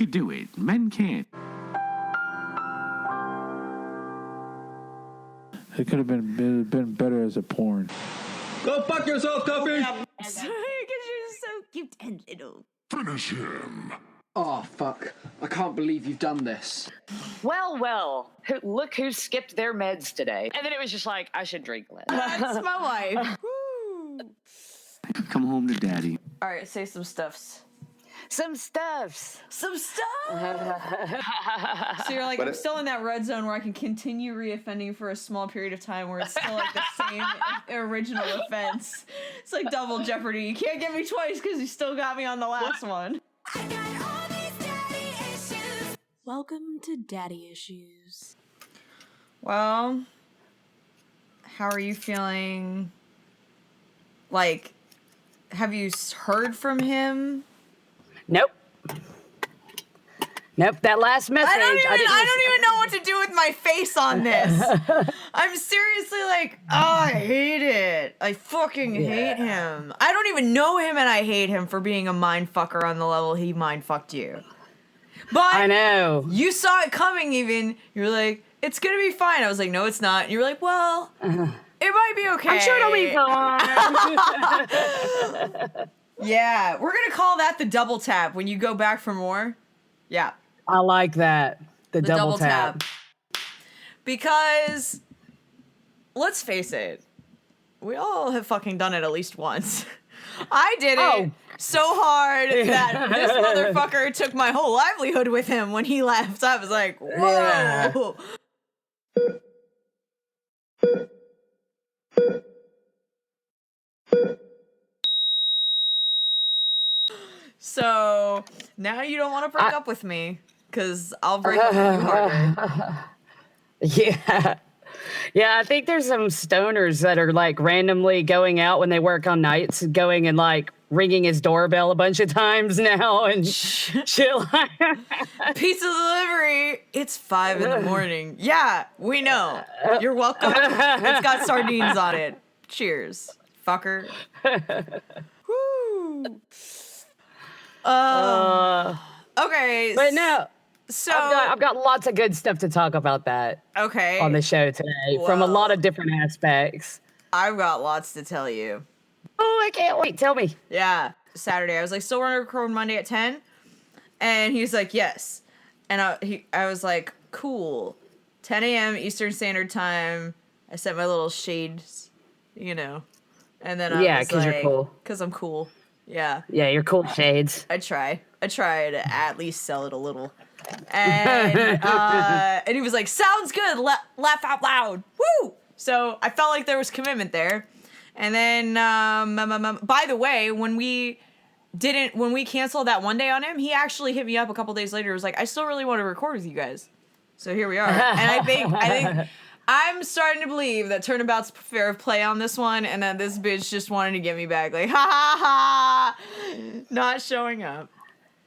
could do it. Men can't. It could have been better as a porn. Go fuck yourself, Tuffy! Because you're so cute and little. Finish him. Oh, fuck. I can't believe you've done this. Well, look who skipped their meds today. And then it was just like, I should drink less. That's my life. Woo. Come home to daddy. All right, say some stuffs. Some stuffs. Some stuff. So you're like, I'm still in that red zone where I can continue reoffending for a small period of time where it's still like the same original offense. It's like double jeopardy. You can't get me twice because you still got me on the last one. I got all these daddy issues. Welcome to Daddy Issues. Well, how are you feeling? Like, have you heard from him? Nope. That last message. I don't even know what to do with my face on this. I'm seriously like, oh, I hate it. I fucking hate him. I don't even know him and I hate him for being a mindfucker on the level he mindfucked you. But I know. You saw it coming even. You were like, it's gonna be fine. I was like, no, it's not. And you were like, well, it might be okay. I'm sure it'll be fine. Yeah, we're gonna call that the double tap when you go back for more. Yeah. I like that. The double tap. Because, let's face it, we all have fucking done it at least once. I did it so hard that this motherfucker took my whole livelihood with him when he left. I was like, whoa. So, now you don't want to break up with me, because I'll break up with you harder. Yeah. Yeah, I think there's some stoners that are like randomly going out when they work on nights, going and like ringing his doorbell a bunch of times now and shit like Pizza delivery. It's 5 a.m. Yeah, we know. You're welcome. It's got sardines on it. Cheers, fucker. Woo. Okay. But no. So I've got lots of good stuff to talk about that. Okay. On the show today from a lot of different aspects. I've got lots to tell you. Oh, I can't wait. Tell me. Yeah. Saturday. I was like, still want to record Monday at 10? And he's like, yes. And I was like, cool. 10 a.m. Eastern Standard Time. I set my little shades, you know. And then I was because you're cool. Because I'm cool. Yeah. Yeah, you're cool shades. I try to at least sell it a little. And he was like, sounds good, laugh out loud, woo! So I felt like there was commitment there. And then, by the way, when we canceled that one day on him, he actually hit me up a couple days later. He was like, I still really want to record with you guys. So here we are. And I think I'm starting to believe that Turnabout's fair play on this one, and that this bitch just wanted to get me back, like, ha ha ha, not showing up.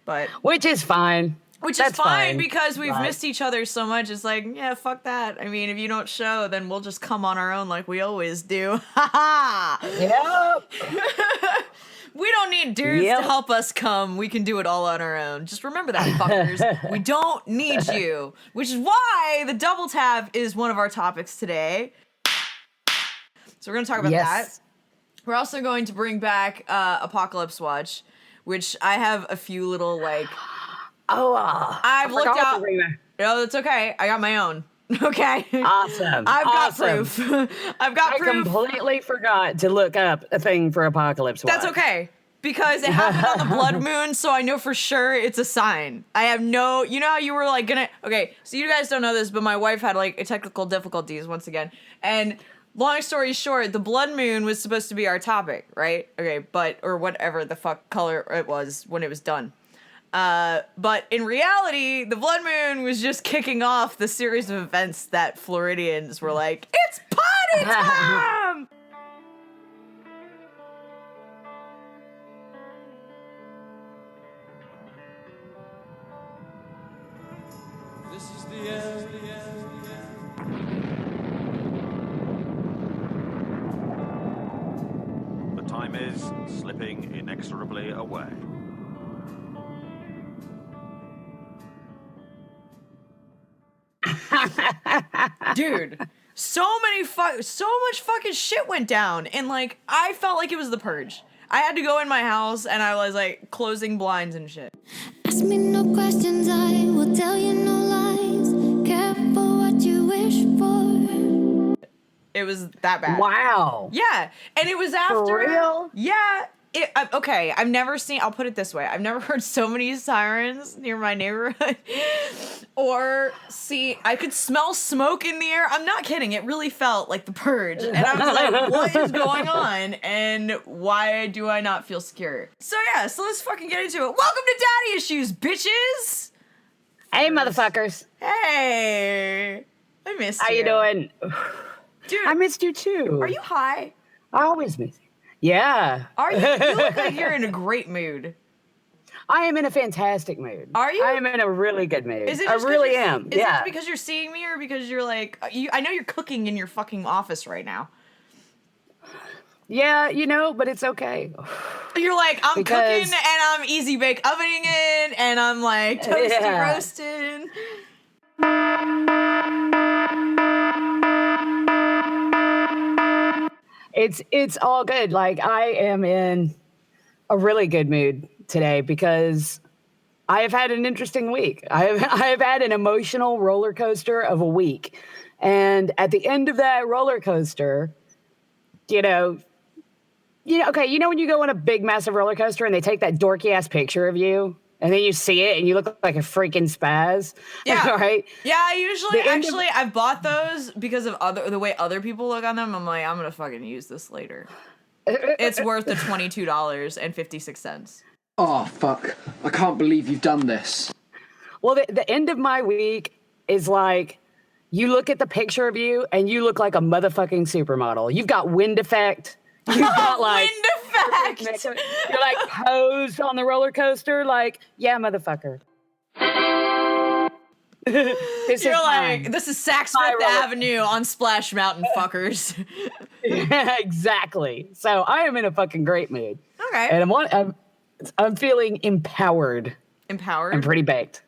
But which is fine. That's fine because we've missed each other so much. It's like, yeah, fuck that. I mean, if you don't show, then we'll just come on our own like we always do. Ha ha! Yep. We don't need dudes to help us come. We can do it all on our own. Just remember that, fuckers. We don't need you. Which is why the double tap is one of our topics today. So we're going to talk about that. We're also going to bring back Apocalypse Watch, which I have a few little, like... I've looked out. No, it's okay. I got my own. Okay. Awesome. I've got proof. I've got proof. I completely forgot to look up a thing for Apocalypse Watch. That's okay. Because it happened on the blood moon, so I know for sure it's a sign. I have no... You know how you were like gonna... Okay, so you guys don't know this, but my wife had like technical difficulties once again. And long story short, the blood moon was supposed to be our topic, right? Okay, but... Or whatever the fuck color it was when it was done. But in reality, the blood moon was just kicking off the series of events that Floridians were like, it's party time! This is the end. The time is slipping inexorably away. Dude, so much fucking shit went down, and like I felt like it was the purge. I had to go in my house, and I was like closing blinds and shit. Ask me no questions, I will tell you no lies. Careful what you wish for. It was that bad. Wow. Yeah, and it was after. For real? Yeah. Okay, I'll put it this way. I've never heard so many sirens near my neighborhood. I could smell smoke in the air. I'm not kidding. It really felt like the purge. And I was like, what is going on? And why do I not feel secure? So yeah, so let's fucking get into it. Welcome to Daddy Issues, bitches! Hey, motherfuckers. Hey! I missed you. How you doing? Dude, I missed you too. are you high? I always miss you. Yeah. Are you? You look like you're in a great mood. I am in a fantastic mood. Are you? I am in a really good mood. Is it I just 'cause really you're- am. Is Yeah. it because you're seeing me, or because you're like I know you're cooking in your fucking office right now. Yeah, but it's okay. You're like, I'm Because- cooking and I'm easy bake ovening it and I'm like toasty Yeah. roasting. It's all good. Like, I am in a really good mood today because I have had an interesting week. I have had an emotional roller coaster of a week. And at the end of that roller coaster, okay, when you go on a big, massive roller coaster and they take that dorky ass picture of you and then you see it and you look like a freaking spaz. Yeah. Right? Yeah, I usually The end of- I've bought those because of the way other people look on them. I'm like, I'm gonna fucking use this later. It's worth the $22.56. Oh, fuck. I can't believe you've done this. Well, the end of my week is like, you look at the picture of you and you look like a motherfucking supermodel. You've got wind effect. You've got like Wind effect. You're like posed on the roller coaster, like, yeah, motherfucker. This You're is like, mine. this is Saks My Fifth roller- Avenue on Splash Mountain, fuckers. Yeah, exactly. So I am in a fucking great mood, Okay. and I'm feeling empowered Empowered and pretty baked.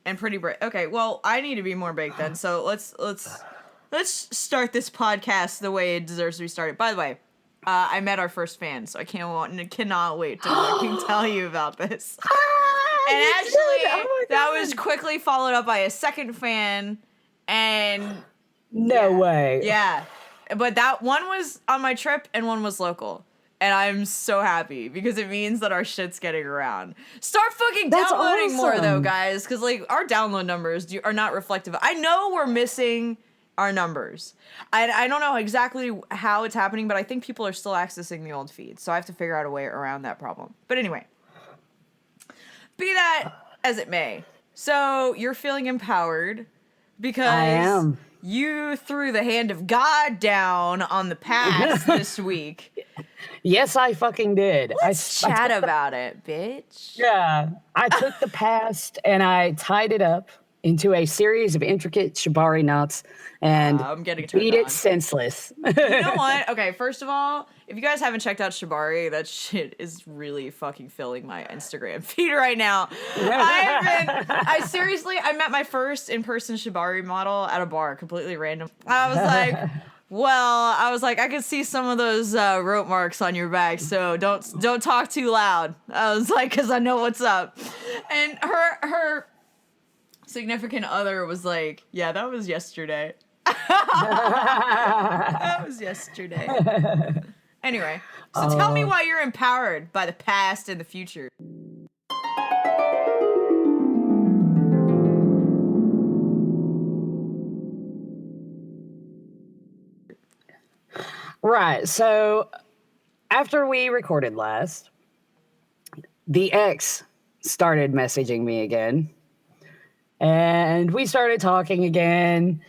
and pretty bright. Okay, well, I need to be more baked then. So let's start this podcast the way it deserves to be started. By the way, I met our first fan, so I cannot wait to fucking tell you about this. And You actually, did? Oh my that God. was quickly followed up by a second fan, and No way. yeah, but that one was on my trip and one was local. And I'm so happy because it means that our shit's getting around. Start fucking That's downloading more though, awesome. guys, because like our download numbers are not reflective. I know we're missing our numbers. I don't know exactly how it's happening, but I think people are still accessing the old feed. So I have to figure out a way around that problem. But anyway, be that as it may. So you're feeling empowered because I am. you threw the hand of God down on the past this week. Yes, I fucking did. Let's chat about it, bitch. Yeah, I took the past and I tied it up into a series of intricate shibari knots and I'm getting turned beat on. it senseless. You know what? Okay, first of all, if you guys haven't checked out Shibari, that shit is really fucking filling my Instagram feed right now. I met my first in-person Shibari model at a bar, completely random. I was like, I could see some of those rope marks on your back, so don't talk too loud. I was like, because I know what's up. And her significant other was like, yeah, that was yesterday. That was yesterday. Anyway, so tell me why you're empowered by the past and the future. Right. So after we recorded last, the ex started messaging me again. And we started talking again.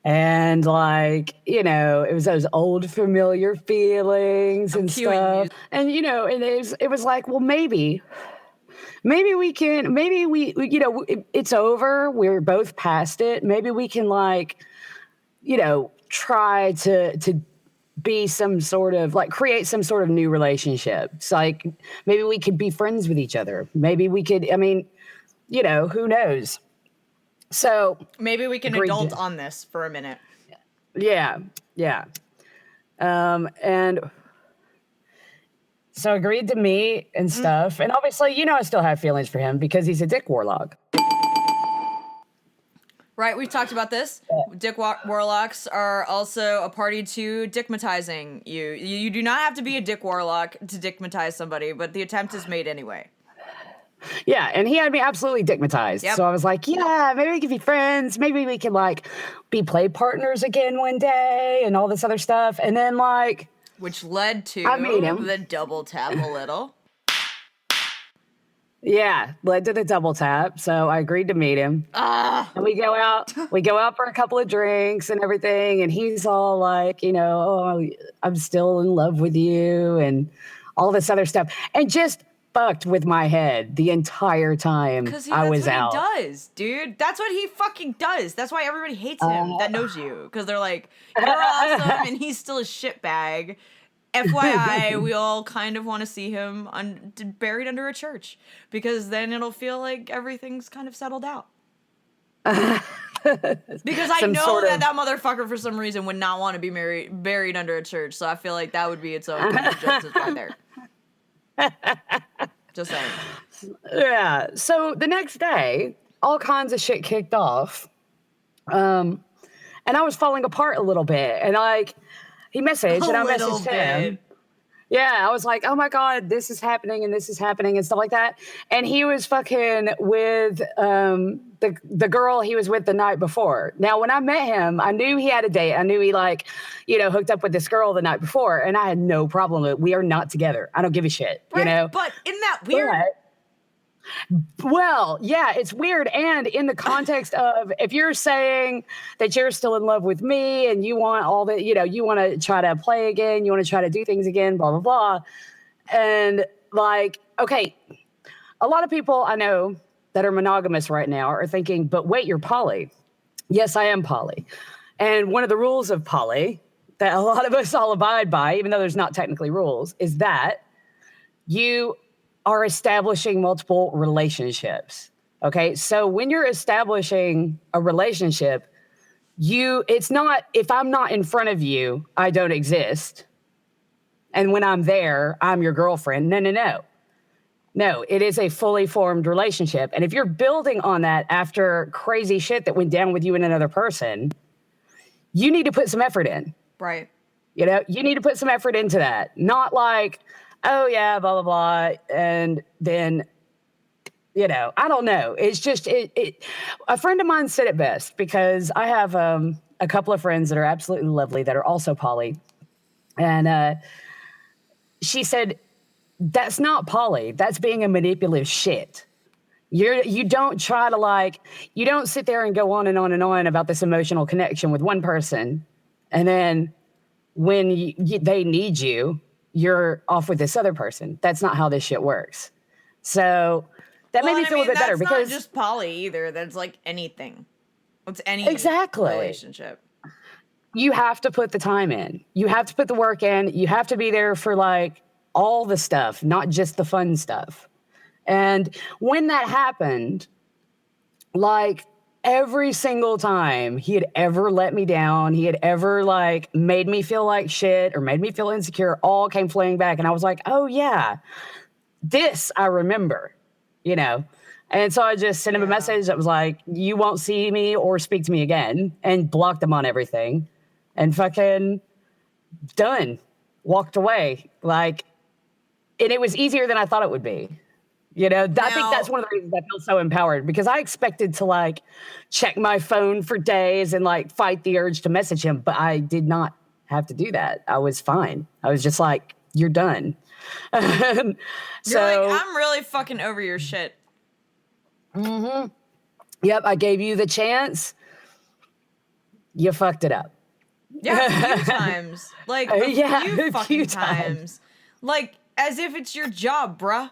And it was those old familiar feelings and cueing stuff. you. And and it was like, well, maybe we can, it's over. We're both past it. Maybe we can try to be some sort of create some sort of new relationship. It's like, maybe we could be friends with each other. Maybe we could, who knows? So Maybe we can Agreed. adult on this for a minute. yeah, yeah. And so agreed to meet and stuff. And obviously, I still have feelings for him because he's a dick warlock. Right, we've talked about this. Dick warlocks are also a party to dickmatizing you. You do not have to be a dick warlock to dickmatize somebody, but the attempt is made anyway. Yeah, and he had me absolutely dickmatized. Yep. So I was like, yeah, maybe we can be friends. Maybe we can like be play partners again one day and all this other stuff. And then like, Which led to I made him. the double tap a little. yeah, led to the double tap. So I agreed to meet him. And we go out for a couple of drinks and everything. And he's all like, oh, I'm still in love with you and all this other stuff. And just fucked with my head the entire time I was out. That's what he does, dude. That's what he fucking does. That's why everybody hates him that knows you. Because they're like, you're awesome and he's still a shitbag. FYI, we all kind of want to see him buried under a church. Because then it'll feel like everything's kind of settled out. Because I know that motherfucker for some reason would not want to be buried under a church. So I feel like that would be its own kind of justice right there. Just saying. Yeah. So the next day, all kinds of shit kicked off. And I was falling apart a little bit. And he messaged and I messaged him. Yeah, I was like, oh my God, this is happening and this is happening and stuff like that. And he was fucking with the girl he was with the night before. Now, when I met him, I knew he had a date. I knew he hooked up with this girl the night before, and I had no problem with it. We are not together. I don't give a shit, right? But isn't that weird? Well, yeah, it's weird. And in the context of if you're saying that you're still in love with me and you want all that, you want to try to play again, you want to try to do things again, blah, blah, blah. And okay, a lot of people I know that are monogamous right now are thinking, but wait, you're poly. Yes, I am poly. And one of the rules of poly that a lot of us all abide by, even though there's not technically rules, is that you are establishing multiple relationships. Okay. So when you're establishing a relationship, it's not, if I'm not in front of you, I don't exist. And when I'm there, I'm your girlfriend. No, it is a fully formed relationship. And if you're building on that after crazy shit that went down with you and another person, you need to put some effort in. Right. You need to put some effort into that. Not like, oh yeah, blah, blah, blah. And then, I don't know. It's just, a friend of mine said it best because I have a couple of friends that are absolutely lovely that are also poly. And she said, that's not poly. That's being a manipulative shit. You don't try to you don't sit there and go on and on and on about this emotional connection with one person. And then when they need you, you're off with this other person. That's not how this shit works. So that made me feel a bit better because that's not just poly either. That's like anything. It's any relationship. You have to put the time in. You have to put the work in. You have to be there for all the stuff, not just the fun stuff. And when that happened, every single time he had ever let me down, he had ever made me feel like shit or made me feel insecure, all came flaying back. And I was like, oh yeah, this I remember, And so I just sent him a message that was like, you won't see me or speak to me again, and blocked him on everything and fucking done. Walked away. And it was easier than I thought it would be. I think that's one of the reasons I feel so empowered, because I expected to check my phone for days and fight the urge to message him, but I did not have to do that. I was fine. I was just like, you're done. You're I'm really fucking over your shit. Mm-hmm. Yep, I gave you the chance. You fucked it up. Yeah, a few times. A few times. As if it's your job, bruh.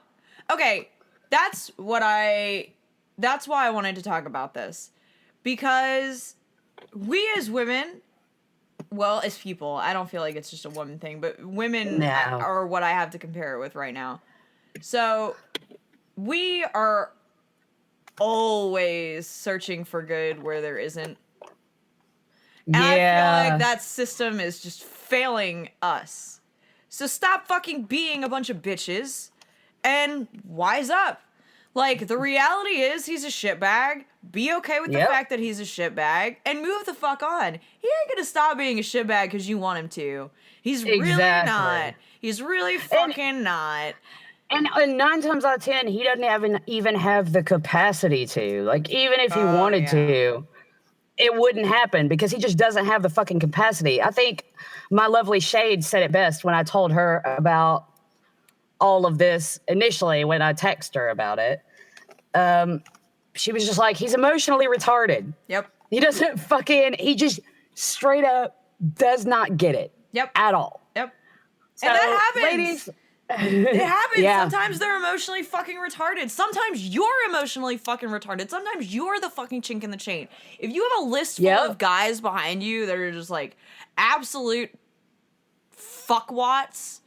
Okay, that's why I wanted to talk about this. Because we as women, well, as people, I don't feel like it's just a woman thing, but women are what I have to compare it with right now. So we are always searching for good where there isn't. And I Yeah. feel like that system is just failing us. So stop fucking being a bunch of bitches and wise up. Like, the reality is he's a shitbag. Be okay with the Yep. fact that he's a shitbag and move the fuck on. He ain't gonna stop being a shitbag because you want him to. He's really Exactly. not. He's really fucking not. And 9 times out of 10, he doesn't even have the capacity to. Like, even if he wanted to, it wouldn't happen because he just doesn't have the fucking capacity. I think my lovely Shade said it best when I told her about all of this initially when I texted her about it. She was just like, he's emotionally retarded. Yep. He doesn't he just straight up does not get it. Yep. At all. Yep. So, And that happens. ladies, It happens. Yeah. Sometimes they're emotionally fucking retarded. Sometimes you're emotionally fucking retarded. Sometimes you're the fucking chink in the chain. If you have a list full Yep. of guys behind you that are just like absolute fuckwats,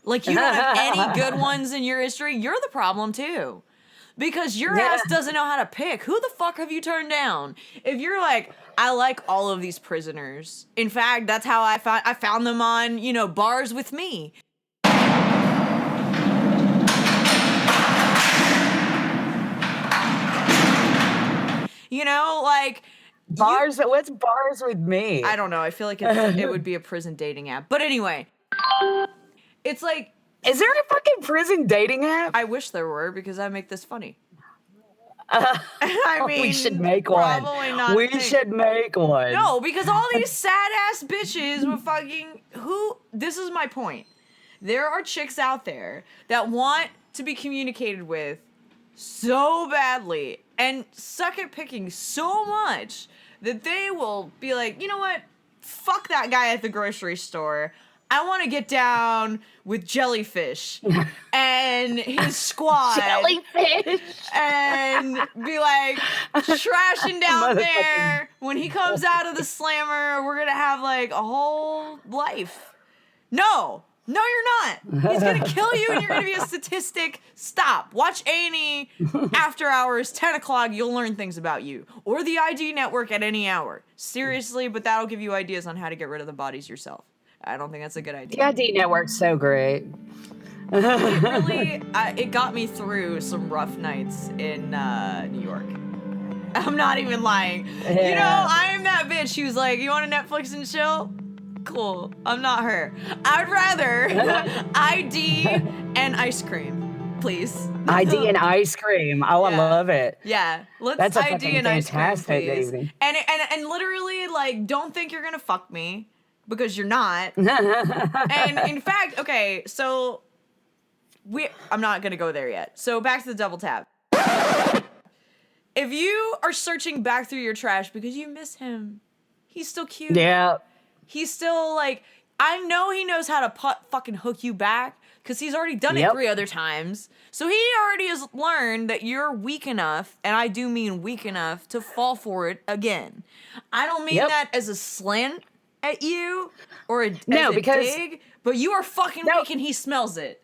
like you don't have any good ones in your history, you're the problem too. Because your Yeah. ass doesn't know how to pick. Who the fuck have you turned down? If you're like, I like all of these prisoners. In fact, that's how I found them on, Bars with Me. Like what's bars with me? I don't know. I feel like it would be a prison dating app. But anyway, it's like, Is there a fucking prison dating app? I wish there were because I make this funny. I mean, we should make one. probably not. We a thing. should make one. No, because all these sad ass bitches with fucking this is my point. There are chicks out there that want to be communicated with so badly and suck at picking so much that they will be like, you know what? Fuck that guy at the grocery store. I want to get down with Jellyfish and his squad. Jellyfish. And be like trashing down there. When he comes out of the slammer, we're gonna have like a whole life. No, you're not. He's gonna kill you and you're gonna be a statistic. Stop. Watch A&E after hours, 10 o'clock, you'll learn things about you. Or the ID network at any hour. Seriously, but that'll give you ideas on how to get rid of the bodies yourself. I don't think that's a good idea. The ID network's so great. It got me through some rough nights in New York. I'm not even lying. Yeah. I am that bitch who's like, you want to Netflix and chill? Cool. I'm not her. I'd rather ID and ice cream, please. ID and ice cream. Oh, I Yeah. love it. Yeah, let's That's a ID fucking and ice cream, fantastic please. evening. And literally, like, don't think you're gonna fuck me because you're not. And in fact, okay, so I'm not gonna go there yet. So back to the double tap. If you are searching back through your trash because you miss him, he's still cute. Yeah. He's still like, I know he knows how to fucking hook you back because he's already done it Yep. 3 other times. So he already has learned that you're weak enough, and I do mean weak enough, to fall for it again. I don't mean Yep. that as a slant at you or as No, a because- dig, but you are fucking No. weak and he smells it.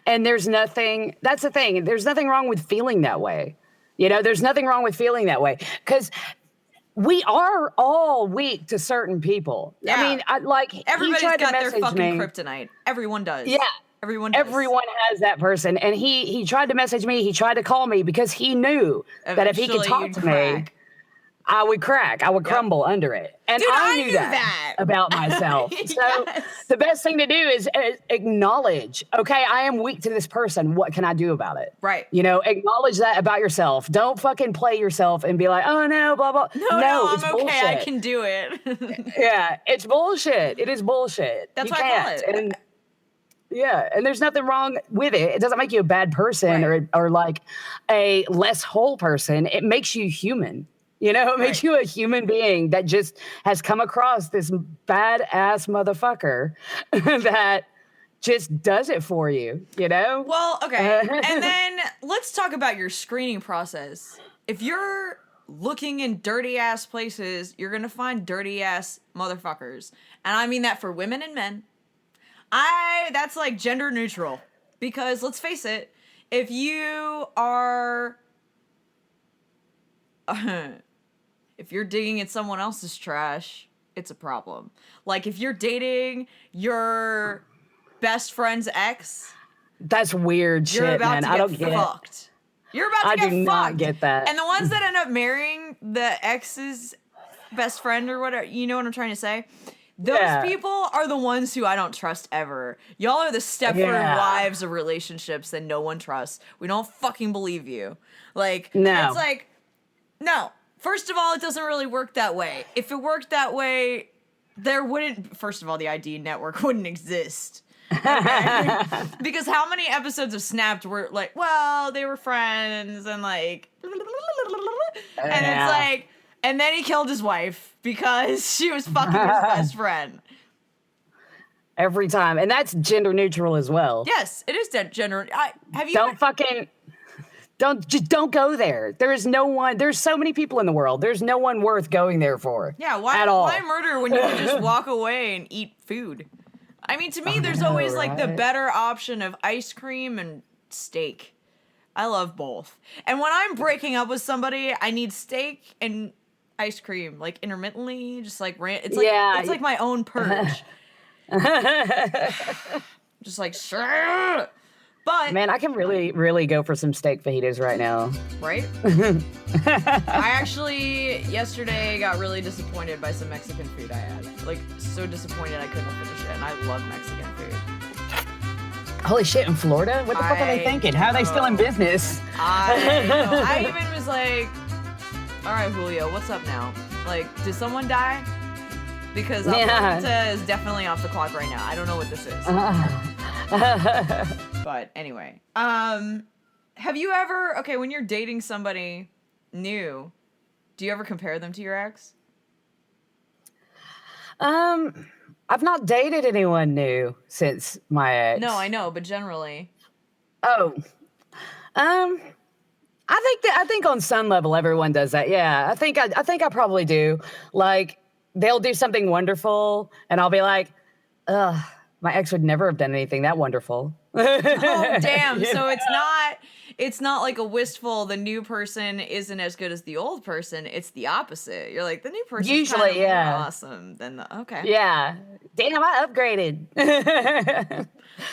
And that's the thing. There's nothing wrong with feeling that way. There's nothing wrong with feeling that way. Because we are all weak to certain people. Yeah. I mean, he Everybody's tried to got their message fucking me. kryptonite. Everyone does. Yeah. Everyone does. Everyone has that person. And he tried to message me. He tried to call me because he knew that if he could Eventually talk you'd to crack. me, I would crack. I would crumble under it. And Dude, I I knew knew that, that. about myself. So Yes. the best thing to do is acknowledge, okay, I am weak to this person. What can I do about it? Right. Acknowledge that about yourself. Don't fucking play yourself and be like, oh no, blah, blah. No, it's I'm okay. bullshit. I can do it. Yeah, it's bullshit. It is bullshit. That's You what I call can't. it. And yeah, and there's nothing wrong with it. It doesn't make you a bad person Right. or like a less whole person. It makes you human. It makes Right. you a human being that just has come across this badass motherfucker that just does it for you, Well, okay. And then let's talk about your screening process. If you're looking in dirty ass places, you're going to find dirty ass motherfuckers. And I mean that for women and men. That's like gender neutral. Because let's face it, if you are if you're digging at someone else's trash, it's a problem. Like if you're dating your best friend's ex, That's weird you're shit, about man. to I get don't get it. fucked. You're about to I get do fucked. not get that. And the ones that end up marrying the ex's best friend or whatever, you know what I'm trying to say? Those Yeah. people are the ones who I don't trust ever. Y'all are the Stepford Yeah. wives of relationships that no one trusts. We don't fucking believe you. Like, No. it's like, no. First of all, it doesn't really work that way. If it worked that way, there wouldn't, first of all, the ID network wouldn't exist. Okay? Because how many episodes of Snapped were like, well, they were friends and like, and Yeah. it's like, and then he killed his wife because she was fucking his best friend. Every time. And that's gender neutral as well. Yes, it is dead gender. Have you? Don't go there. There is no one. There's so many people in the world. There's no one worth going there for. Yeah, why? At all. Why murder when you can just walk away and eat food? I mean, to me, there's always like the right? better option of ice cream and steak. I love both. And when I'm breaking up with somebody, I need steak and ice cream, like intermittently, just like it's like Yeah. it's like my own purge. Just like sure. But Man, I can really, really go for some steak fajitas right now. right? I actually yesterday got really disappointed by some Mexican food I had. Like so disappointed I couldn't finish it, and I love Mexican food. Holy shit, in Florida? What the fuck are they I thinking? How are they still in business? I know. I even was like, all right, Julio, what's up now? Like, did someone die? Because Atlanta is definitely off the clock right now. I don't know what this is. But anyway, have you ever, okay, when you're dating somebody new, do you ever compare them to your ex? I've not dated anyone new since my ex. No, I know, but generally. Oh. I think on some level everyone does that. Yeah. I think I probably do. Like they'll do something wonderful and I'll be like, ugh, my ex would never have done anything that wonderful. Oh, damn. So it's not like a wistful, the new person isn't as good as the old person. It's the opposite. You're like, the new person Usually, kind of more yeah. awesome than the, okay. Yeah. Damn, I upgraded.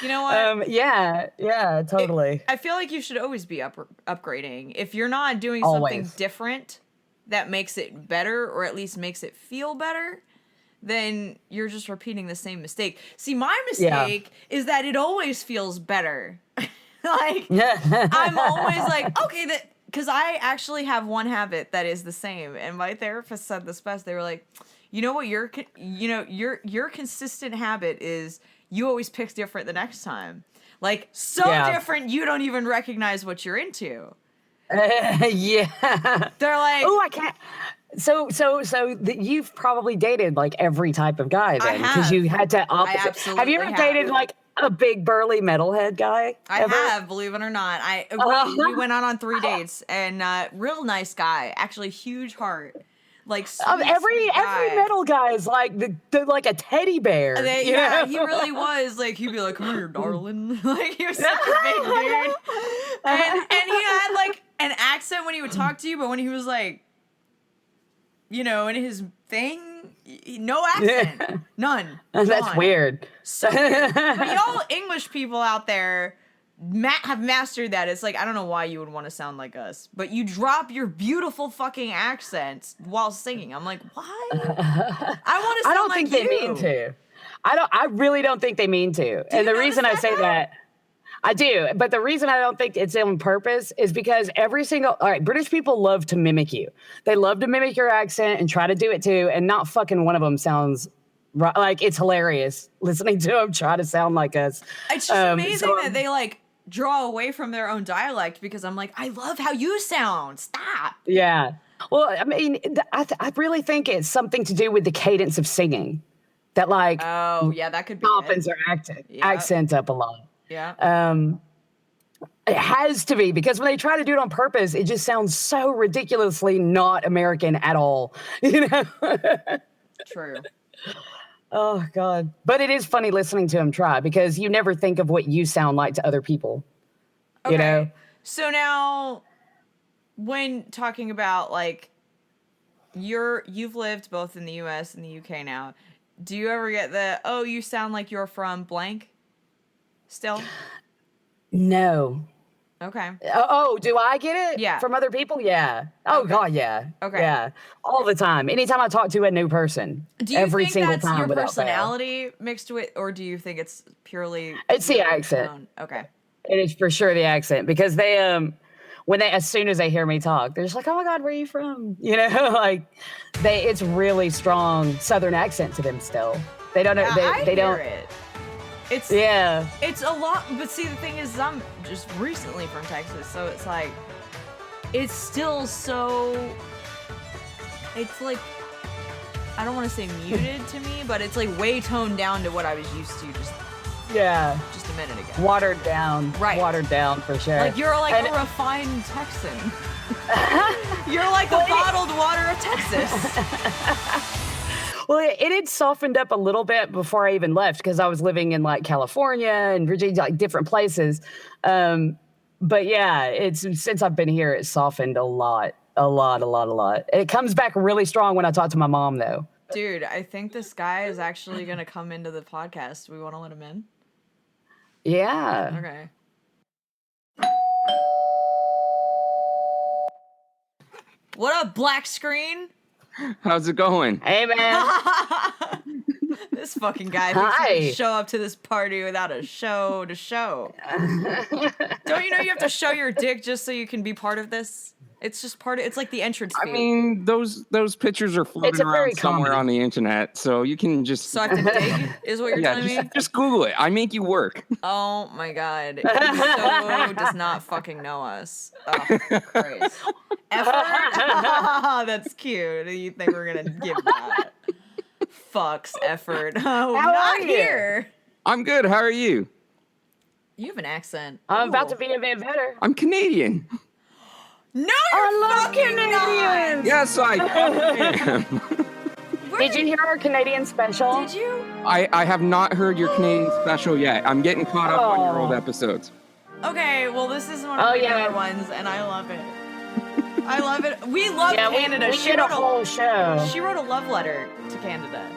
You know what? Yeah, totally. I feel like you should always be upgrading. If you're not doing something Always. different that makes it better or at least makes it feel better, then you're just repeating the same mistake. See, my mistake is that it always feels better. Like, I'm always like, okay, because I actually have one habit that is the same. And my therapist said this best. They were like, you know what, your consistent habit is you always pick different the next time. Like, so different you don't even recognize what you're into. Yeah. They're like, Oh, I can't. So you've probably dated like every type of guy then, have. you had to opposite. Have absolutely you ever have. dated like a big burly metalhead guy? I ever? have, believe it or not. We went out on 3 dates, and real nice guy, actually huge heart, like sweet, Every sweet guy. metal guy is like the like a teddy bear. you Yeah, know? he really was. Like he'd be like, "Come here, darling." Like he was such a big dude, and he had like an accent when he would talk to you, but when he was like, you know, in his thing, no accent, none. That's Gone. weird. So weird. But y'all English people out there have mastered that. It's like, I don't know why you would want to sound like us, but you drop your beautiful fucking accents while singing. I'm like, why? I want to sound I don't like think they mean to. I really don't think they mean to. And the reason I say that, I do, but the reason I don't think it's on purpose is because all right, British people love to mimic you. They love to mimic your accent and try to do it too, and not fucking one of them sounds right. Like, it's hilarious listening to them try to sound like us. It's just amazing that they like draw away from their own dialect, because I'm like, I love how you sound. Stop. Yeah. Well, I mean, I really think it's something to do with the cadence of singing that like Oh, yeah, that could be softens it. their accent up a lot. Yeah. It has to be, because when they try to do it on purpose, it just sounds so ridiculously not American at all. You know? True. Oh, God. But it is funny listening to him try, because you never think of what you sound like to other people. Okay. You know? So now, when talking about like you've lived both in the US and the UK now, do you ever get the, oh, you sound like you're from blank still? No. Okay. Oh, do I get it? Yeah. From other people? Yeah. Oh, Okay. God, yeah. Okay. Yeah. All the time. Anytime I talk to a new person. Do you every think single that's time your without fail. personality mixed with, or do you think it's purely It's the your accent. tone? Okay. It is for sure the accent because they as soon as they hear me talk, they're just like, "Oh my God, where are you from?" You know, like it's really strong Southern accent to them still. They don't know. I They hear don't. it. It's Yeah. It's a lot, but see, the thing is, I'm just recently from Texas, so it's like, it's still so, it's like, I don't want to say muted to me, but it's like way toned down to what I was used to just Yeah. a minute ago. Watered down. Right. Watered down for sure. Like you're like And- a refined Texan. You're like the bottled water of Texas. Well, it had softened up a little bit before I even left because I was living in like California and Virginia, like different places. But yeah, it's since I've been here, it's softened a lot. It comes back really strong when I talk to my mom, though. Dude, I think this guy is actually gonna come into the podcast. We want to let him in. Yeah. Okay. What up, black screen? How's it going? Hey, man. This fucking guy thinks he Hi. can show up to this party without a show to show. Don't you know you have to show your dick just so you can be part of this? It's just part of, it's like the entrance fee. I mean, those pictures are It's floating a very around somewhere common- on the internet, so you can just So I have to dig, is what you're yeah, telling me? just Google it. I make you work. Oh my god. He so does not fucking know us. Oh, Christ. Effort? That's cute. You think we're gonna give that? Fucks effort. Oh, How not are you? here. I'm good. How are you? You have an accent. I'm about to Ooh. be a bit better. I'm Canadian. No, I you're love fucking Canadians. Yes, I am. not. Did you hear our Canadian special? Did you? I have not heard your Canadian special yet. I'm getting caught up on your Oh. old episodes. Okay, well, this is one of Oh, my yeah. favorite ones, and I love it. I love it. We love Yeah, Canada. we did a whole show. She wrote a love letter to Canada.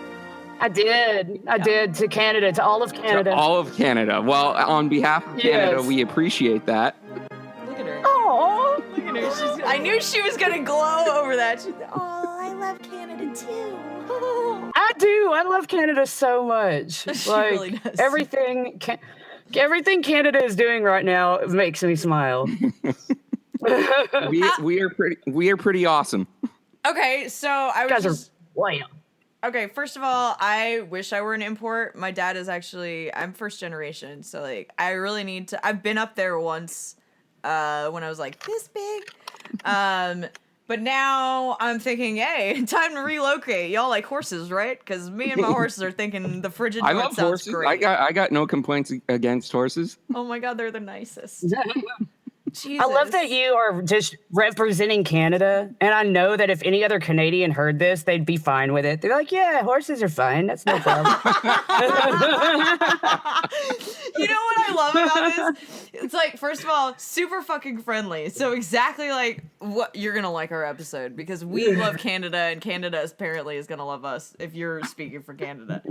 I did to Canada, to all of Canada. To all of Canada. Well, on behalf of Canada, Yes. we appreciate that. Look at her. Oh, Look at her. I knew she was gonna glow over that. She's, oh, I love Canada too. I do. I love Canada so much. She Like really does. everything Canada is doing right now makes me smile. We are pretty awesome. Okay, so I You was guys just, are wham. okay, first of all, I wish I were an import. My dad is actually, I'm first generation, so like I really need to, I've been up there once when I was like this big. But now I'm thinking, hey, time to relocate. Y'all like horses, right? Because me and my horses are thinking the frigid I north love sounds horses. great. I got no complaints against horses. Oh my god, they're the nicest. Jesus. I love that you are just representing Canada, and I know that if any other Canadian heard this, they'd be fine with it. They're like, yeah, horses are fine. That's no problem. You know what I love about this? It's like, first of all, super fucking friendly. So exactly like what you're gonna like our episode because we love Canada and Canada apparently is gonna love us if you're speaking for Canada.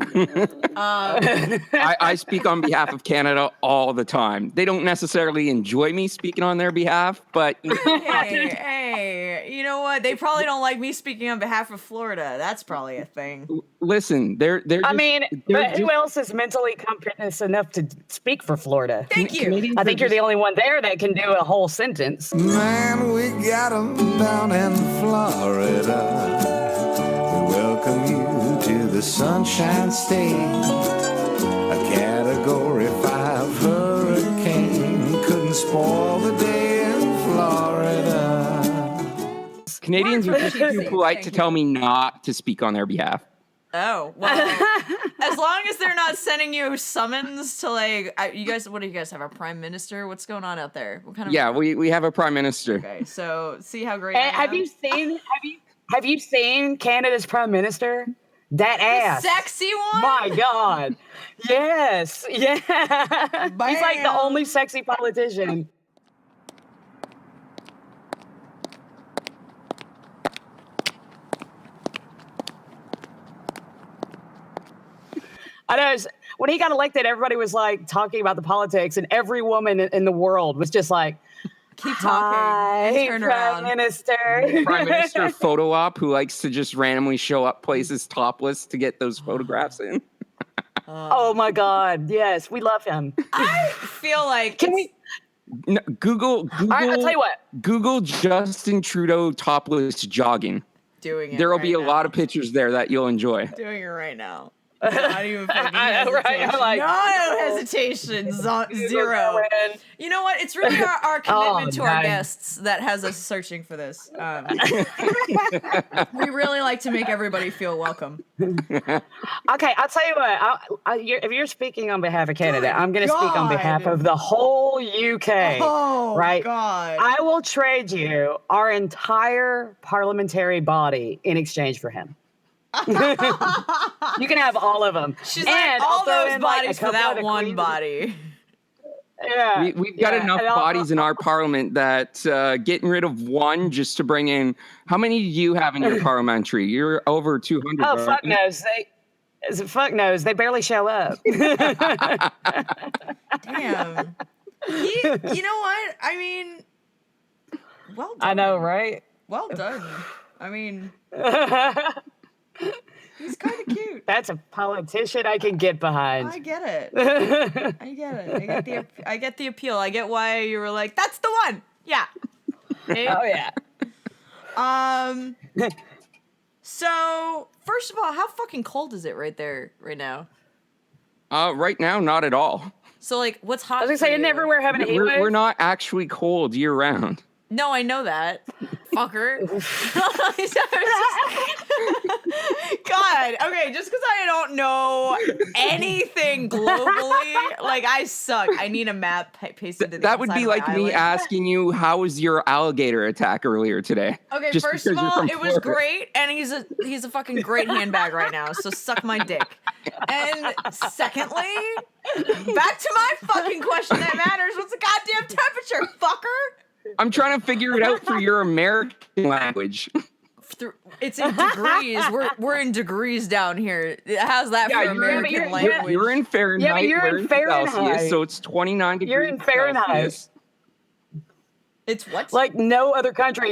I speak on behalf of Canada all the time. They don't necessarily enjoy me speaking on their behalf, but Hey, you know what? They probably don't like me speaking on behalf of Florida. That's probably a thing. listen, they're I just- mean, they're but who just- else is mentally competent enough to speak for Florida? Thank you. Canadians I are think you're just- the only one there that can do a whole sentence. Man, we got 'em down in Florida. We welcome you to the Sunshine State. A Category 5 hurricane couldn't spoil the day in Florida. Canadians are just too polite to tell me not to speak on their behalf. Oh, well, as long as they're not sending you summons to like, you guys, what do you guys have? A prime minister? What's going on out there? What kind of? Yeah, we have a prime minister. Okay, so see how great. And I have am? you seen Canada's prime minister? That ass. Sexy one? My God. Yes. Yeah. He's like the only sexy politician. I know. When he got elected, everybody was like talking about the politics, and every woman in the world was just like, Keep talking. "Hi, Turn Prime around. Minister." Prime Minister photo op who likes to just randomly show up places topless to get those photographs in. Oh my God! Yes, we love him. I feel like Can we? No, Google. All right, I'll tell you what. Google Justin Trudeau topless jogging. doing it. There will right be a now. lot of pictures there that you'll enjoy. Doing it right now. Not even fucking I know, right? hesitation. I'm like, no hesitation. Zero. You know what? It's really our commitment to our nice. guests that has us searching for this. We really like to make everybody feel welcome. Okay, I'll tell you what. If you're speaking on behalf of Canada, I'm going to speak on behalf of the whole UK. Oh, right? God. I will trade you our entire parliamentary body in exchange for him. You can have all of them. She's and like, I'll all throw those in, like, a bodies for couple of that the one queens. body. Yeah, We've got enough and I'll- bodies in our parliament that getting rid of one just to bring in. How many do you have in your parliamentary? You're over 200. Oh, aren't fuck you? knows. Fuck knows. They barely show up. Damn. You know what? I mean, well done. I know, right? Well done. I mean, he's kind of cute. That's a politician I can get behind. I get it. I get it. I get the appeal. I get why you were like, that's the one. Yeah. Oh yeah. So first of all, how fucking cold is it right there right now? Right now, not at all. So like, what's hot? I was gonna for say, you? isn't everywhere having a heat wave? We're not actually cold year round. No, I know that. Fucker. God. Okay, just because I don't know anything globally, like I suck. I need a map pasted to the That would inside be of like my me eyelid. asking you, how was your alligator attack earlier today? Okay, Just first of because you're all, from it was Florida. great, and he's a fucking great handbag right now. So suck my dick. And secondly, back to my fucking question that matters. What's the goddamn temperature, fucker? I'm trying to figure it out for your American language. It's in degrees. We're in degrees down here. How's that for American language? You're in Fahrenheit. Yeah, but you're we're in Fahrenheit. Celsius, so it's 29 degrees. You're in Fahrenheit. Celsius. It's what? Like no other country.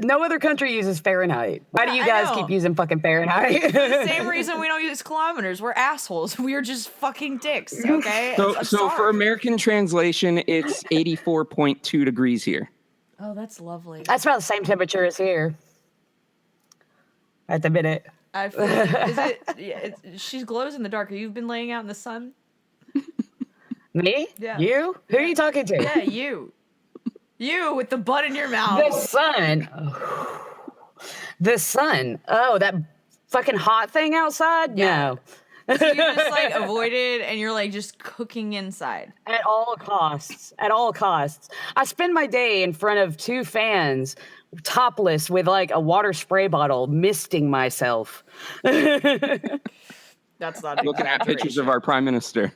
No other country uses Fahrenheit. Why do you I guys know. keep using fucking Fahrenheit? Same reason we don't use kilometers. We're assholes. We're just fucking dicks. Okay. So I'm for sorry. American translation, it's 84.2 degrees here. Oh, that's lovely. That's about the same temperature as here. At the minute. I feel like, is it? Yeah, she glows in the dark. Have you been laying out in the sun? Me? Yeah. You? Who are you talking to? Yeah, you. You with the butt in your The mouth. sun. The sun. Oh, that fucking hot thing outside? Yeah. No. So you just like avoid it, and you're like just cooking inside. At all costs. At all costs. I spend my day in front of two fans, topless, with like a water spray bottle, misting myself. That's not an Looking at pictures exaggeration. of our prime minister.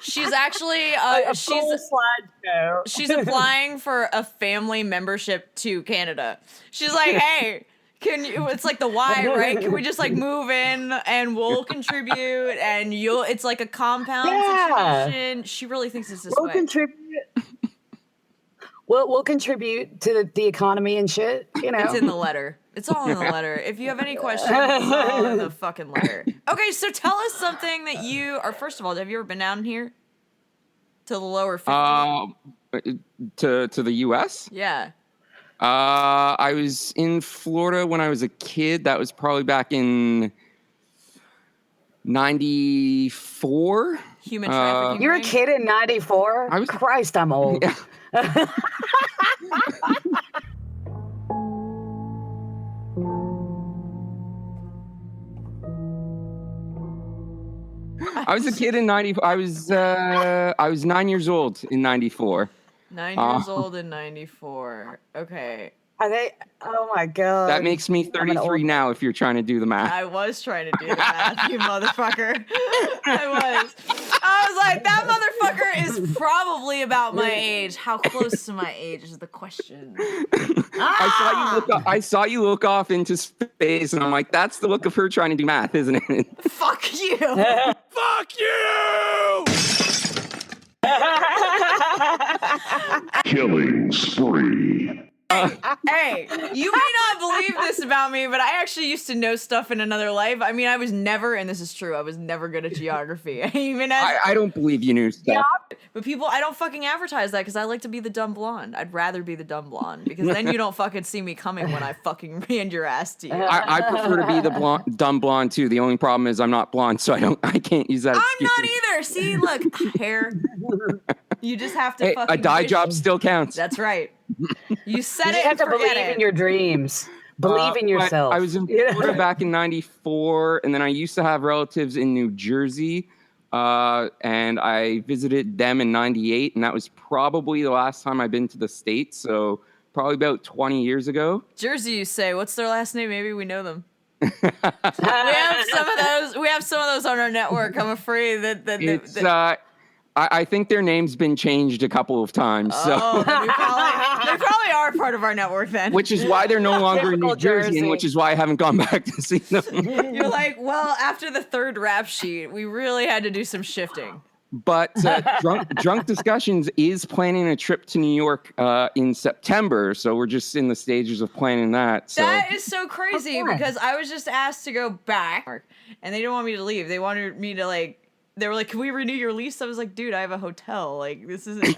She's actually A full slideshow. she's applying for a family membership to Canada. She's like, hey, can you? It's like the Y, right? Can we just like move in and we'll contribute and you'll? It's like a compound Yeah. situation. She really thinks it's this We'll way. contribute. We'll contribute to the economy and shit. You know. It's in the letter. It's all in the letter. If you have any questions, it's all in the fucking letter. Okay, so tell us something that you are. First of all, have you ever been down here to the lower 50? To the U.S. Yeah. I was in Florida when I was a kid. That was probably back in 94. Human trafficking. You're a ring? kid in '94. I was- Christ, I'm old. Yeah. I was a kid in 94. I was 9 years old in 94. 9 years old in 94. Okay. Are they? Oh my god. That makes me 33 now. If you're trying to do the math. I was trying to do the math, you motherfucker. I was like, that motherfucker is probably about my age. How close to my age is the question? I saw you look off into space, and I'm like, that's the look of her trying to do math, isn't it? Fuck you. Fuck you! Killing spree. Hey, you may not believe this about me, but I actually used to know stuff in another life. I mean, I was never, and this is true, I was never good at geography. Even as I don't believe you knew stuff. But people, I don't fucking advertise that because I like to be the dumb blonde. I'd rather be the dumb blonde because then you don't fucking see me coming when I fucking hand your ass to you. I prefer to be the dumb blonde too. The only problem is I'm not blonde, so I can't use that. I'm not either. See, look, hair. You just have to Hey, fucking a dye wish. job still counts. That's right. You said You it. have to and forget believe it. in your dreams. Believe in But yourself. I was in Florida back in '94, and then I used to have relatives in New Jersey, and I visited them in '98, and that was probably the last time I've been to the States. So probably about 20 years ago. Jersey, you say. What's their last name? Maybe we know them. We have some of those. We have some of those on our network. I'm afraid that I think their name's been changed a couple of times. Oh, So. they probably are part of our network then. Which is why they're no longer in New Typical Jersey, and Jersey. which is why I haven't gone back to see them. You're like, well, after the third rap sheet, we really had to do some shifting. But Drunk Discussions is planning a trip to New York in September, so we're just in the stages of planning that. So. That is so crazy because I was just asked to go back, and they didn't want me to leave. They wanted me to like. They were like, "Can we renew your lease?" I was like, "Dude, I have a hotel. Like, this isn't.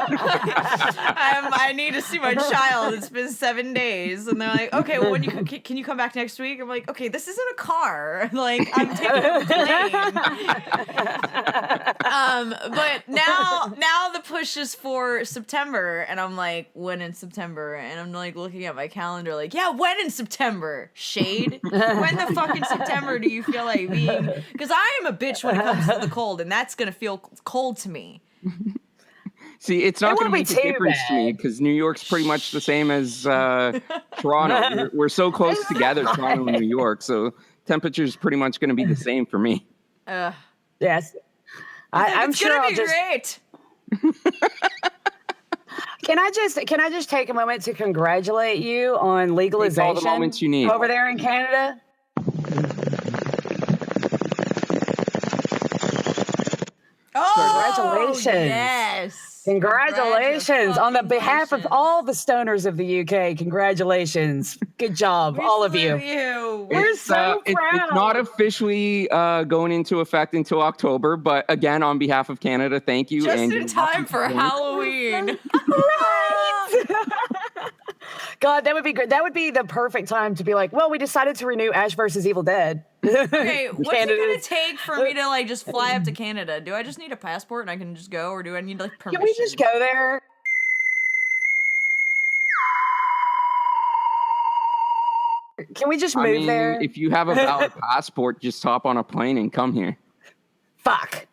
I need to see my child. It's been 7 days." And they're like, "Okay, well, when can you come back next week?" I'm like, "Okay, this isn't a car. Like, I'm taking a plane." But now the push is for September, and I'm like, "When in September?" And I'm like looking at my calendar, like, "Yeah, when in September? Shade. When the fuck in September do you feel like being? Because I am a bitch when it comes to the cold, and that's gonna feel cold to me." See, it's not going to won't make be a too difference to me bad. because New York's pretty much the same as Toronto. We're so close together, Toronto and New York, so temperature's pretty much going to be the same for me. Yes. I'm It's sure gonna I'll be just. great. Can I just take a moment to congratulate you on Take all legalization the moments you need. over there in Canada? Oh, Congratulations. yes. Congratulations on the behalf of Congratulations. all the stoners of the UK. Congratulations. Good job, all of you. We're so It's proud. not officially going into effect until October, but again, on behalf of Canada, thank you. Just and in you're time welcome for to join. Halloween. God, that would be great. That would be the perfect time to be like, well, we decided to renew Ash versus Evil Dead. Okay, what's it gonna Canada. take for me to like just fly up to Canada? Do I just need a passport and I can just go, or do I need like permission? Can we just go there? Can we just I move mean, there? if you have a valid passport, just hop on a plane and come here. Fuck.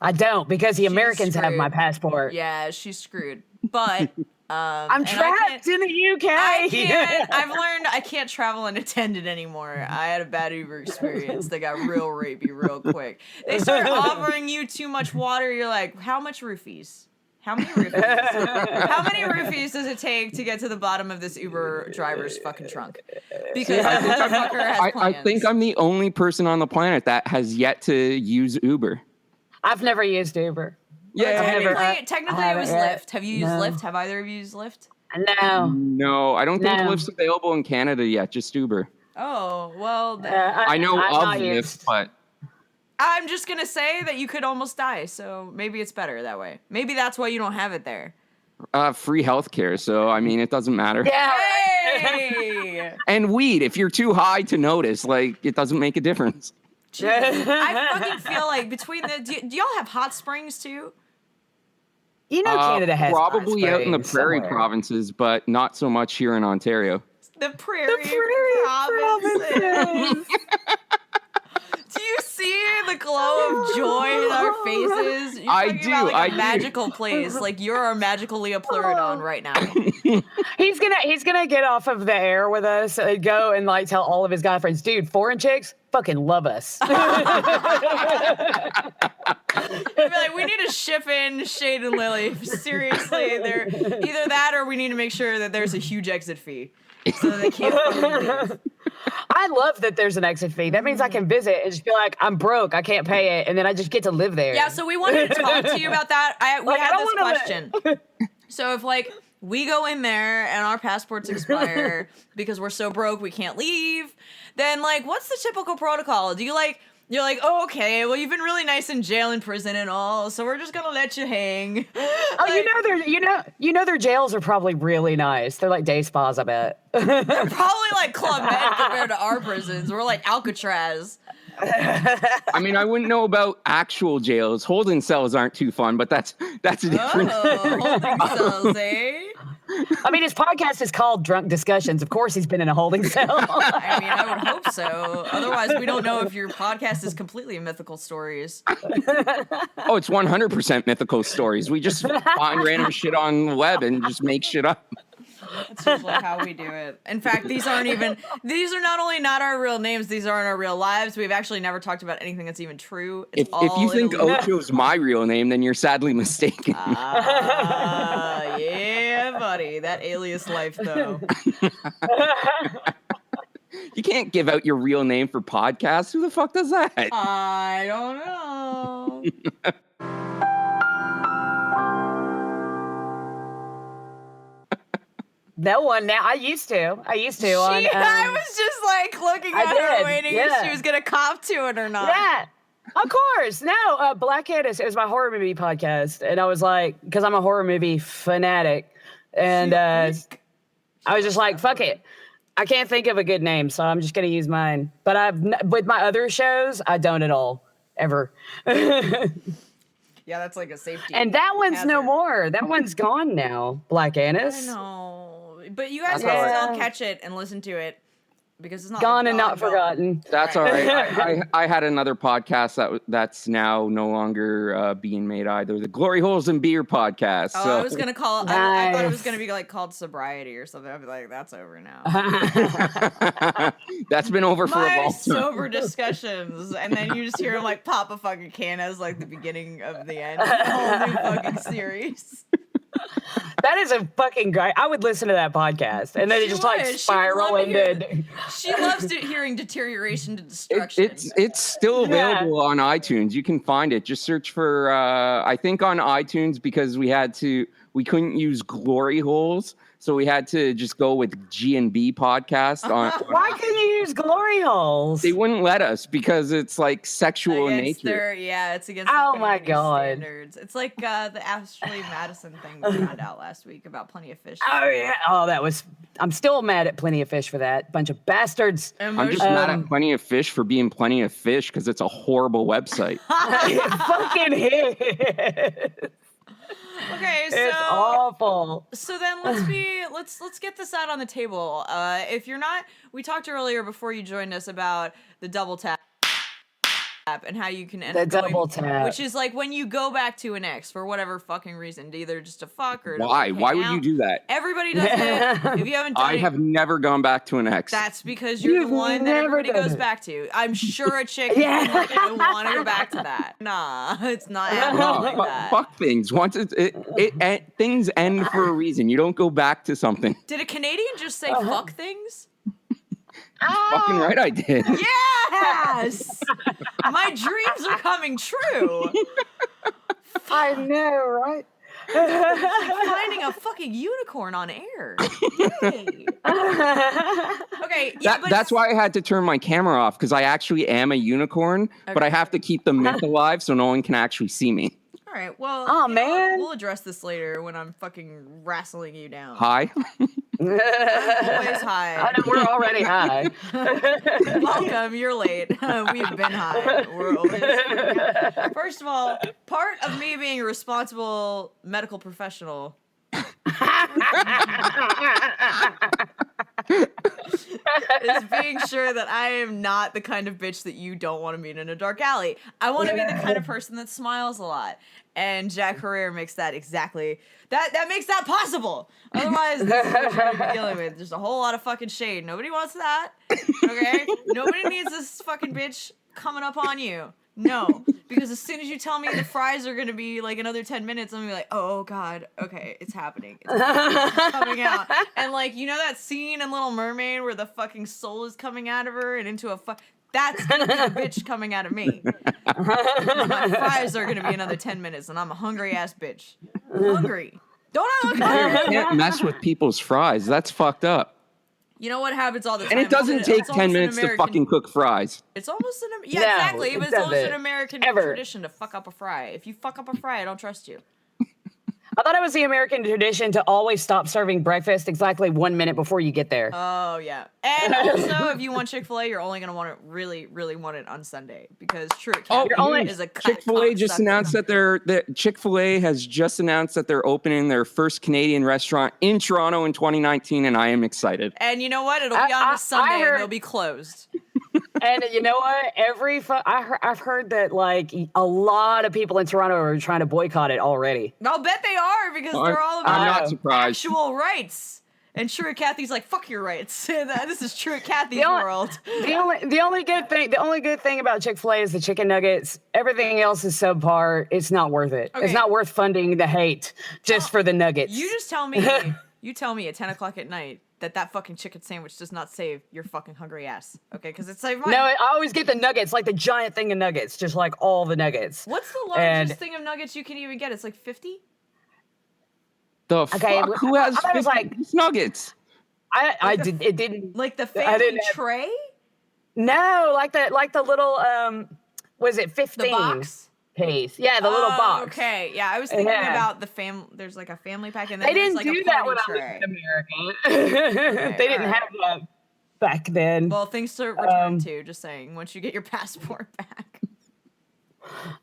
I don't because the Americans have my screwed. passport. Yeah, she's screwed. But I'm and I trapped can't- in the UK. I can't. I've learned I can't travel unattended anymore. I had a bad Uber experience. They got real rapey real quick. They start offering you too much water. You're like, how much roofies? How many roofies? How many roofies does it take to get to the bottom of this Uber driver's fucking trunk? Because that motherfucker has I plans. think I'm the only person on the planet that has yet to use Uber. I've never used Uber. Yeah, Technically it was Lyft. Have you used Lyft? Have either of you used Lyft? No. No, I don't think No. Lyft's available in Canada yet, just Uber. Oh, well, I know I'm of not Lyft, used. but I'm just going to say that you could almost die, so maybe it's better that way. Maybe that's why you don't have it there. free healthcare, so I mean, it doesn't matter. Yeah. Hey! And weed, if you're too high to notice, like, it doesn't make a difference. I fucking feel like between the... Do y'all have hot springs, too? You know Canada has probably hot out in the springs prairie somewhere. provinces, but not so much here in Ontario. The prairie provinces. Do you see the glow of joy in our faces? You're I talking do, about, like, I a do. magical place. Like you're our magical Leopleurodon right now. He's gonna get off of the air with us and go and like tell all of his guy friends, dude, foreign chicks fucking love us. He'd be like, we need to ship in Shade and Lily. Seriously, they're either that or we need to make sure that there's a huge exit fee so that they can't fucking leave. I love that there's an exit fee. That means I can visit and just be like, I'm broke, I can't pay it, and then I just get to live there. Yeah, so we wanted to talk to you about that. We Like, I had don't this wanna question. So if like we go in there and our passports expire because we're so broke we can't leave, then like what's the typical protocol? Do you like you're like, oh, okay, well you've been really nice in jail and prison and all, so we're just gonna let you hang. Oh, you know their jails are probably really nice. They're like day spas, I bet. They're probably like Club Med compared to our prisons. We're like Alcatraz. I mean, I wouldn't know about actual jails. Holding cells aren't too fun, but that's a different. Oh, holding cells, eh? I mean, his podcast is called Drunk Discussions. Of course, he's been in a holding cell. I mean, I would hope so. Otherwise, we don't know if your podcast is completely mythical stories. Oh, it's 100% mythical stories. We just find random shit on the web and just make shit up. That's usually how we do it. In fact, these are not only not our real names, these aren't our real lives. We've actually never talked about anything that's even true. It's If you think Ocho's my real name, then you're sadly mistaken. Yeah, buddy. That alias life, though. You can't give out your real name for podcasts. Who the fuck does that? I don't know. No one now. I used to. I was just like looking at her, waiting if yeah. she was gonna cop to it or not. Yeah, of course. No, Black Candace. It was my horror movie podcast, and I was like, because I'm a horror movie fanatic, and I was just like, fuck it. I can't think of a good name, so I'm just gonna use mine. But with my other shows, I don't at all ever. Yeah, that's like a safety. And that one's hazard. no more. That one's gone now. Black Annis. I know, but you guys That's can all still catch it and listen to it because it's not Gone like and not forgotten. That's all right. I had another podcast that's now no longer being made either. The Glory Holes and Beer podcast. Oh, So I was gonna call. I thought it was gonna be like called Sobriety or something. I'd be like, that's over now. that's been over for a My long time. sober discussions, and then you just hear him like pop a fucking can as like the beginning of the end of the whole new fucking series. That is a fucking great. I would listen to that podcast, and then it just like spiral into. She loves hearing deterioration to destruction. It's still available on iTunes. You can find it. Just search for I think on iTunes because we couldn't use Glory Holes, so we had to just go with G&B podcast on. Why couldn't you use Glory Holes? They wouldn't let us because it's like sexual in nature. It's against Oh their my community God. standards. It's like the Ashley Madison thing we found out last week about Plenty of Fish. Oh yeah. Oh, I'm still mad at Plenty of Fish for that. Bunch of bastards. I'm just mad at Plenty of Fish for being Plenty of Fish because it's a horrible website. It fucking is. Okay, so It's awful. So then let's get this out on the table. If you're not, we talked earlier before you joined us about the double tap and how you can end up double tap, which is like when you go back to an ex for whatever fucking reason, either just to fuck or to Why? hang Why would out. you do that? Everybody does it. If you haven't done I it, have never gone back to an ex. that's because you're the one that everybody goes back to. I'm sure a chick I want to go back to that. Nah, it's not happening like that. Fuck things. Once things end for a reason. You don't go back to something. Did a Canadian just say fuck things? Fucking right, I did. Yes! My dreams are coming true. I know, right? It's like finding a fucking unicorn on air. Yay. Okay, yeah, That's why I had to turn my camera off because I actually am a unicorn, but I have to keep the myth alive so no one can actually see me. All right, well, man, we'll address this later when I'm fucking wrestling you down. Hi. I'm always high. I know we're already high. Welcome, you're late. We've been high. We're always First of all, part of me being a responsible medical is being sure that I am not the kind of bitch that you don't want to meet in a dark alley. I want to be the kind of person that smiles a lot. And Jack Herrera makes that exactly, that makes that possible. Otherwise, this is what you're going to be dealing with. There's a whole lot of fucking shade. Nobody wants that. Okay? Nobody needs this fucking bitch coming up on you. No, because as soon as you tell me the fries are gonna be like another 10 minutes, I'm gonna be like, oh god, okay, it's happening. It's coming out. And like, you know that scene in Little Mermaid where the fucking soul is coming out of her and into a that's gonna be the bitch coming out of me. My fries are gonna be another 10 minutes, and I'm a hungry ass bitch. I'm hungry. Don't I look hungry? You can't mess with people's fries. That's fucked up. You know what happens all the time? And it doesn't take It's 10 almost minutes an to American- fucking cook fries. It's almost an No, exactly. it But it's almost an doesn't. American Ever. tradition to fuck up a fry. If you fuck up a fry, I don't trust you. I thought it was the American tradition to always stop serving breakfast exactly 1 minute before you get there. Oh yeah, and also if you want Chick-fil-A, you're only gonna want it really want it on Sunday because Truett Cafe is a Chick-fil-A just announced that Chick-fil-A has just announced that they're opening their first Canadian restaurant in Toronto in 2019, and I am excited. And you know what? It'll be on a Sunday and they'll be closed. And you know what? I've heard that like a lot of people in Toronto are trying to boycott it already. I'll bet they are because they're all I'm about not surprised. actual rights. And Truett Cathy's like, fuck your rights. And this is Truett Cathy's world. The only good thing about Chick-fil-A is the chicken nuggets. Everything else is subpar. It's not worth it. Okay. It's not worth funding the hate just for the nuggets. You just tell me, you tell me at 10 o'clock at night that fucking chicken sandwich does not save your fucking hungry ass. Okay, because it saved mine. No, I always get the nuggets, like the giant thing of nuggets, just like all the nuggets. What's the largest thing of nuggets you can even get? It's like 50? The fuck? Who has 50 like nuggets? It didn't like the family tray? No, like the little was it 15? The box? Piece. Yeah, the little box. Okay, yeah, I was thinking about the there's like a family pack and then they didn't there's like do a that party when tray. I was in America. Okay, they didn't have that back then. Well, things to return to, just saying, once you get your passport back.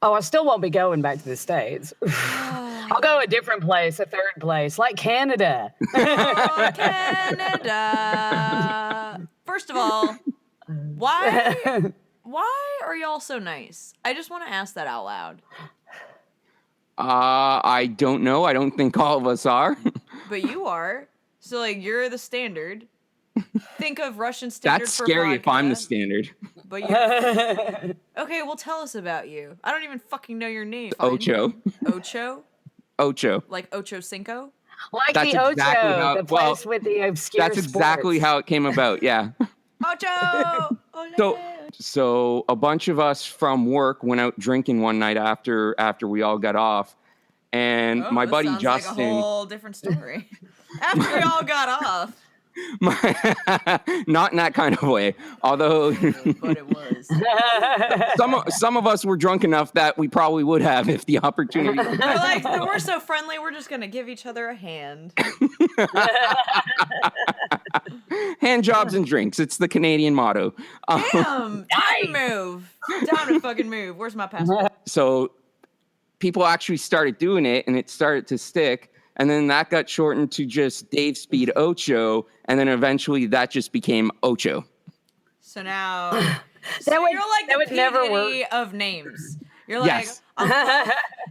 Oh, I still won't be going back to the States. I'll go a different place, a third place, like Canada. Oh, Canada. First of all, why are y'all so nice? I just want to ask that out loud. I don't know. I don't think all of us are. But you are. So, like, you're the standard. Think of Russian standard. That's for scary vodka, if I'm the standard. But you're... Okay, well, tell us about you. I don't even fucking know your name. Ocho. Ocho? Ocho. Like Ocho Cinco? Like That's the Ocho, exactly how- the place with the obscure That's exactly sports. how it came about, yeah. Ocho! Ole. So a bunch of us from work went out drinking one night after we all got off, and my this buddy sounds Justin. like a whole different story. After we all got off. Not in that kind of way. Although But it was. some of us were drunk enough that we probably would have if the opportunity. We're like, we're so friendly, we're just gonna give each other a hand. Hand jobs and drinks. It's the Canadian motto. Damn! Time to move. Time to fucking move. Where's my passport? So people actually started doing it, and it started to stick. And then that got shortened to just Dave Speed Ocho, and then eventually that just became Ocho. So now, That would- you're like that the would P. never Diddy work. of names. You're like, Yes.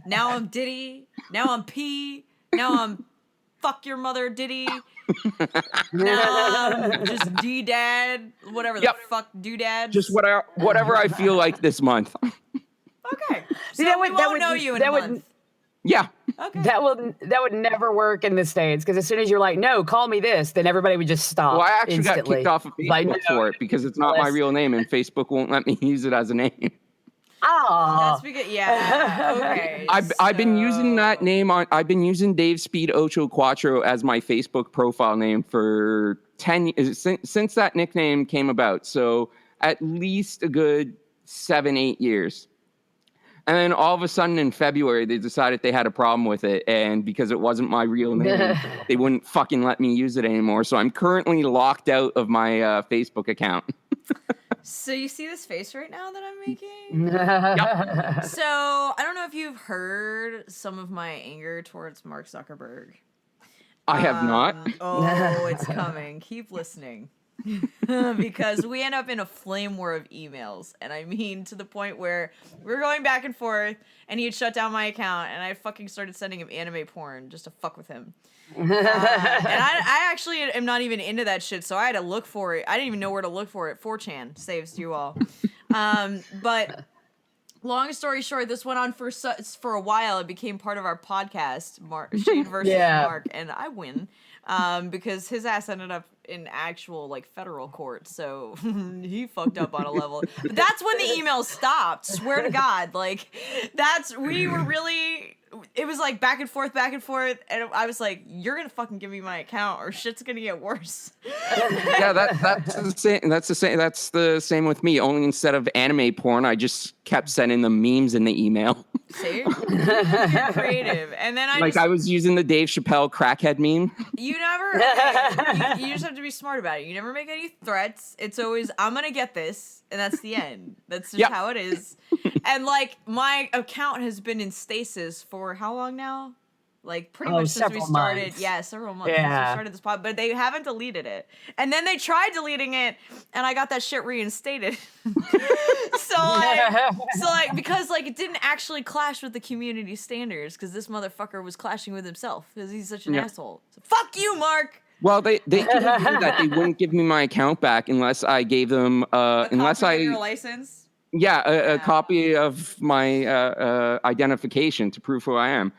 now I'm Diddy, now I'm P, now I'm fuck your mother Diddy, now I'm just D-Dad, whatever Yep. the fuck doodad. Just whatever I feel like this month. Okay. So that we would- that won't would- know you in that a would- month. Yeah. Okay. That would never work in the States because as soon as you're like, no, call me this, then everybody would just stop. Well, I actually instantly. got kicked off of Like, Facebook no. for it because it's not my real name, and Facebook won't let me use it as a name. Oh, That's because, yeah, okay. I've been using that name I've been using Dave Speed Ocho Quattro as my Facebook profile name for 10 years since that nickname came about. So at least a good 7-8 years. And then all of a sudden in February, they decided they had a problem with it. And because it wasn't my real name, they wouldn't fucking let me use it anymore. So I'm currently locked out of my Facebook account. So you see this face right now that I'm making? So I don't know if you've heard some of my anger towards Mark Zuckerberg. I have not. Oh, it's coming. Keep listening. because we end up in a flame war of emails. And I mean, to the point where we were going back and forth, and he had shut down my account, and I fucking started sending him anime porn just to fuck with him. And I actually am not even into that shit, so I had to look for it. I didn't even know where to look for it. 4chan saves you all. But long story short, this went on for a while. It became part of our podcast, Shane versus Mark, and I win because his ass ended up in actual like federal court, so he fucked up on a level. But that's when the emails stopped. Swear to God, like we were really. It was like back and forth, and I was like, "You're gonna fucking give me my account, or shit's gonna get worse." Yeah, that's the same. That's the same with me. Only instead of anime porn, I just kept sending them memes in the email. See, you're creative, and then I was using the Dave Chappelle crackhead meme. You never. You just have to be smart about it. You never make any threats. It's always, "I'm gonna get this," and that's the end. That's just how it is. And like my account has been in stasis for how long now? Like pretty much since we started. Months. Yeah, several months since we started this pod, but they haven't deleted it. And then they tried deleting it, and I got that shit reinstated. so because like it didn't actually clash with the community standards, because this motherfucker was clashing with himself because he's such an asshole. So fuck you, Mark. Well, they told me that they wouldn't give me my account back unless I gave them your license. Yeah, a copy of my identification to prove who I am.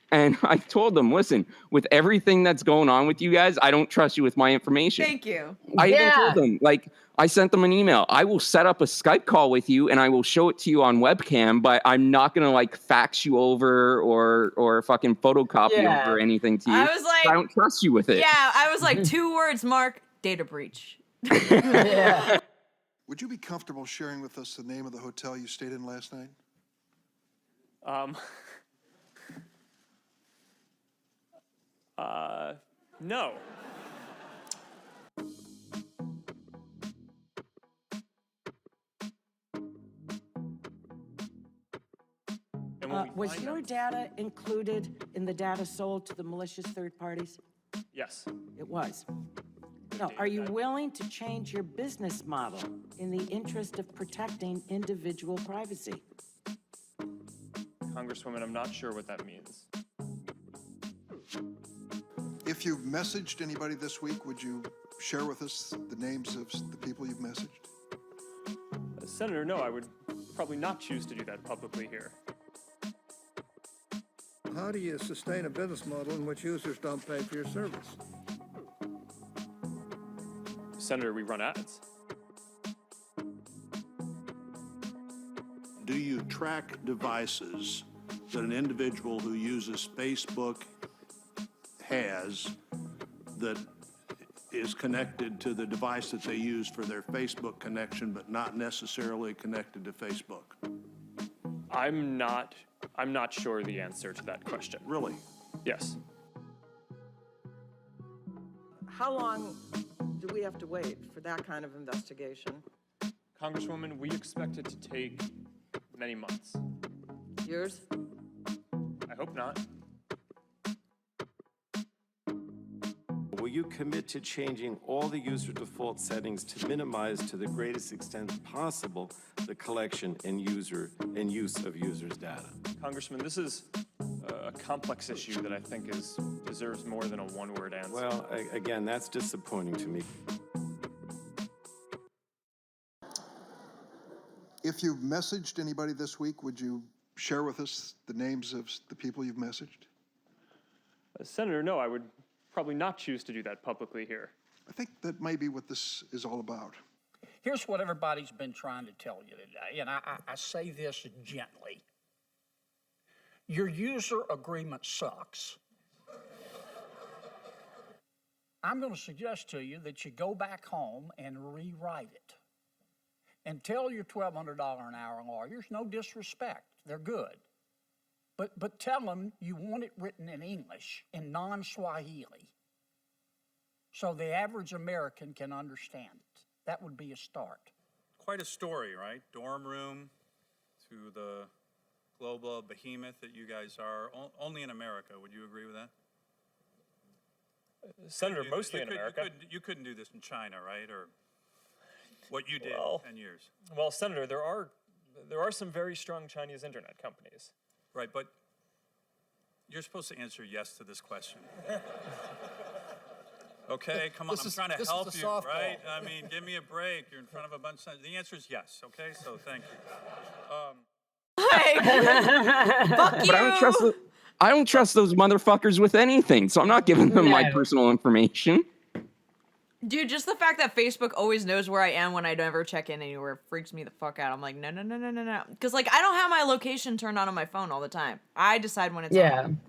And I told them, listen, with everything that's going on with you guys, I don't trust you with my information. Thank you. I even told them, like, I sent them an email. I will set up a Skype call with you and I will show it to you on webcam, but I'm not going to like fax you over or fucking photocopy over anything to you. I was like, I don't trust you with it. Yeah, I was like, 2 words, Mark, data breach. Would you be comfortable sharing with us the name of the hotel you stayed in last night? No. Was your data included in the data sold to the malicious third parties? Yes. It was. Now, are you willing to change your business model in the interest of protecting individual privacy? Congresswoman, I'm not sure what that means. If you've messaged anybody this week, would you share with us the names of the people you've messaged? Senator, no, I would probably not choose to do that publicly here. How do you sustain a business model in which users don't pay for your service? Senator, we run ads. Do you track devices that an individual who uses Facebook has that is connected to the device that they use for their Facebook connection, but not necessarily connected to Facebook? I'm not sure the answer to that question. Really? Yes. How long do we have to wait for that kind of investigation? Congresswoman, we expect it to take many months. Years? I hope not. Will you commit to changing all the user default settings to minimize to the greatest extent possible the collection and use of users' data? Congressman, this is a complex issue that I think deserves more than a one-word answer. Well, again, that's disappointing to me. If you've messaged anybody this week, would you share with us the names of the people you've messaged? Senator, no, I would probably not choose to do that publicly here. I think that may be what this is all about. Here's what everybody's been trying to tell you today, and I say this gently. Your user agreement sucks. I'm going to suggest to you that you go back home and rewrite it. And tell your $1,200 an hour lawyers, no disrespect, they're good. But tell them you want it written in English, in non-Swahili, so the average American can understand it. That would be a start. Quite a story, right? Dorm room to the global behemoth that you guys are, only in America. Would you agree with that? Senator, mostly in America. You couldn't do this in China, right? Or what you did 10 years. Well, Senator, there are some very strong Chinese internet companies. Right, but you're supposed to answer yes to this question. Okay, come on, I'm trying to help you, right? I mean, give me a break. You're in front of a bunch of... The answer is yes, okay? So thank you. Fuck you. But I don't trust those motherfuckers with anything, so I'm not giving them my personal information. Dude, just the fact that Facebook always knows where I am when I never check in anywhere freaks me the fuck out. I'm like, no. Because, like, I don't have my location turned on my phone all the time. I decide when it's on.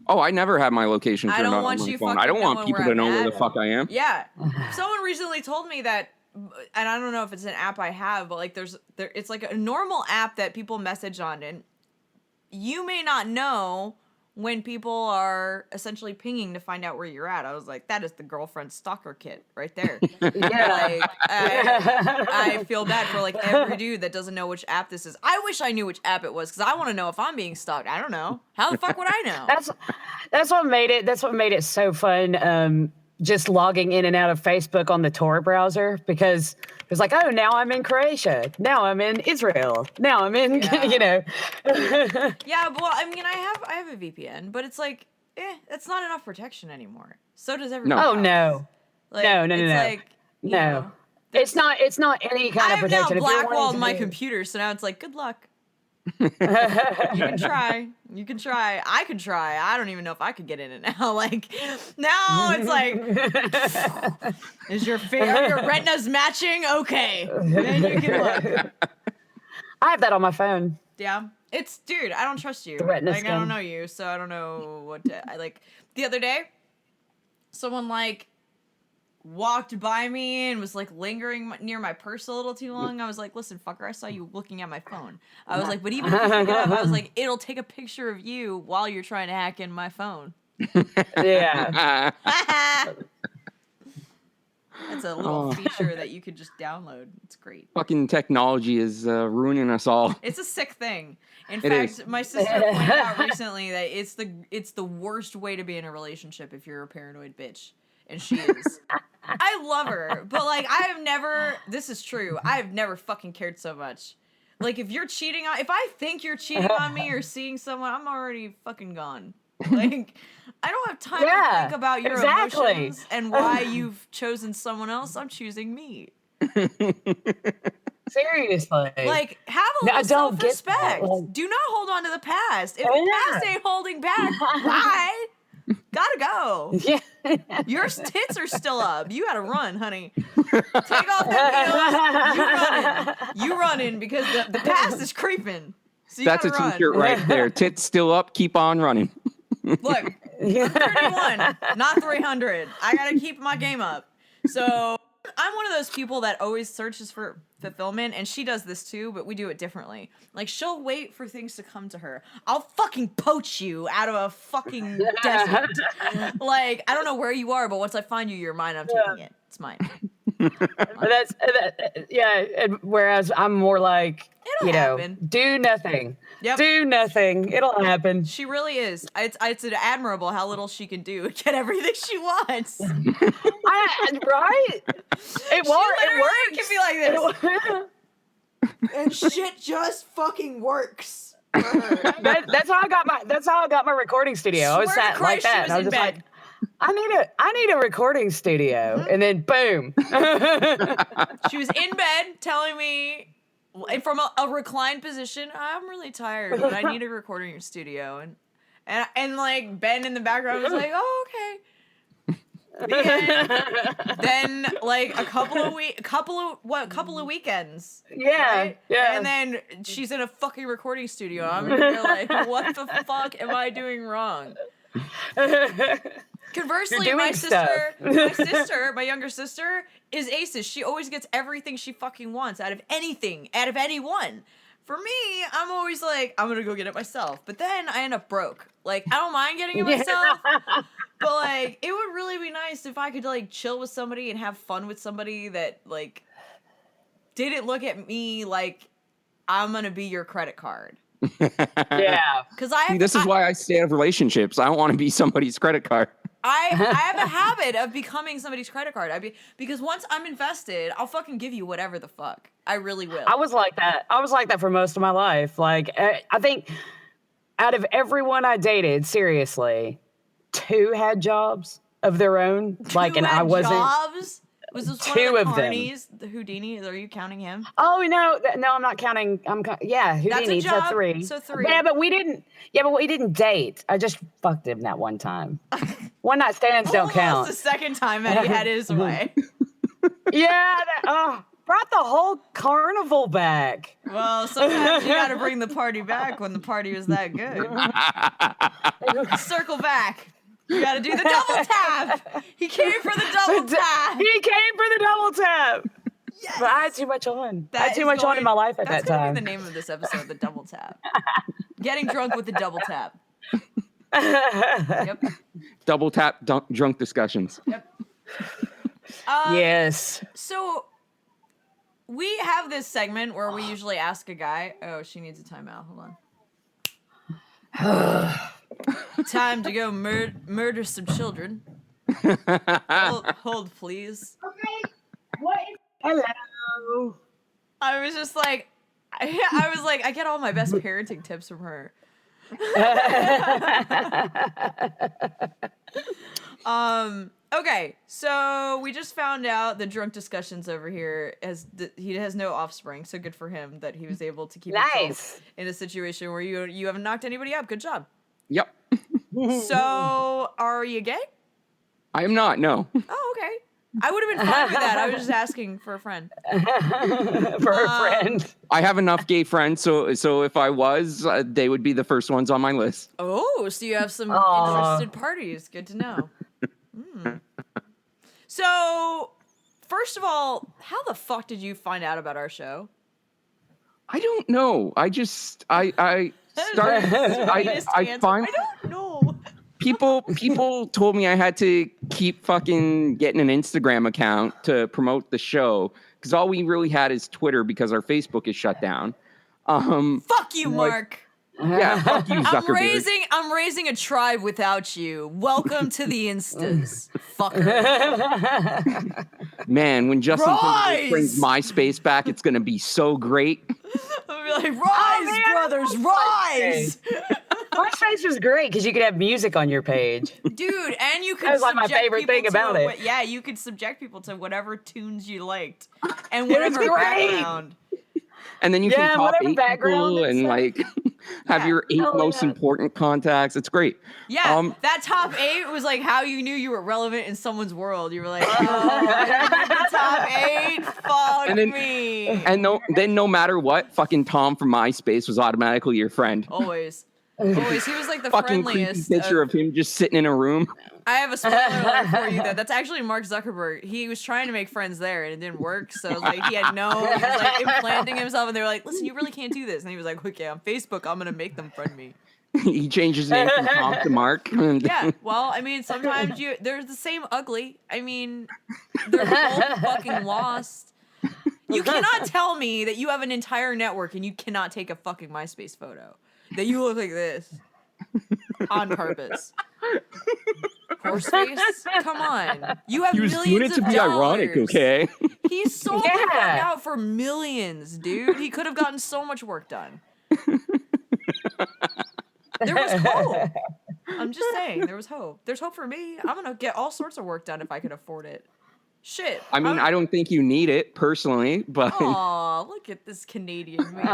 Oh, I never have my location turned on my phone. I don't want people to know where the fuck I am. Yeah. Someone recently told me that, and I don't know if it's an app I have, but, like, it's like a normal app that people message on, and you may not know when people are essentially pinging to find out where you're at. I was like, that is the girlfriend stalker kit right there. Like, I feel bad for like every dude that doesn't know which app this is. I wish I knew which app it was because I want to know if I'm being stalked. I don't know. How the fuck would I know? That's what made it so fun. Just logging in and out of Facebook on the Tor browser because it's like, oh, now I'm in Croatia. Now I'm in Israel. Now I'm in, you know. Yeah, well, I mean, I have a VPN, but it's like, it's not enough protection anymore. So does everybody else. Oh, no. Like, no. Like, no. Know, it's not any kind of protection. I have now blackwalled my computer, so now it's like, good luck. You can try. I could try. I don't even know if I could get in it now. Like, now it's like, are your retinas matching? Okay. Then you can look. I have that on my phone. Yeah. Dude, I don't trust you. The retina like, scan. I don't know you, so I don't know what to, the other day, someone, like, walked by me and was like lingering near my purse a little too long. I was like, listen, fucker, I saw you looking at my phone. I was like, but even if you pick it up, I was like, it'll take a picture of you while you're trying to hack in my phone. Yeah. That's a little feature that you could just download. It's great. Fucking technology is ruining us all. It's a sick thing. In It fact, is. my sister pointed out recently that it's the worst way to be in a relationship if you're a paranoid bitch. And she is. I love her, but like this is true, I have never fucking cared so much. Like if I think you're cheating on me or seeing someone, I'm already fucking gone. Like I don't have time to think about your emotions and why you've chosen someone else. I'm choosing me. Seriously. Like have a little self-respect. Do not hold on to the past. If the past ain't holding back, bye. Gotta go. Yeah. Your tits are still up. You gotta run, honey. Take off them heels. You running because the past is creeping. So That's a t-shirt right there. Tits still up. Keep on running. Look, I'm 31, not 300. I gotta keep my game up. So I'm one of those people that always searches for fulfillment, and she does this too, but we do it differently. Like, she'll wait for things to come to her. I'll fucking poach you out of a fucking desert. Like, I don't know where you are, but once I find you, you're mine. I'm taking it. It's mine. And whereas I'm more like, It'll happen. Do nothing. Yep. Do nothing. It'll happen. She really is. It's admirable how little she can do and get everything she wants. Right? It works. Can be like this. And shit just fucking works. That's how I got my recording studio. I was sat like that. And I was just like, I need a recording studio. And then boom. She was in bed telling me from a reclined position, I'm really tired, but I need a recording studio. And like Ben in the background was like, oh, okay. Then like a couple of weekends. Yeah. Right? Yeah. And then she's in a fucking recording studio. I'm here like, what the fuck am I doing wrong? Conversely, my younger sister is aces. She always gets everything she fucking wants out of anything, out of anyone. For me, I'm always like, I'm gonna go get it myself. But then I end up broke. Like, I don't mind getting it myself. But like, it would really be nice if I could like chill with somebody and have fun with somebody that like didn't look at me like I'm gonna be your credit card. Yeah. Because this is why I stay out of relationships. I don't want to be somebody's credit card. I have a habit of becoming somebody's credit card. Because once I'm invested, I'll fucking give you whatever the fuck. I really will. I was like that. I was like that for most of my life. Like, I think out of everyone I dated, seriously, 2 had jobs of their own. Like, and I wasn't. Jobs? Was this 2 one of of the them. Carnies, the Houdini? Are you counting him? Oh no, I'm not counting. Yeah, Houdini. That's a job. So 3. So 3. Yeah, but we didn't date. I just fucked him that one time. One night stands don't count. The second time that he had his way. Yeah, brought the whole carnival back. Well, sometimes you gotta bring the party back when the party was that good. Circle back. You gotta do the double tap. He came for the double tap. He came for the double tap. Yes. But I had too much on. I had too much on in my life at that time. That's gonna be the name of this episode, the double tap. Getting drunk with the double tap. Yep. Double tap drunk discussions. Yep. Yes. So we have this segment where we usually ask a guy. Oh, she needs a timeout. Hold on. Time to go murder some children. Hold, please. Okay. What is... Hello. I was just like, I get all my best parenting tips from her. Okay, so we just found out the drunk discussions over here he has no offspring, so good for him that he was able to keep himself in a situation where you haven't knocked anybody up. Good job. Yep. So, are you gay? I am not, no. Oh, okay. I would have been fine with that. I was just asking for a friend. For a friend. I have enough gay friends, so if I was, they would be the first ones on my list. Oh, so you have some interested parties. Good to know. So, first of all, how the fuck did you find out about our show? I don't know. I just I started. I find. I don't know. People told me I had to keep fucking getting an Instagram account to promote the show because all we really had is Twitter because our Facebook is shut down. Fuck you, Mark. Yeah, fuck you, Zuckerberg. I'm raising a tribe without you. Welcome to the Instas, fucker. Man, when Justin Timberlake brings MySpace back, it's gonna be so great. I'll be like, rise, brothers, rise! MySpace was great because you could have music on your page. Dude, and you could That was like my favorite thing about it. Yeah, you could subject people to whatever tunes you liked. And whatever background. And then you can top 8 background people and like have your 8 most important contacts. It's great. Yeah, that top 8 was like how you knew you were relevant in someone's world. You were like, oh, top 8, fuck me. And then no matter what, fucking Tom from MySpace was automatically your friend. Always. Always. He was like the fucking friendliest. Creepy picture of him just sitting in a room. I have a spoiler alert for you though. That's actually Mark Zuckerberg. He was trying to make friends there and it didn't work. So like he was like implanting himself and they were like, listen, you really can't do this. And he was like, okay, on Facebook, I'm gonna make them friend me. He changed his name from Tom to Mark. Yeah, well, I mean, sometimes they're the same ugly. I mean, they're both fucking lost. You cannot tell me that you have an entire network and you cannot take a fucking MySpace photo. That you look like this. On purpose. Horseface? Come on. You have millions of dollars. He was doing it to be ironic, okay? He sold the fuck out for millions, dude. He could have gotten so much work done. There was hope. I'm just saying, there was hope. There's hope for me. I'm gonna get all sorts of work done if I could afford it. Shit. I mean, I don't think you need it personally, but. Aw, look at this Canadian man.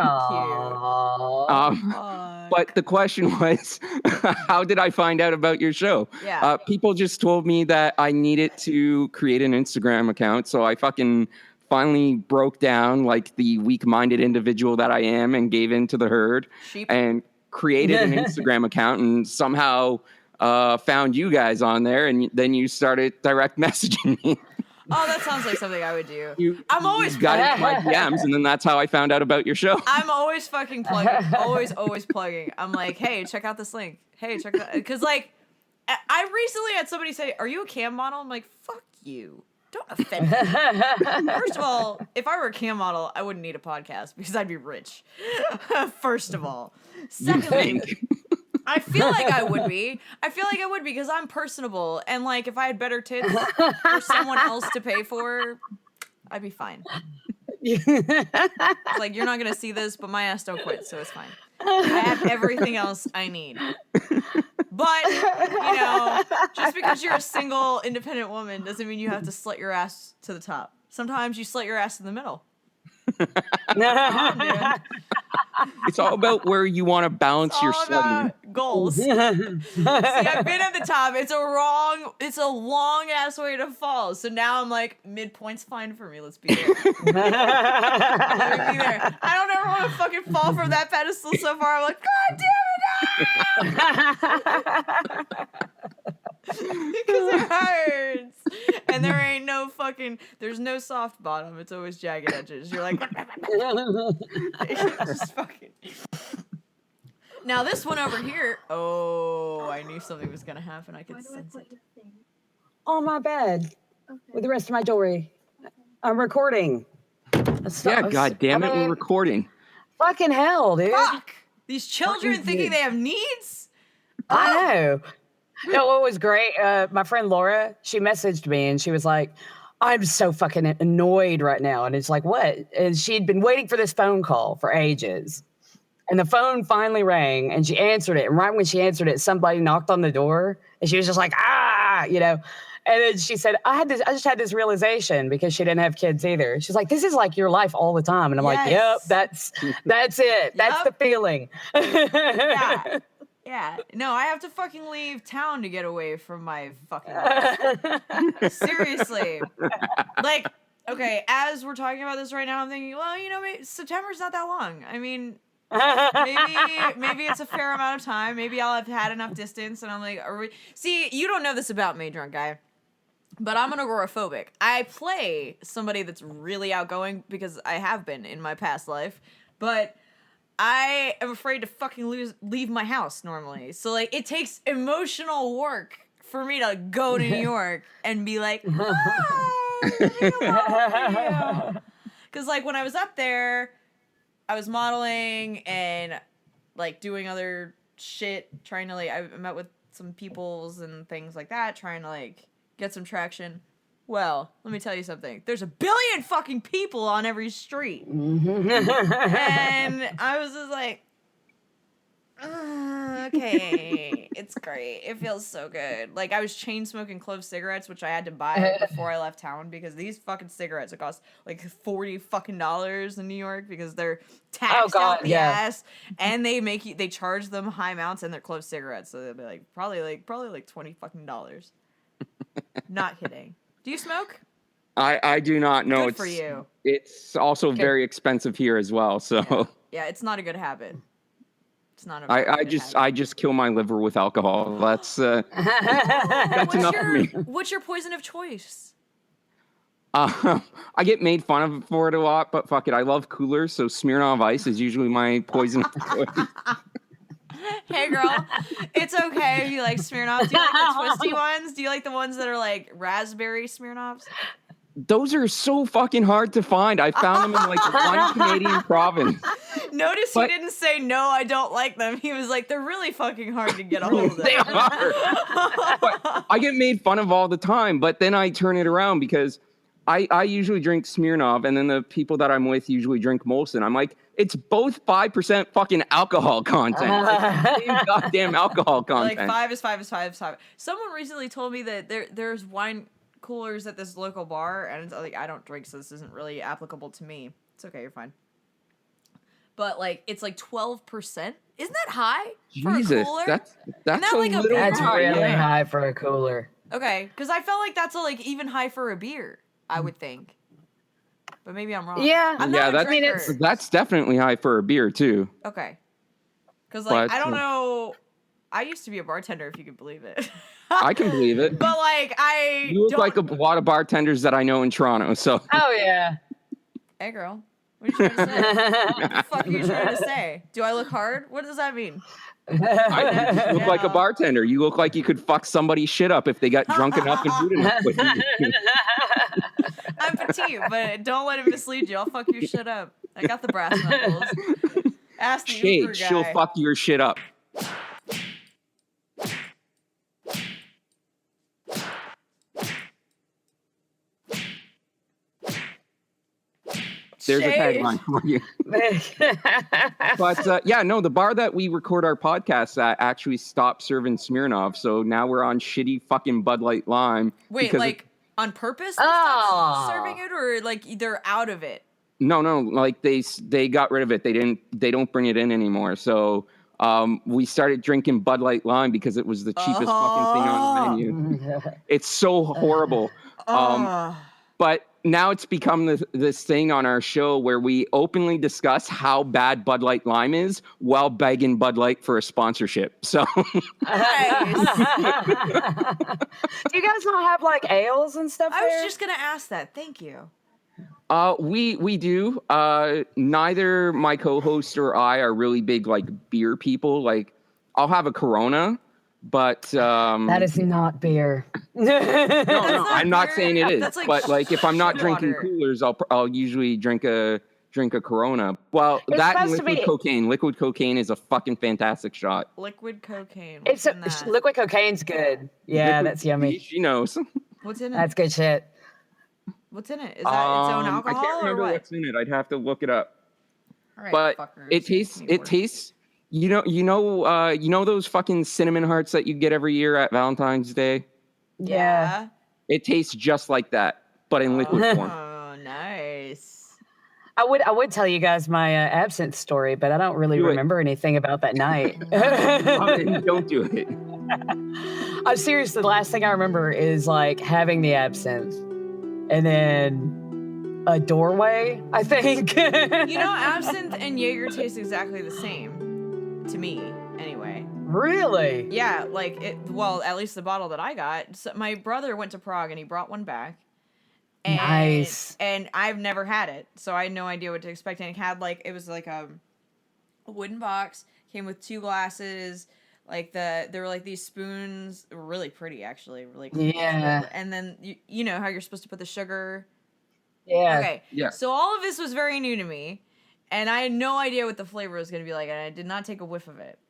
But the question was, how did I find out about your show? Yeah. People just told me that I needed to create an Instagram account, so I fucking finally broke down like the weak-minded individual that I am and gave in to the herd and created an Instagram account and somehow found you guys on there, and then you started direct messaging me. Oh, that sounds like something I would do. I'm always got into my DMs, and then that's how I found out about your show. I'm always fucking plugging. Always plugging. I'm like, hey, check out this link. Hey, check that. Because, like, I recently had somebody say, are you a cam model? I'm like, fuck you. Don't offend me. First of all, if I were a cam model, I wouldn't need a podcast because I'd be rich. First of all. Secondly, I feel like I would be. I feel like I would because I'm personable, and like if I had better tits for someone else to pay for, I'd be fine. Like you're not gonna see this, but my ass don't quit, so it's fine. I have everything else I need. But just because you're a single, independent woman doesn't mean you have to slut your ass to the top. Sometimes you slut your ass in the middle. Come on, dude. It's all about where you want to balance your slutting. Goals. See, I've been at the top. It's a long ass way to fall. So now I'm like, midpoint's fine for me. Let's be there. Let me be there. I don't ever want to fucking fall from that pedestal so far. I'm like, God damn it! Because it hurts. And there ain't no there's no soft bottom. It's always jagged edges. You're like, just fucking. Now this one over here, I knew something was gonna happen. I could sense it. On my bed with the rest of my jewelry. I'm recording. God damn it, we're recording. Fucking hell, dude. Fuck! These children thinking they have needs? I know. No, what was great, my friend Laura, she messaged me and she was like, I'm so fucking annoyed right now. And it's like, what? And she'd been waiting for this phone call for ages. And the phone finally rang and she answered it. And right when she answered it, somebody knocked on the door and she was just like, And then she said, I just had this realization because she didn't have kids either. She's like, this is like your life all the time. And I'm like, yep, that's it. That's the feeling. Yeah. No, I have to fucking leave town to get away from my fucking life. Seriously. Like, okay, as we're talking about this right now, I'm thinking, well, maybe September's not that long. I mean, maybe it's a fair amount of time. Maybe I'll have had enough distance and I'm like, see, you don't know this about me, drunk guy. But I'm an agoraphobic. I play somebody that's really outgoing because I have been in my past life. But I am afraid to fucking leave my house normally. So, like, it takes emotional work for me to go to New York and be like, hi, because, like, when I was up there, I was modeling and, like, doing other shit, trying to, like, I met with some peoples and things like that, trying to, like, get some traction. Well, let me tell you something. There's a billion fucking people on every street. And I was just like, okay, it's great. It feels so good. Like, I was chain smoking clove cigarettes, which I had to buy before I left town because these fucking cigarettes would cost like $40 fucking in New York because they're taxed out the ass, and they charge them high amounts and they're clove cigarettes, so they'll be like probably like $20 fucking. Not kidding. Do you smoke? I do not know. Good for you. It's also very expensive here as well. So yeah, it's not a good habit. It's not a I just kill my liver with alcohol. That's enough for me. What's your poison of choice? I get made fun of for it a lot, but fuck it. I love coolers, so Smirnoff Ice is usually my poison of choice. Hey girl, it's okay if you like Smirnoff. Do you like the twisty ones? Do you like the ones that are like raspberry Smirnoffs? Those are so fucking hard to find. I found them in like one Canadian province. Notice he didn't say, no, I don't like them. He was like, they're really fucking hard to get a hold of. They are. But I get made fun of all the time, but then I turn it around because I usually drink Smirnoff, and then the people that I'm with usually drink Molson. I'm like, it's both 5% fucking alcohol content. Like, same goddamn alcohol content. Like 5 is 5 is 5 is 5. Someone recently told me that there's wine coolers at this local bar, and it's like, I don't drink, so this isn't really applicable to me. It's okay, you're fine. But like, it's like 12%. Isn't that high for a cooler? that's that a like a little That's high, really yeah. high for a cooler. Okay, because I felt like that's like even high for a beer, I would think. But maybe I'm wrong. Yeah. I'm not a drinker. That's definitely high for a beer too. Okay. Because like, But, I don't know. I used to be a bartender, if you can believe it. I can believe it. But like, You look like a lot of bartenders that I know in Toronto. So. Oh yeah. Hey girl, what are you trying to say? What the fuck are you trying to say? Do I look hard? What does that mean? You look like a bartender. You look like you could fuck somebody's shit up if they got drunk enough and rude enough with you. I'm petite, but don't let it mislead you. I'll fuck your shit up. I got the brass knuckles. Ask the Uber guy. She'll fuck your shit up. There's a Shade. tagline for you. But yeah, no, the bar that we record our podcast at actually stopped serving Smirnoff, so now we're on shitty fucking Bud Light Lime. Wait, because like on purpose? They stopped serving it, or like they're out of it? No, like they got rid of it. They don't bring it in anymore. So we started drinking Bud Light Lime because it was the cheapest fucking thing on the menu. It's so horrible. But now it's become this thing on our show where we openly discuss how bad Bud Light Lime is while begging Bud Light for a sponsorship. So Do you guys not have like ales and stuff I there? was just gonna ask that. Thank you. We do. Neither my co-host or I are really big like beer people. Like I'll have a Corona, but that is not beer. no, I'm not saying it is. That's like but like if I'm not drinking water. coolers, I'll usually drink a Corona. Well, It's that and supposed to liquid be- cocaine. Liquid cocaine is a fucking fantastic shot. Liquid cocaine. It's What's in that? liquid cocaine's good. Yeah, Liquid- that's yummy. She knows. What's in it? That's good shit. What's in it? Is that its own alcohol I can't remember or what? what's in it. I'd have to look it up. All right, But fuckers. it tastes. You know those fucking cinnamon hearts that you get every year at Valentine's Day. Yeah. It tastes just like that, but in liquid form. Oh, nice. I would tell you guys my absinthe story, but I don't really Do it. remember anything about that night. Don't do it. Seriously, the last thing I remember is like having the absinthe and then a doorway, I think. You know, absinthe and Jaeger taste exactly the same to me, anyway. Really? Yeah, like it. Well, at least the bottle that I got. So my brother went to Prague and he brought one back. And, Nice. And I've never had it, so I had no idea what to expect. And it was like a wooden box, came with 2 glasses. Like there were like these spoons, really pretty actually. Really cool. Yeah. And then you know how you're supposed to put the sugar. Yeah. Okay. Yeah. So all of this was very new to me, and I had no idea what the flavor was gonna be like, and I did not take a whiff of it.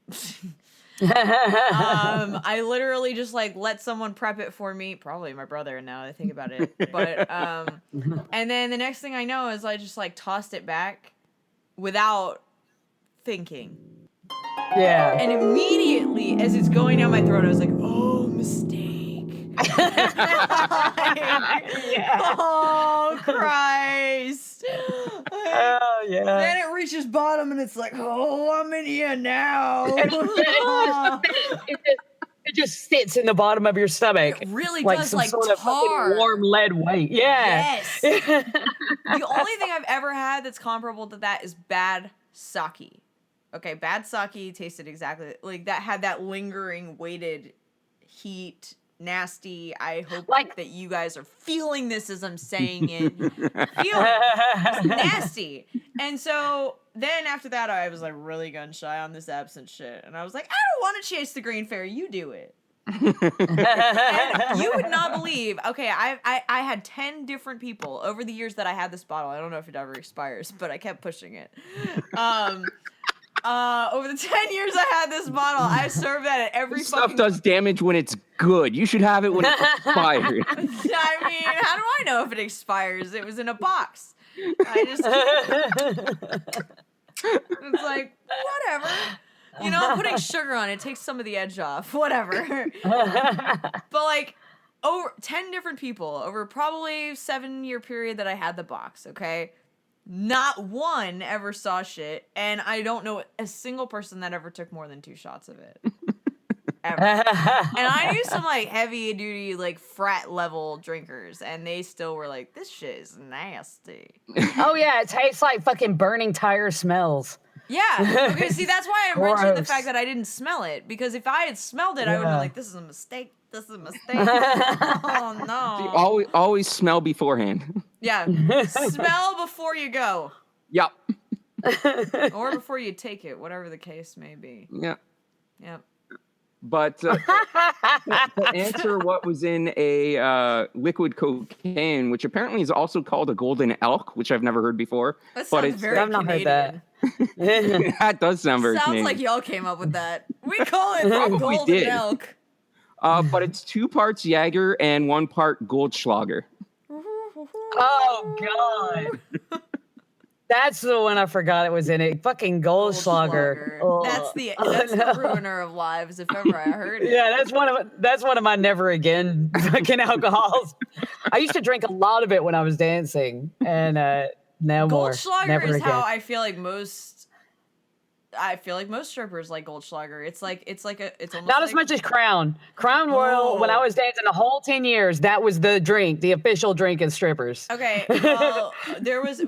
I literally just like let someone prep it for me, probably my brother. Now that I think about it, but and then the next thing I know is I just like tossed it back without thinking. Yeah. And immediately, as it's going down my throat, I was like, "Oh, mistake! Oh, Christ!" Oh yeah. Then it reaches bottom, and it's like, "Oh, I'm in here now." It just sits in the bottom of your stomach. It really like does, some like sort of fucking tar. warm lead weight. Yeah. Yes. The only thing I've ever had that's comparable to that is bad sake. Okay, bad sake tasted exactly like that. Had that lingering, weighted heat, nasty. I hope that you guys are feeling this as I'm saying it. It's nasty. And so then after that, I was like really gun shy on this absinthe shit, and I was like, I don't want to chase the green fairy. You do it. And you would not believe. Okay, I had 10 different people over the years that I had this bottle. I don't know if it ever expires, but I kept pushing it. Over the 10 years I had this bottle, I served that at every This fucking... stuff does damage when it's good. You should have it when it's expired. I mean, how do I know if it expires? It was in a box. It's like, whatever. You know, I'm putting sugar on it. Takes some of the edge off. Whatever. But like, over 10 different people over probably 7-year period that I had the box, okay? Not one ever saw shit, and I don't know a single person that ever took more than 2 shots of it. Ever. And I knew some like heavy duty like frat level drinkers, and they still were like, this shit is nasty. Oh yeah, it tastes like fucking burning tire smells. Yeah. Okay, see, that's why I mentioned the Gross. fact that I didn't smell it, because if I had smelled it, I would have been Yeah. like, this is a mistake. This is a mistake. Oh no. You always smell beforehand. Yeah. Smell before you go. Yep. Or before you take it, whatever the case may be. Yeah. Yep. But to answer what was in a liquid cocaine, which apparently is also called a golden elk, which I've never heard before. That but sounds very I've not heard that. Canadian. That does sound very Sounds Canadian. like y'all came up with that. We call it Probably golden did. elk. But it's 2 parts Jaeger and 1 part Goldschlager. Oh god. That's the one I forgot it was in it. Fucking Goldschlager. Oh. That's the ruiner of lives, if ever I heard it. Yeah, that's one of my never again fucking alcohols. I used to drink a lot of it when I was dancing, and no more. Goldschlager Never is again. how I feel like most strippers like Goldschlager. It's almost Not as like, much as Crown. Crown Royal, when I was dancing the whole 10 years, that was the drink, the official drink of strippers. Okay, well,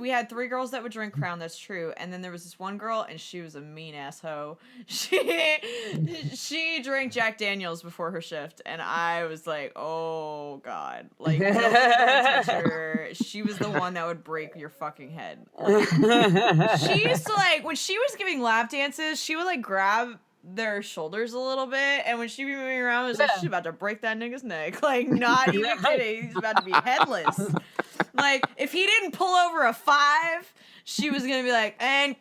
we had 3 girls that would drink Crown, that's true. And then there was this one girl, and she was a mean ass hoe. She drank Jack Daniels before her shift, and I was like, oh God. Like, nobody would touch her. She was the one that would break your fucking head. Like, she used to, like, when she was giving lap dances, she would, like, grab their shoulders a little bit, and when she'd be moving around, it was like she's about to break that nigga's neck. Like, not even kidding. He's about to be headless. Like, if he didn't pull over a 5, she was gonna be like, and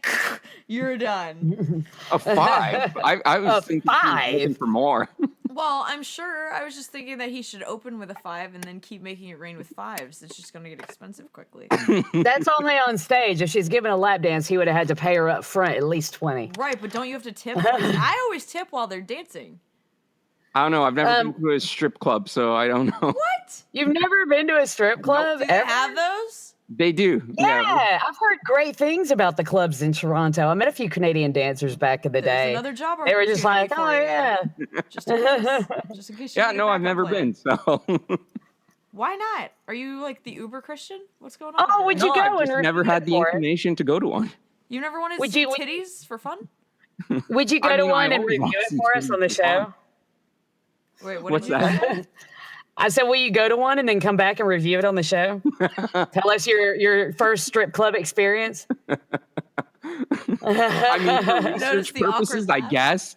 you're done. A 5? I was thinking she was looking for more. Well, I'm sure. I was just thinking that he should open with a 5 and then keep making it rain with 5s. It's just gonna get expensive quickly. That's only on stage. If she's giving a lap dance, he would have had to pay her up front at least 20. Right, but don't you have to tip? I always tip while they're dancing. I don't know. I've never been to a strip club, so I don't know. What? You've never been to a strip club? Do they have those? They do. Yeah, I've heard great things about the clubs in Toronto. I met a few Canadian dancers back in the day. Another job They were just like, oh, opportunity for you. yeah. Just in case you Yeah, need a no, I've backup never plan. been, so. Why not? Are you like the Uber Christian? What's going on? Oh, would you go I've and just never review had it the for us? inclination to go to one. You never wanted to Would see you- titties for fun? Would you go I to mean, I one and always review want to it see for us on the titties for show? fun. Wait, what What's did you that? say? I said, will you go to one and then come back and review it on the show? Tell us your first strip club experience. I mean, for research the awkward purposes, I laugh. guess.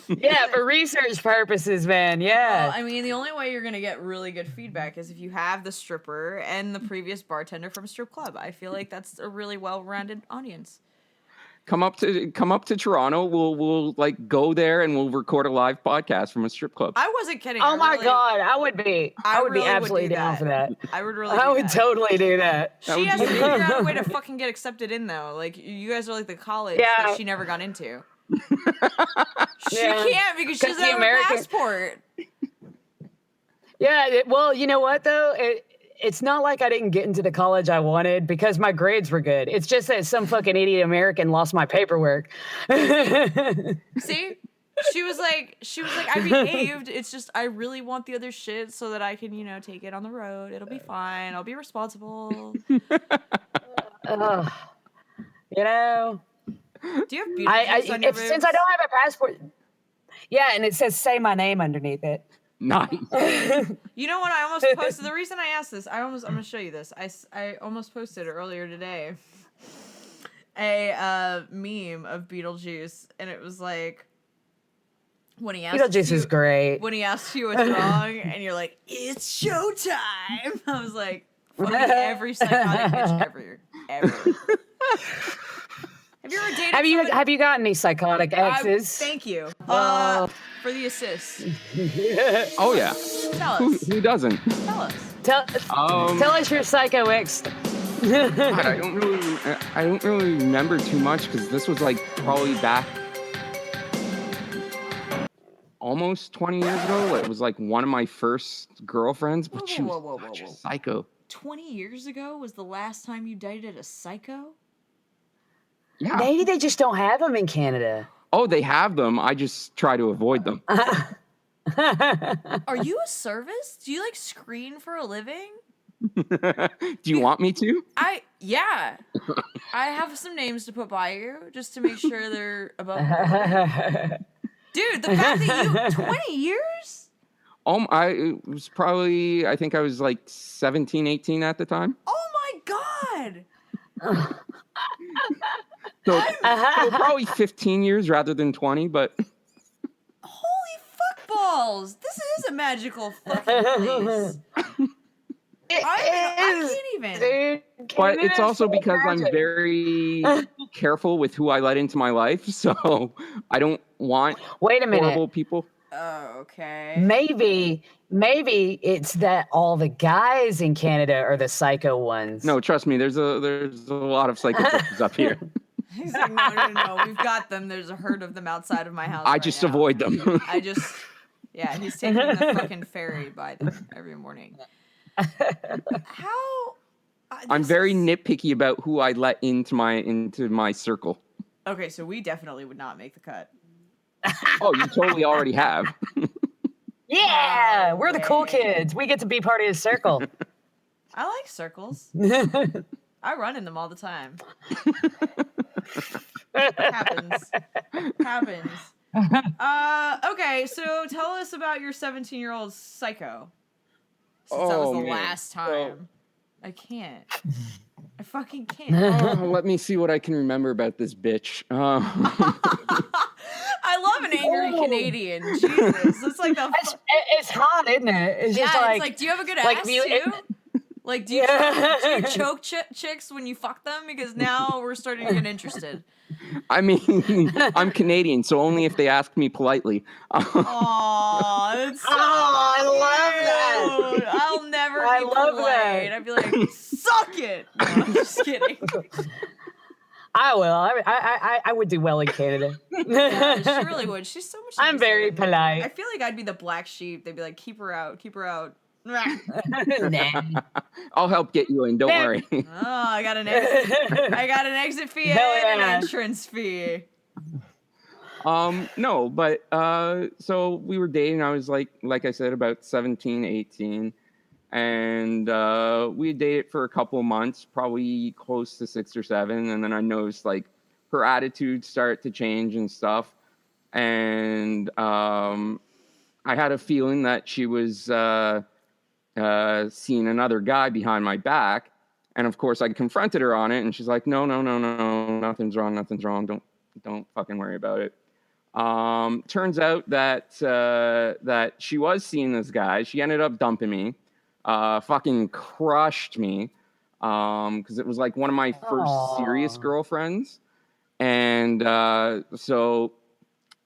Yeah, for research purposes, man. Yeah. Well, I mean, the only way you're gonna get really good feedback is if you have the stripper and the previous bartender from a strip club. I feel like that's a really well-rounded audience. Come up to Toronto. We'll like go there and we'll record a live podcast from a strip club. I wasn't kidding. Oh I my really- God, I would be really would absolutely do down that. for that. I would really. I do would that. totally do that. She has to figure out a way to fucking get accepted in though. Like you guys are like the college Yeah. that she never got into. She Yeah. can't because she 'Cause doesn't the have American- a passport. Yeah, well, you know what though? It's not like I didn't get into the college I wanted because my grades were good. It's just that some fucking idiot American lost my paperwork. See? She was like, I behaved. It's just I really want the other shit so that I can, take it on the road. It'll be fine. I'll be responsible. Ugh. You know, Do you have Beetlejuice on your boobs? since I don't have a passport, yeah, and it says "say my name" underneath it. Nice. You know what? I almost posted. The reason I asked this, I'm going to show you this. I almost posted earlier today a meme of Beetlejuice, and it was like when he asked Beetlejuice you, is great. When he asked you what's wrong, and you're like, "It's showtime." I was like, fucking every psychotic bitch ever. Have you ever dated? Have you got any psychotic exes? Thank you. Well- For the assist. Oh yeah. Tell Who, us. who doesn't? Tell us. Tell us your psycho ex. God, I don't really remember too much because this was like probably back almost 20 years ago. It was like one of my first girlfriends, but she was such a psycho. 20 years ago was the last time you dated a psycho? Yeah. Maybe they just don't have them in Canada. Oh, they have them. I just try to avoid them. Are you a service? Do you like screen for a living? Do you want me to? Yeah. I have some names to put by you just to make sure they're above. Dude, the fact that 20 years? It was probably, I think I was like 17, 18 at the time. Oh my God. So probably 15 years rather than 20, but. Holy fuckballs. This is a magical fucking place. I can't even. Dude, But it's also because I'm very careful with who I let into my life, so I don't want Wait a minute. horrible people. Oh, okay. Maybe Maybe it's that all the guys in Canada are the psycho ones. No, trust me. There's a lot of psycho bitches up here. He's like, no, we've got them. There's a herd of them outside of my house. I just avoid them. Yeah, he's taking the fucking ferry by them every morning. How? I'm very nitpicky about who I let into my circle. Okay, so we definitely would not make the cut. Oh, you totally already have. Yeah, we're the cool kids. We get to be part of his circle. I like circles. I run in them all the time. Happens. Okay, so tell us about your 17-year-old psycho. Since that was the last time. I can't. I fucking can't. Let me see what I can remember about this bitch. I love an angry Canadian. Jesus, it's like the. It's hot, isn't it? It's just it's like, do you have a good ass too? Like, do you choke chicks when you fuck them? Because now we're starting to get interested. I mean, I'm Canadian, so only if they ask me politely. Aw, that's so I love that. I'll never be polite. I'd be like, suck it. No, I'm just kidding. I will. I would do well in Canada. Yeah, she really would. She's so much. I'm very polite. I feel like I'd be the black sheep. They'd be like, keep her out. Nah. I'll help get you in. Don't worry. Oh, I got an exit fee and an entrance fee. No, but so we were dating. I was like I said, about 17, 18. And we dated for a couple of months, probably close to 6 or 7. And then I noticed like her attitude start to change and stuff. And I had a feeling that she was seeing another guy behind my back. And of course I confronted her on it, and she's like, no, nothing's wrong. Don't fucking worry about it. Turns out that she was seeing this guy. She ended up dumping me. Fucking crushed me, because it was like one of my first serious girlfriends, and so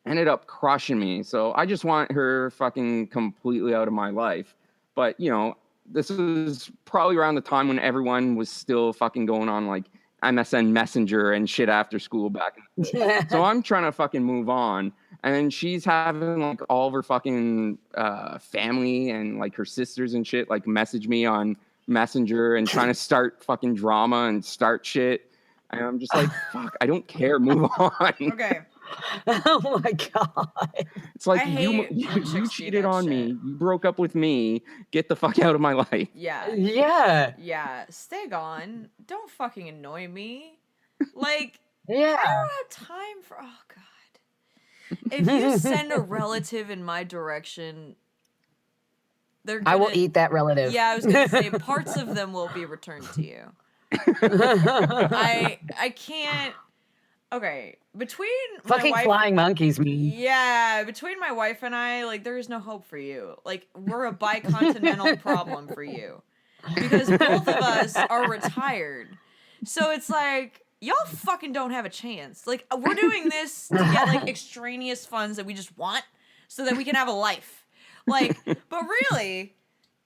ended up crushing me. So I just want her fucking completely out of my life. But you know, this was probably around the time when everyone was still fucking going on like MSN Messenger and shit after school back in the day. So I'm trying to fucking move on. And then she's having like all of her fucking family and like her sisters and shit like message me on Messenger and trying to start fucking drama and start shit. And I'm just like, fuck, I don't care. Move on. Okay. Oh my God. It's like you cheated on me. You broke up with me. Get the fuck out of my life. Yeah. Stay gone. Don't fucking annoy me. Like, I don't have time for. Oh God. If you send a relative in my direction, I will eat that relative. Yeah, I was gonna say parts of them will be returned to you. I can't. Okay, between fucking my wife, flying monkeys, me. Yeah, between my wife and I, like, there is no hope for you. Like, we're a bicontinental problem for you because both of us are retired. So it's like, y'all fucking don't have a chance. Like, we're doing this to get like extraneous funds that we just want so that we can have a life. Like, but really,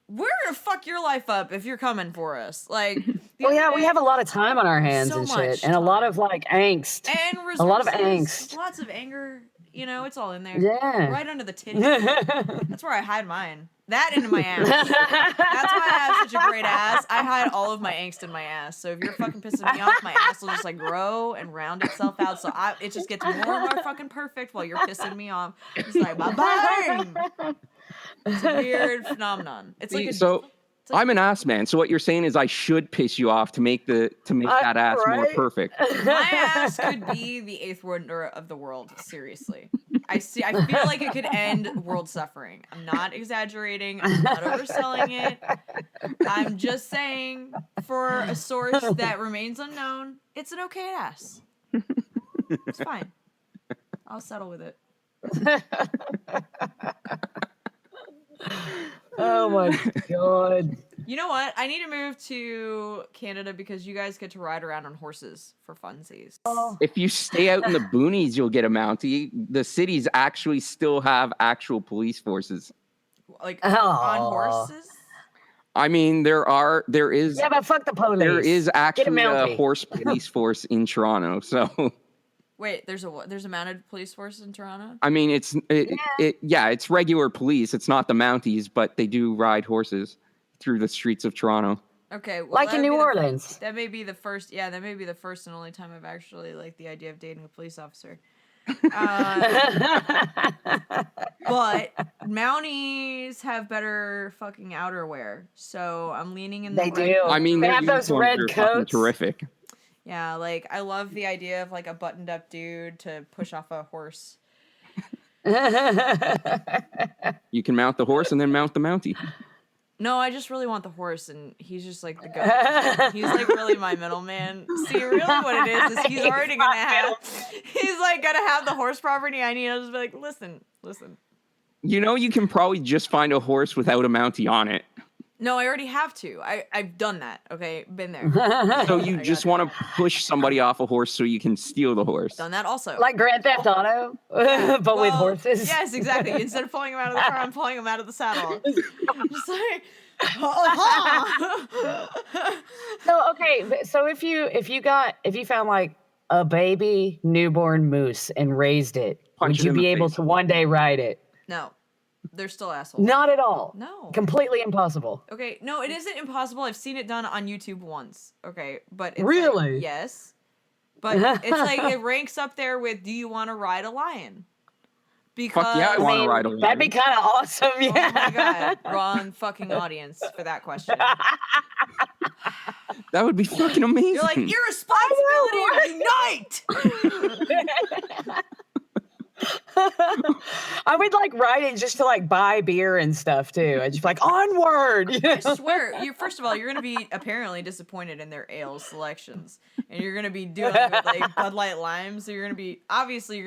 we're gonna fuck your life up if you're coming for us. Like, well, yeah, we have a lot of time on our hands and shit, and a lot of like angst, and a lot of angst, lots of anger. You know, it's all in there. Yeah, right under the titties. That's where I hide mine. That into my ass. That's why I have such a great ass. I hide all of my angst in my ass. So if you're fucking pissing me off, my ass will just like grow and round itself out. So it just gets more and more fucking perfect while you're pissing me off. It's like bye-bye. It's a weird phenomenon. It's like I'm an ass man. So what you're saying is I should piss you off to make that ass more perfect. My ass could be the 8th wonder of the world. Seriously, I feel like it could end world suffering. I'm not exaggerating. I'm not overselling it. I'm just saying, for a source that remains unknown, it's an okay ass. It's fine. I'll settle with it. Oh my God. You know what? I need to move to Canada because you guys get to ride around on horses for funsies. If you stay out in the boonies, you'll get a Mountie. The cities actually still have actual police forces. Like Oh. on horses? I mean, there is. Yeah, but fuck the police. There is Get a actually a Mountie. horse police force in Toronto. So, Wait, there's a mounted police force in Toronto? I mean, it's regular police. It's not the Mounties, but they do ride horses through the streets of Toronto. Okay, well, Like that in would New be Orleans. That may be the first. Yeah, that may be the first and only time I've actually liked the idea of dating a police officer. But Mounties have better fucking outerwear, so I'm leaning in the They right do. I mean, They their have those uniforms red are fucking coats. terrific. Yeah, like I love the idea of like a buttoned up dude to push off a horse. You can mount the horse and then mount the Mountie. No, I just really want the horse, and he's just like the guy. He's like really my middleman. See, really, what it is he's already gonna have. He's like gonna have the horse property I need. I'll just be like, listen. You know, you can probably just find a horse without a Mountie on it. No, I already have to. I've done that. Okay, been there. So you just want to push somebody off a horse so you can steal the horse. Done that also. Like Grand Theft Auto, but with horses. Yes, exactly. Instead of pulling him out of the car, I'm pulling him out of the saddle. Just like. So okay, so if you found like a baby newborn moose and raised it, Punch would it you in be the able face. to one day ride it? No, they're still assholes. Not at all. No. Completely impossible. Okay, no, it isn't impossible. I've seen it done on YouTube once. Okay, but it's Really? like, yes, but it's like it ranks up there with, do you want to ride a lion? Because Fuck yeah, I want to ride a lion. That'd be kind of awesome. Yeah. Oh my god, wrong fucking audience for that question. That would be fucking amazing. You're like, irresponsibility unite! I would like ride it just to like buy beer and stuff too. I'd just be like, onward. I swear, first of all, you're gonna be apparently disappointed in their ale selections, and you're gonna be doing with like Bud Light Lime. So you're gonna be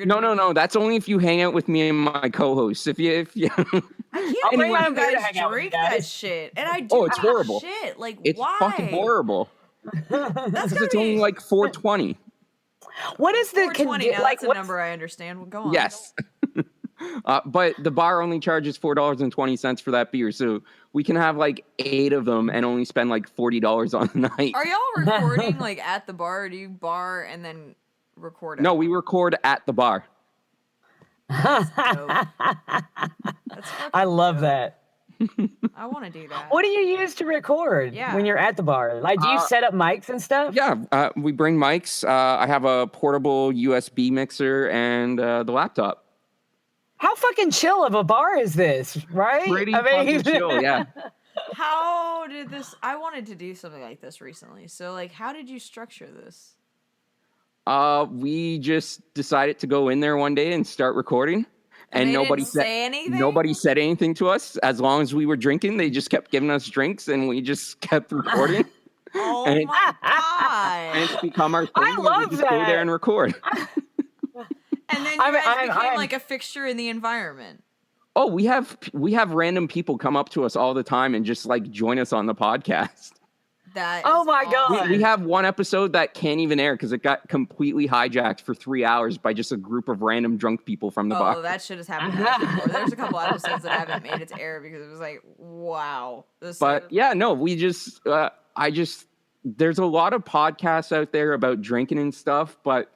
No. That's only if you hang out with me and my co-hosts. If you I can't bring believe my you beer to guys hang out with drink you guys. that shit, and I do. Oh, it's that horrible. Shit, like It's why? fucking horrible. That's Because it's only like 420. What is the 420. Now like? that's a What's, number I understand. Well, go on. Yes. But the bar only charges $4.20 for that beer, so we can have like 8 of them and only spend like $40 on the night. Are y'all recording like at the bar? Or do you bar and then record? No, we record at the bar. That's dope. That's I love that. I want to do that. What do you use to record when you're at the bar? Like, do you set up mics and stuff? Yeah, we bring mics. I have a portable USB mixer and the laptop. How fucking chill of a bar is this, right? Pretty fucking chill, yeah. How did this? I wanted to do something like this recently. So, like, how did you structure this? We just decided to go in there one day and start recording. And they nobody didn't say anything? Nobody said anything to us. As long as we were drinking, they just kept giving us drinks and we just kept recording. Oh and my god! And it's become our thing. I love we just that. Go there and record. And then you guys became like a fixture in the environment. Oh, we have random people come up to us all the time and just like join us on the podcast. Oh my god! We have one episode that can't even air because it got completely hijacked for 3 hours by just a group of random drunk people from the bar. Oh, that shit has happened to us before. There's a couple episodes that haven't made it to air because it was like, wow. But yeah, no, we just, there's a lot of podcasts out there about drinking and stuff, but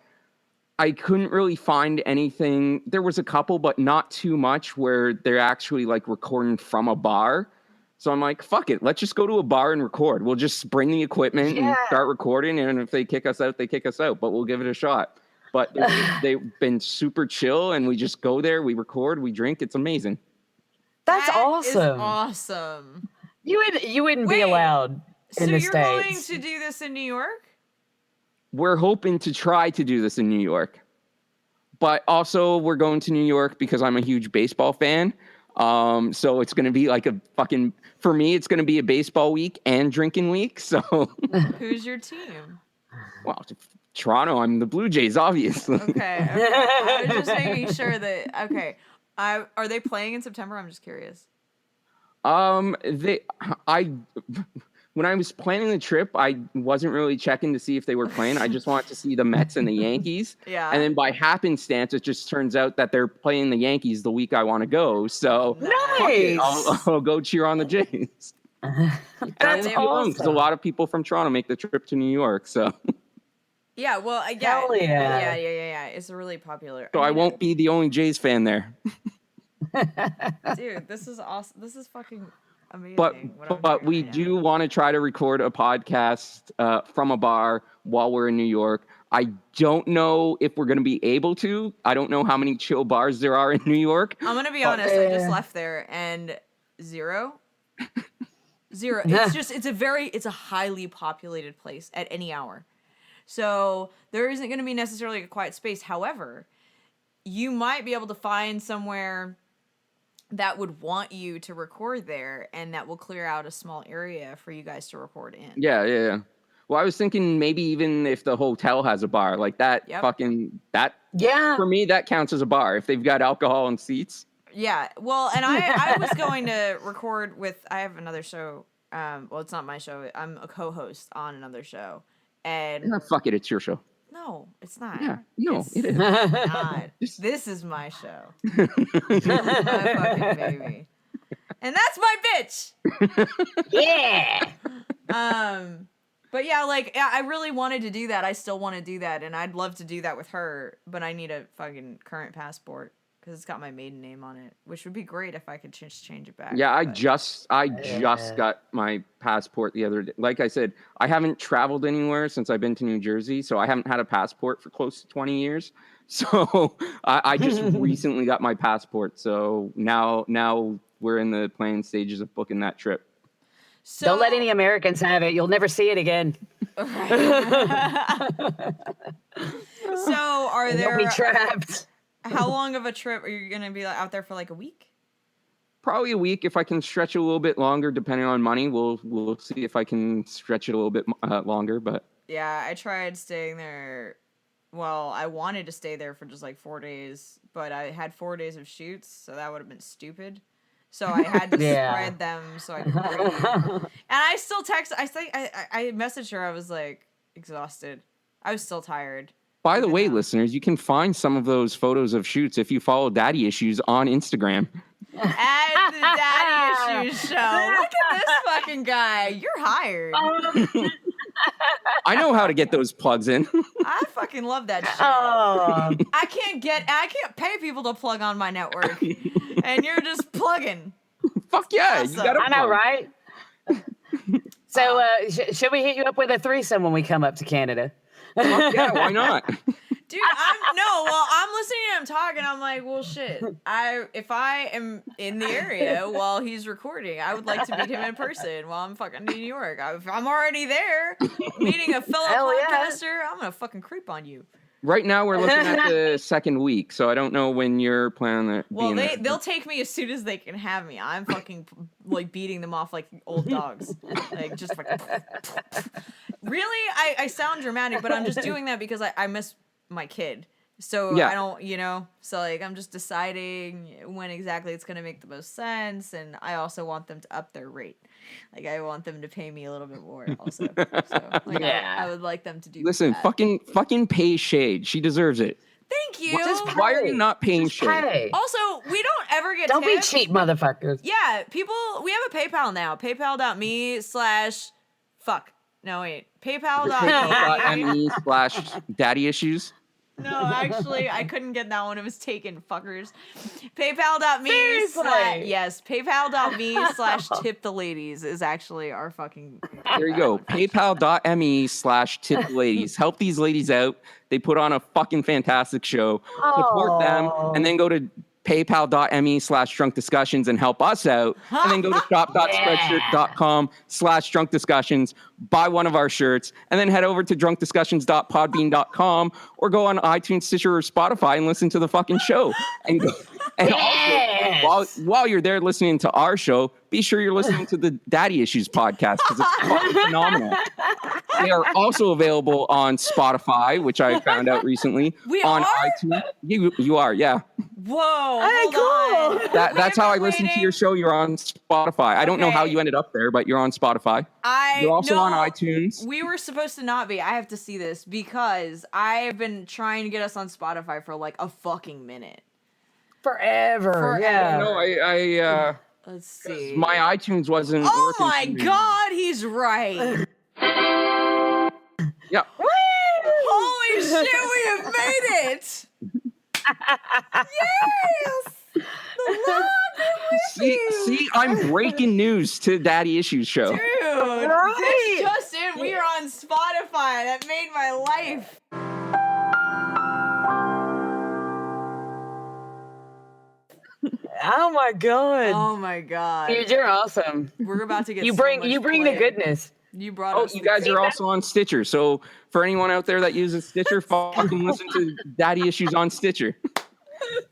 I couldn't really find anything. There was a couple, but not too much where they're actually like recording from a bar. So I'm like, fuck it. Let's just go to a bar and record. We'll just bring the equipment and start recording. And if they kick us out, they kick us out. But we'll give it a shot. But they've been super chill. And we just go there. We record. We drink. It's amazing. That's That is awesome. awesome. You wouldn't be allowed in the So you're States. going to do this in New York? We're hoping to try to do this in New York. But also we're going to New York because I'm a huge baseball fan. So it's going to be like for me, it's going to be a baseball week and drinking week. So Who's your team? well, Toronto, I'm the Blue Jays, obviously. Okay. I was just making sure that, okay. Are they playing in September? I'm just curious. When when I was planning the trip, I wasn't really checking to see if they were playing. I just wanted to see the Mets and the Yankees. Yeah. And then by happenstance, it just turns out that they're playing the Yankees the week I want to go. So fuck it, I'll go cheer on the Jays. That's awesome. Because a lot of people from Toronto make the trip to New York. So Yeah, well, Hell yeah. yeah. It's really popular. I won't be the only Jays fan there. Dude, this is awesome. This is fucking amazing. But we do want to try to record a podcast from a bar while we're in New York. I don't know if we're going to be able to. I don't know how many chill bars there are in New York. I'm going to be honest. I just left there and zero. It's a highly populated place at any hour. So there isn't going to be necessarily a quiet space. However, you might be able to find somewhere that would want you to record there, and that will clear out a small area for you guys to record in. Yeah. Well, I was thinking maybe even if the hotel has a bar like that, Yeah. For me, that counts as a bar if they've got alcohol and seats. Yeah. Well, and I was going to record with, I have another show. Well, it's not my show. I'm a co-host on another show. And Fuck it, it's your show. no, it's not. Yeah, no, it is. Not. This is my show. This is my fucking baby. And that's my bitch. Yeah. But yeah, like, I really wanted to do that. I still want to do that, and I'd love to do that with her, but I need a fucking current passport because it's got my maiden name on it, which would be great if I could just change it back. Yeah, I just got my passport the other day. Like I said, I haven't traveled anywhere since I've been to New Jersey, so I haven't had a passport for close to 20 years. So I just recently got my passport. So now we're in the planning stages of booking that trip. So, don't let any Americans have it. You'll never see it again. So are there... You'll be trapped. How long of a trip are you going to be out there for, like a week? Probably a week. If I can stretch it a little bit longer, depending on money, we'll see if I can stretch it a little bit longer. But yeah, I tried staying there. Well, I wanted to stay there for just like 4 days, but I had 4 days of shoots, so that would have been stupid. So I had to spread them so I could breathe. And I still text. I messaged her. I was like exhausted. I was still tired. by the way, listeners, you can find some of those photos of shoots if you follow Daddy Issues on Instagram. At the Daddy Issues show. Look at this fucking guy. You're hired. I know how to get those plugs in. I fucking love that shit. I can't pay people to plug on my network. And you're just plugging. Fuck yeah. Awesome. You gotta plug. I know, right? So should we hit you up with a threesome when we come up to Canada? Fuck yeah, why not? Dude, I'm listening to him talk and I'm like, well, shit. If I am in the area while he's recording, I would like to meet him in person while I'm fucking in New York. If I'm already there meeting a fellow podcaster, I'm gonna fucking creep on you. Right now we're looking at the second week, so I don't know when you're planning to Well, they'll take me as soon as they can have me. I'm fucking like beating them off like old dogs. Like just fucking really, I sound dramatic, but I'm just doing that because I miss my kid. So yeah. I don't, so like I'm just deciding when exactly it's going to make the most sense. And I also want them to up their rate. Like I want them to pay me a little bit more also. So like I would like them to do Listen, that. fucking pay Shade. She deserves it. Thank you. Why are you not paying Shade? Also, we don't ever get Don't tips. be cheap, motherfuckers. Yeah, we have a PayPal now. PayPal.me/ fuck. No, wait. PayPal.me/Daddy Issues. No, actually, I couldn't get that one. It was taken, fuckers. PayPal.me/ PayPal.me/tip the ladies is actually our fucking. There you go. PayPal.me/tip the ladies. Help these ladies out. They put on a fucking fantastic show. Support them, and then go to PayPal.me/drunk discussions and help us out. And then go to shop.spreadshirt.com/drunk discussions, buy one of our shirts, and then head over to drunkdiscussions.podbean.com or go on iTunes, Stitcher, or Spotify and listen to the fucking show. And also, while you're there listening to our show, be sure you're listening to the Daddy Issues podcast because it's fucking phenomenal. They are also available on Spotify, which I found out recently. We on are? iTunes. You are, yeah. Whoa. Hey, hold cool. on. That's how I listen to your show. You're on Spotify. I don't know how Okay. you ended up there, but you're on Spotify. You're also on iTunes. We were supposed to not be. I have to see this because I have been trying to get us on Spotify for like a fucking minute. Forever. Yeah. No, Let's see. my iTunes wasn't Oh working. my God, he's right. Yeah. Holy shit, we have made it. Yes. The love See, I'm breaking news to Daddy Issues show. Dude, this just in. We are on Spotify. That made my life. Oh my God. Oh my God. Dude, you're awesome. We're about to get You so bring much the play. goodness. You brought Oh, us you the guys tea. are also on Stitcher. So for anyone out there that uses Stitcher, fucking listen to Daddy Issues on Stitcher. I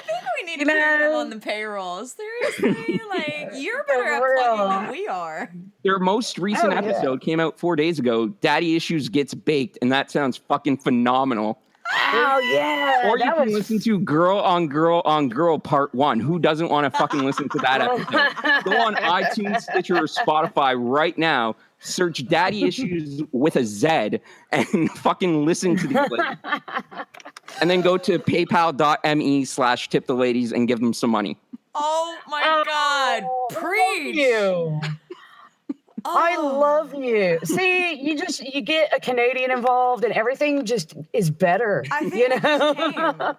think we need to put them on the payroll. Seriously, like you're better at plugging than we are. Their most recent episode came out 4 days ago. Daddy Issues Gets Baked, and that sounds fucking phenomenal. Oh yeah. Or you can listen to Girl on Girl on Girl Part 1. Who doesn't want to fucking listen to that episode? Go on iTunes, Stitcher, or Spotify right now. Search Daddy Issues with a Z and fucking listen to these ladies. And then go to paypal.me/tip the ladies and give them some money. Oh my God. Preach. You. I love you. See, you get a Canadian involved and everything just is better. I think you know?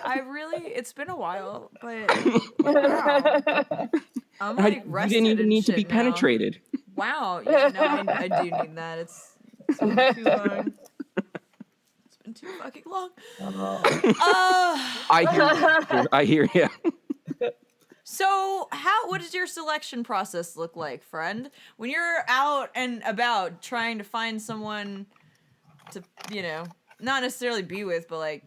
I really, it's been a while, but wow. I'm like You rested didn't even and need to be shit now. penetrated. Wow. Yeah, no, I do need that. It's been too long. It's been too fucking long. I hear you. So, what does your selection process look like, friend? When you're out and about trying to find someone to, not necessarily be with, but like,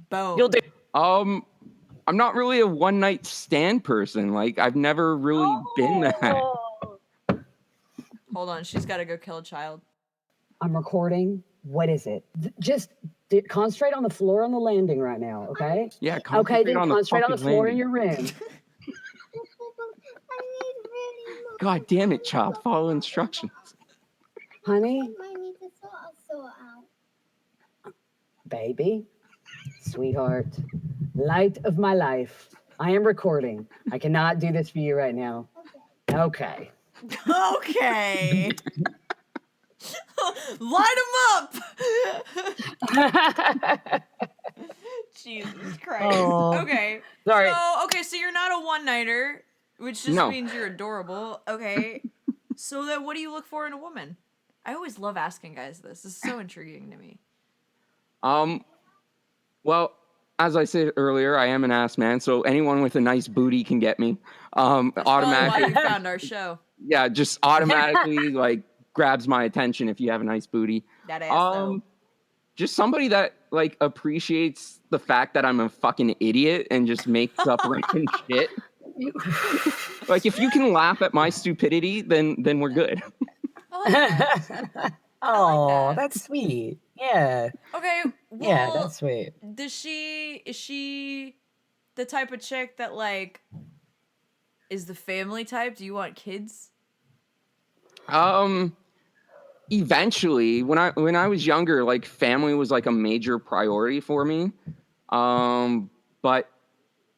boom. You'll do. I'm not really a one night stand person. Like I've never really been that. Hold on, she's got to go kill a child. I'm recording. What is it? Just concentrate on the floor on the landing right now, okay? Yeah, okay, then concentrate on the floor in landing. your room. God damn it, child. Follow instructions. Honey, I need to sort out. baby, sweetheart, light of my life. I am recording. I cannot do this for you right now. Okay. Okay. Light them up. Jesus Christ. Oh. Okay. Sorry. So you're not a one-nighter, which just means you're adorable. Okay. So then what do you look for in a woman? I always love asking guys this. This is so intriguing to me. Well, as I said earlier, I am an ass man, so anyone with a nice booty can get me. Automatically. Why you found our show. Yeah, just automatically like grabs my attention if you have a nice booty. That ass though. Just somebody that like appreciates the fact that I'm a fucking idiot and just makes up random shit. Like if you can laugh at my stupidity, then we're good. Oh, that's sweet. Yeah. Okay. Well, Yeah, that's sweet. Is she the type of chick that like is the family type? Do you want kids? Eventually, when I was younger, like family was like a major priority for me. But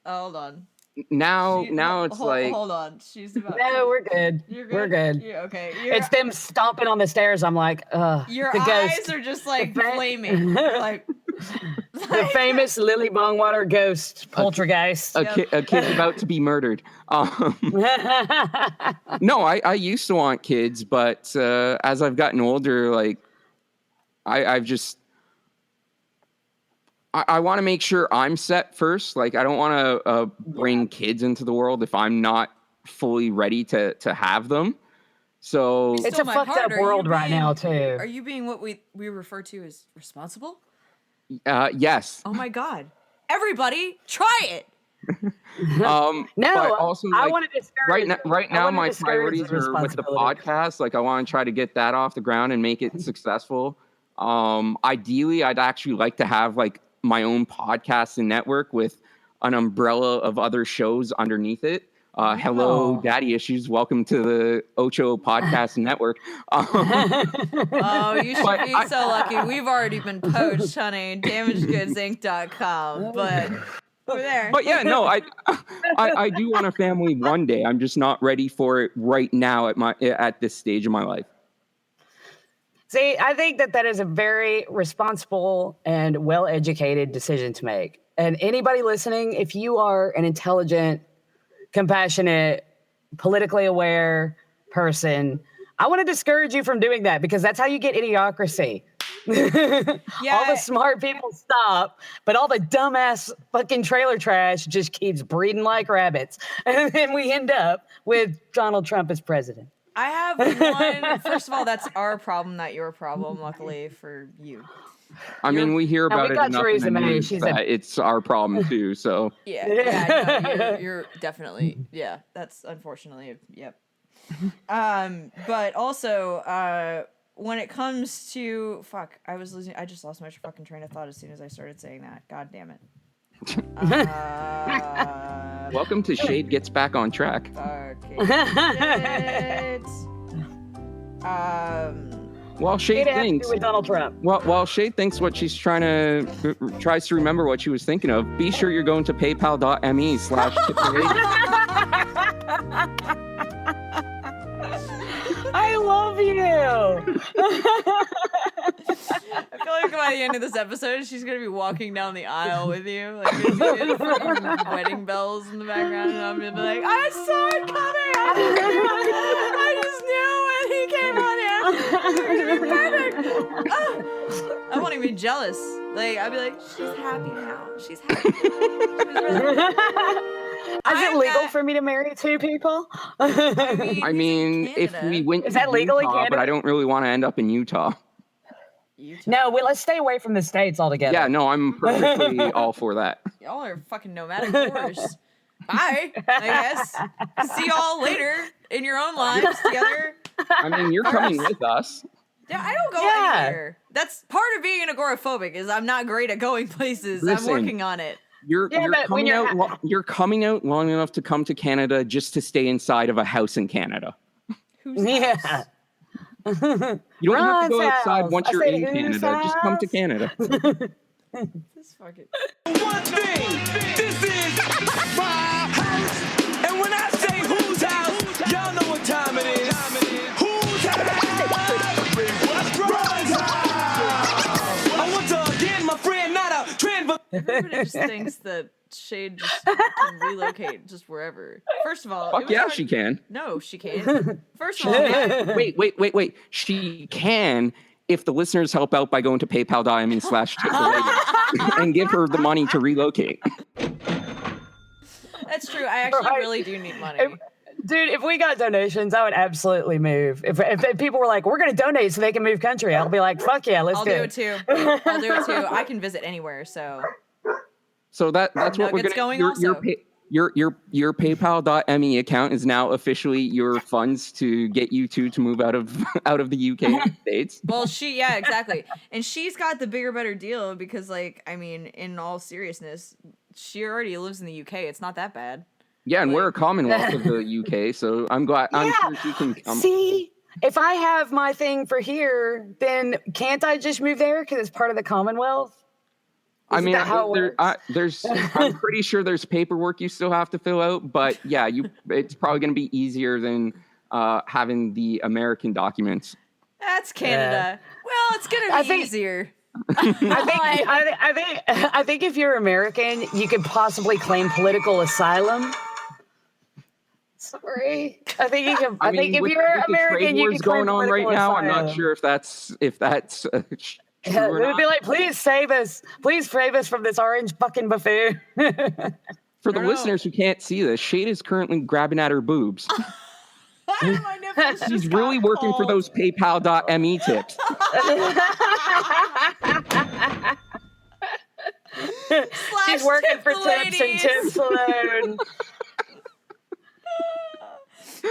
Hold on. now it's like Hold on. She's about. No, we're good. You're good. We're good. Yeah, okay. It's them stomping on the stairs. I'm like, Your the eyes ghost. are just like flaming. You're like The famous Lily Bongwater ghost poltergeist. a kid's about to be murdered. No, I used to want kids, but as I've gotten older, like I've just I want to make sure I'm set first. Like I don't want to bring kids into the world if I'm not fully ready to have them. So It's a fucked up world right now too. Are you being what we refer to as responsible? yes. Oh my God. Everybody, try it. No, but also, I like, want to discourage. right now my priorities are with the podcast. Like I want to try to get that off the ground and make it successful. Ideally, I'd actually like to have like my own podcast and network with an umbrella of other shows underneath it. Hello, Daddy Issues. Welcome to the Ocho Podcast Network. Oh, you should be so lucky. We've already been poached, honey. DamageGoodsInc.com, but we're there. But yeah, no, I do want a family one day. I'm just not ready for it right now at this stage of my life. See, I think that is a very responsible and well-educated decision to make. And anybody listening, if you are an intelligent, compassionate, politically aware person, I want to discourage you from doing that because that's how you get idiocracy. All the smart people stop, but all the dumbass fucking trailer trash just keeps breeding like rabbits. And then we end up with Donald Trump as president. I have one. First of all, that's our problem, not your problem, luckily for you. I mean, we hear about it enough Theresa in the May. news She's that it's our problem too. So no, you're definitely, that's unfortunately, yep. But also, when it comes to, I just lost my fucking train of thought as soon as I started saying that. God damn it. Welcome to Shade Gets Back on Track. While Shade thinks with Donald Trump. While Shade thinks what she's tries to remember what she was thinking of, be sure you're going to paypal.me/tipperate. I love you. I feel like by the end of this episode, she's gonna be walking down the aisle with you, like there's fucking wedding bells in the background, and I'm gonna be like, I saw it coming. I just knew when he came on in. It was gonna be perfect. I won't even be jealous. Like I'd be like, she's happy now. She's happy. Is it legal for me to marry two people? I mean, if we went is that legal in Utah, Canada? but I don't really want to end up in Utah. No, well, let's stay away from the States altogether. Yeah, no, I'm perfectly all for that. Y'all are fucking nomadic whores. Bye, I guess. See y'all later in your own lives together. I mean, you're coming with us. Yeah, I don't go anywhere. That's part of being agoraphobic is I'm not great at going places. Listen, I'm working on it. You're coming out long enough to come to Canada just to stay inside of a house in Canada. Who's house? You don't have to go outside once you're in Canada. Just come to Canada. This fucking. One thing, this is my house, and when I say whose house, y'all know what time it is. Whose house? Ron's house. I want to get my friend, not a trend, but everybody just thinks that Shade just can relocate just wherever. First of all, fuck yeah, she can. No, she can't. First of all, wait. She can if the listeners help out by going to paypal.me/tipperate and give her the money to relocate. That's true. I actually really do need money. Dude, if we got donations, I would absolutely move. If people were like, we're going to donate so they can move country, I'll be like, fuck yeah, let's do it. I'll do it too. I can visit anywhere, so. So that's what we're going to your paypal.me account is now officially your funds to get you two to move out of the UK States. Well, exactly. And she's got the bigger, better deal because, like, I mean, in all seriousness, she already lives in the UK. It's not that bad. Yeah, and we're a commonwealth of the UK, so I'm glad. I'm sure she can come. See, if I have my thing for here, then can't I just move there because it's part of the Commonwealth? I mean, I'm pretty sure there's paperwork you still have to fill out, but yeah, it's probably going to be easier than having the American documents. That's Canada. Well, it's going to be easier. I think if you're American, you could possibly claim political asylum. Sorry, I think you can. I think if you're American, you can claim going on right now. I'm not sure if that's. Yeah, it would be like, please save us from this orange fucking buffoon. For the listeners who can't see this, Shade is currently grabbing at her boobs. She's really working for those paypal.me tips. She's working for tips and tips alone.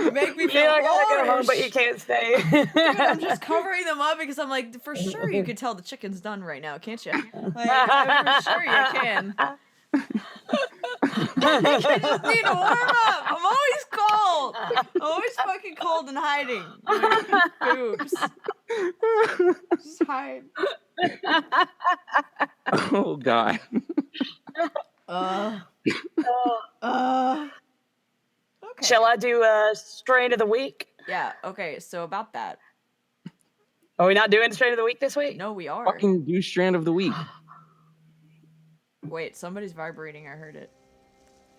You make me feel I gotta go home, but harsh. you can't stay. Dude, I'm just covering them up because I'm like, for sure you could tell the chicken's done right now, can't you? Like, I'm for sure you can. You just need to warm up. I'm always cold. I'm always fucking cold and hiding. Boobs. Just hide. Oh God. Okay. Shall I do a strain of the week? Yeah, okay, so about that. Are we not doing strain of the week this week? No, we are. Fucking do strand of the week. Wait, somebody's vibrating. I heard it.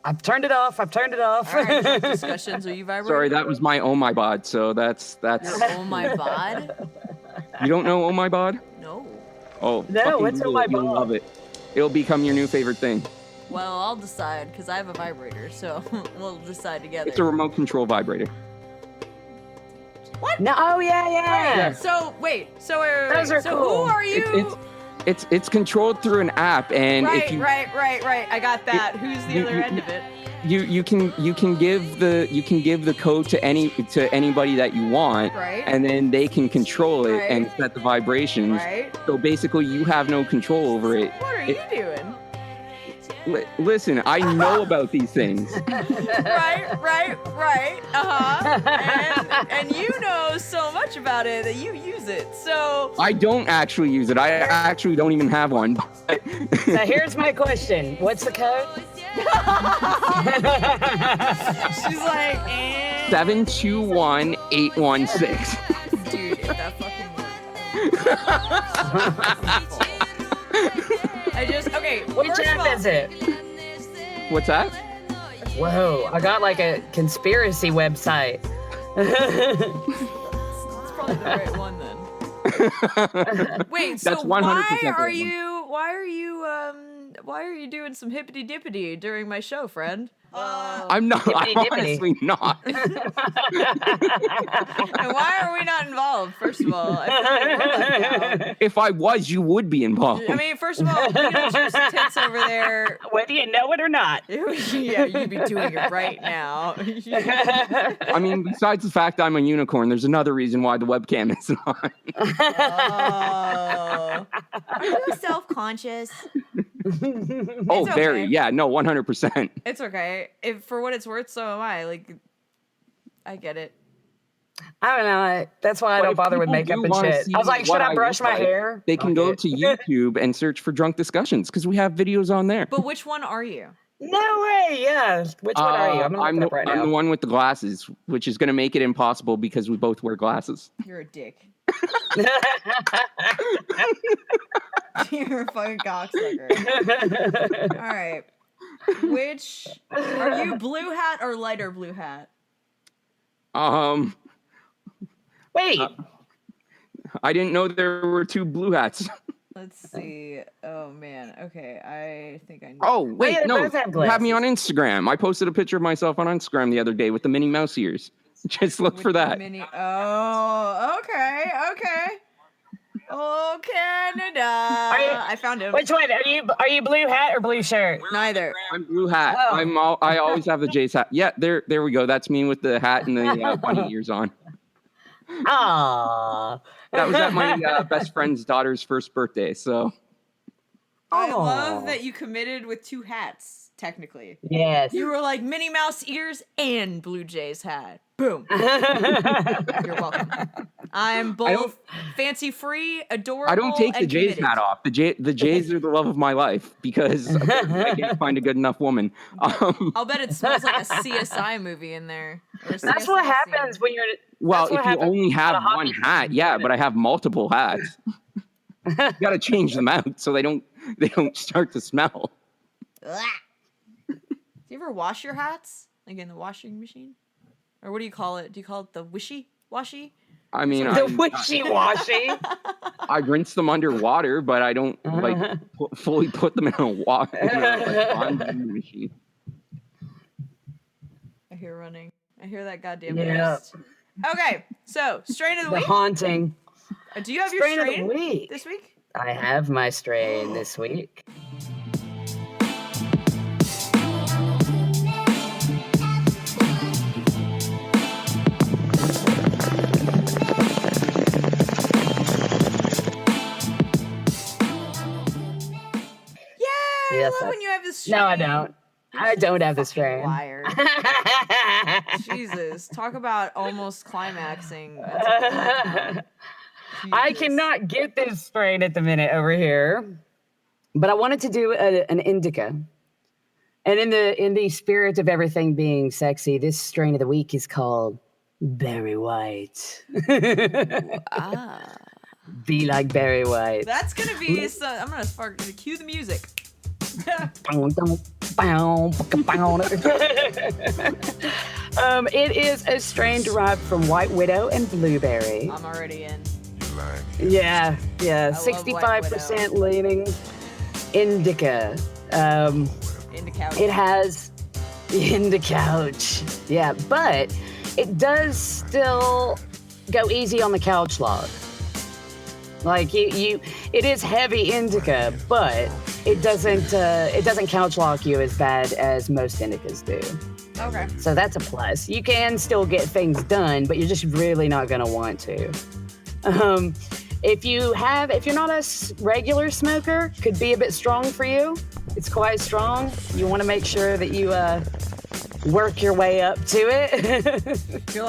I've turned it off. All right, drunk discussions. Are you vibrating? Sorry, that was my Oh My Bod. So that's. Your Oh My Bod? You don't know Oh My Bod? No. Oh, No, fucking what's Oh My You'll Bod? love it. It'll become your new favorite thing. Well, I'll decide because I have a vibrator, so we'll decide together. It's a remote control vibrator. What? No. Oh yeah. So wait. So Those are so cool. who are you? It's controlled through an app, and right, if you right. I got that. Who's the other end of it? you can give the code to anybody that you want, Right. and then they can control it and Right. set the vibrations. Right. So basically, you have no control over it. What are you doing? Listen, I know about these things. right. And you know so much about it that you use it. So I don't actually use it. I actually don't even have one. So here's my question. What's the code? She's like, 721816. Dude, if that fucking works. Which app is it? What's that? Whoa, I got like a conspiracy website. That's probably the right one then. Wait, so That's 100% why are you doing some hippity dippity during my show, friend? I'm not. I'm honestly not. And why are we not involved? First of all, I feel like we're left out. If I was, you would be involved. I mean, first of all, look at those tits over there. Whether you know it or not. Yeah, you'd be doing it right now. I mean, besides the fact I'm a unicorn, there's another reason why the webcam isn't on. Oh. Are you self-conscious? Oh, It's very. okay. Yeah, no, 100%. It's okay. If for what it's worth, so am I. Like, I get it. I don't know. That's why I But don't if bother with people makeup do and wanna shit. see I was like, what should I brush look my like, hair? They can go to YouTube and search for drunk discussions because we have videos on there. But which one are you? No way. Yeah. Which one are you? I'm gonna look it up right I'm now. the one with the glasses, which is going to make it impossible because we both wear glasses. You're a dick. You're a fucking cocksucker. All right. Which are you, blue hat or lighter blue hat? Wait. I didn't know there were two blue hats. Let's see. Oh man. Okay. I think I know. Oh wait, they no, both have you have me on Instagram. I posted a picture of myself on Instagram the other day with the Minnie Mouse ears. Just look for that. Oh, okay. Oh, Canada. I found him. Which one? Are you blue hat or blue shirt? Neither. I'm blue hat. Oh. I always have the Jay's hat. Yeah, there we go. That's me with the hat and the bunny ears on. Aww. That was at my best friend's daughter's first birthday. So I love that you committed with two hats, technically. Yes. You were like Minnie Mouse ears and Blue Jays hat. Boom. You're welcome. I'm both fancy free, adorable, I don't take the and Jay's committed. hat off. The Jays are the love of my life because I can't find a good enough woman. I'll bet it smells like a CSI movie in there. Or a That's CSI what scene. happens when you're. Well, that's what if you happens only have at a one hobby. hat, yeah, but I have multiple hats. You got to change them out so they don't start to smell. Ugh. Do you ever wash your hats? Like in the washing machine? Or what do you call it? Do you call it the wishy-washy? I mean, The wishy-washy. I rinse them underwater, but I don't fully put them in a laundry machine. I hear running. I hear that goddamn Yeah. ghost. Okay, so strain of the The week. haunting. Do you have Strain your of the strain week. this week? I have my strain this week. yes. love when you have this strain. No, I don't. I don't have this strain. Liar. Jesus. Talk about almost climaxing. I cannot get this strain at the minute over here, but I wanted to do an indica. And in the spirit of everything being sexy, this strain of the week is called Berry White. Be like Berry White. That's gonna be. I'm gonna cue the music. It is a strain derived from White Widow and Blueberry. I'm already in. Yeah. 65% leaning indica. It has couch. Yeah, but it does still go easy on the couch log. Like it is heavy indica, but it doesn't couch lock you as bad as most indicas do. Okay. So that's a plus. You can still get things done, but you're just really not going to want to. If you're not a regular smoker, could be a bit strong for you. It's quite strong. You want to make sure that you work your way up to it. You're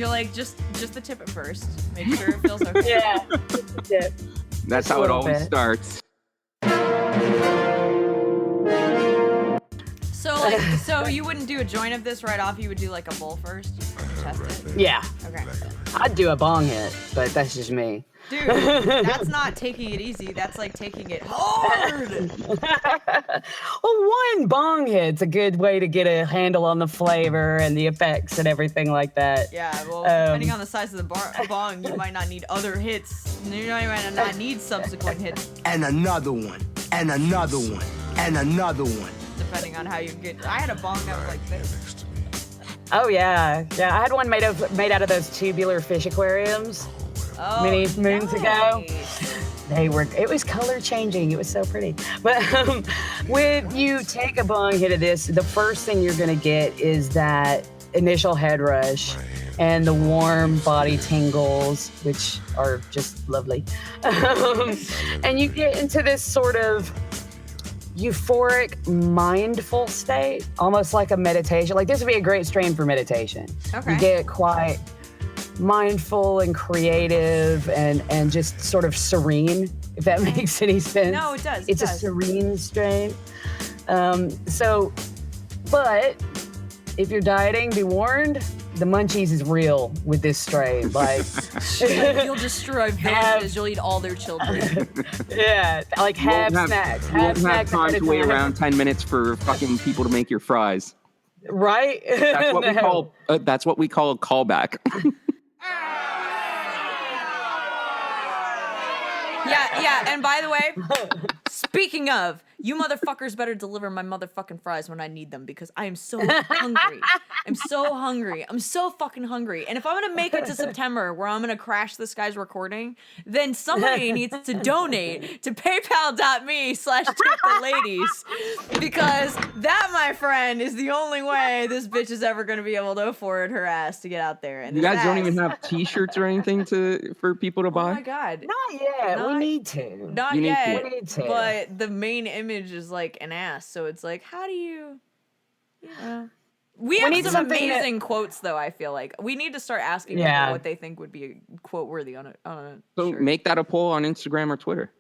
like just the tip at first. Make sure it feels okay. Yeah. That's how it always starts. So you wouldn't do a joint of this right off. You would do like a bowl first, just to test it. Yeah. Okay. I'd do a bong hit, but that's just me. Dude, that's not taking it easy. That's like taking it hard. Well, one bong hit's a good way to get a handle on the flavor and the effects and everything like that. Yeah, well, depending on the size of the bong, you might not need other hits. You might not need subsequent hits. And another one, and another one, and another one. Depending on how you get. I had a bong that was like this. Oh yeah. I had one made out of those tubular fish aquariums. Oh, many moons ago. Nice. It was color changing. It was so pretty. But when you take a bong hit of this, the first thing you're going to get is that initial head rush and the warm body tingles, which are just lovely. And you get into this sort of euphoric, mindful state, almost like a meditation. Like this would be a great strain for meditation. Okay. You get quite mindful and creative and just sort of serene, if that makes any sense. No, it does. It's a serene strain. But if you're dieting, be warned, the munchies is real with this strain. Like you'll destroy villages. You'll eat all their children. Yeah, like have snacks. You won't have time to wait around 10 minutes for fucking people to make your fries. Right? That's what we call. That's what we call a callback. Yeah, and by the way, speaking of, you motherfuckers better deliver my motherfucking fries when I need them because I am so hungry. I'm so hungry. I'm so fucking hungry. And if I'm gonna make it to September where I'm gonna crash this guy's recording, then somebody needs to donate to paypal.me/tip-the-ladies because that, my friend, is the only way this bitch is ever gonna be able to afford her ass to get out there. And You guys don't even have T-shirts or anything for people to buy? Oh my god. Not yet. We need to. Not You need yet. to. We need to. But the main image is like an ass, so it's like, how do you know? We have need some something amazing quotes, though. I feel like we need to start asking people what they think would be quote worthy on a So shirt. make that a poll on Instagram or Twitter.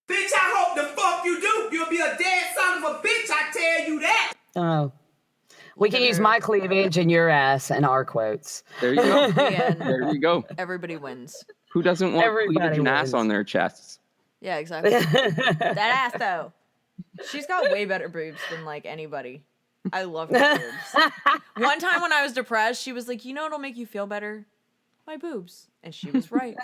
Bitch, I hope the fuck you do. You'll be a dead son of a bitch, I tell you that. Oh. We can use my cleavage and your ass and our quotes. There you go. And There you go. everybody wins. Who doesn't want Everybody cleavage and ass wins. on their chests? Yeah, exactly. That ass, though. She's got way better boobs than like anybody. I love her boobs. One time when I was depressed, she was like, "You know what'll make you feel better? My boobs." And she was right.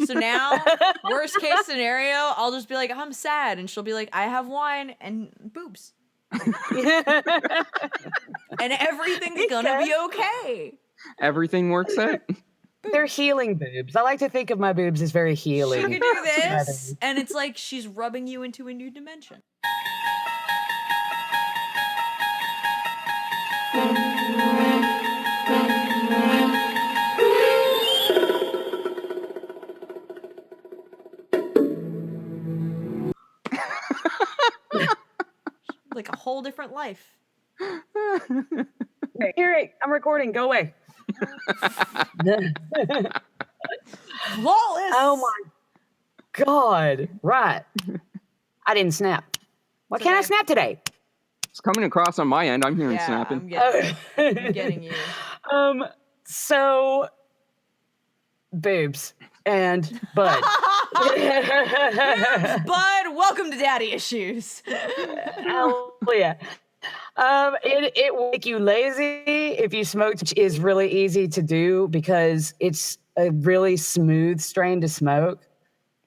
So now, worst case scenario, I'll just be like, "I'm sad," and she'll be like, "I have wine and boobs." And everything's gonna be okay. Everything works out. They're healing boobs. I like to think of my boobs as very healing. She could do this, and it's like she's rubbing you into a new dimension. whole different life. Hey, Eric, I'm recording. Go away. Flawless. Oh my God. Right. I didn't snap. Why can't I snap today? It's coming across on my end. I'm hearing snapping. I'm getting you. So, boobs and Bud. Bud, welcome to Daddy Issues. Oh yeah. It will make you lazy if you smoke, which is really easy to do because it's a really smooth strain to smoke.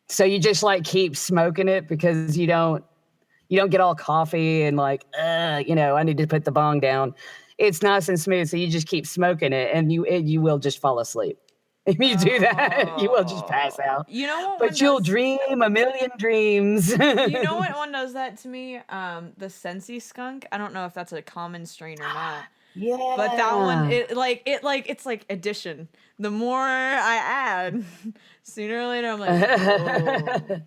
So you just like keep smoking it because you don't get all coffee and like, I need to put the bong down. It's nice and smooth, so you just keep smoking it, and you will just fall asleep. If you do that, you will just pass out. You know what? But you'll dream a million dreams. You know what one does that to me? The Sensi skunk. I don't know if that's a common strain or not. Yeah. But that one, it's like addition. The more I add, sooner or later I'm like,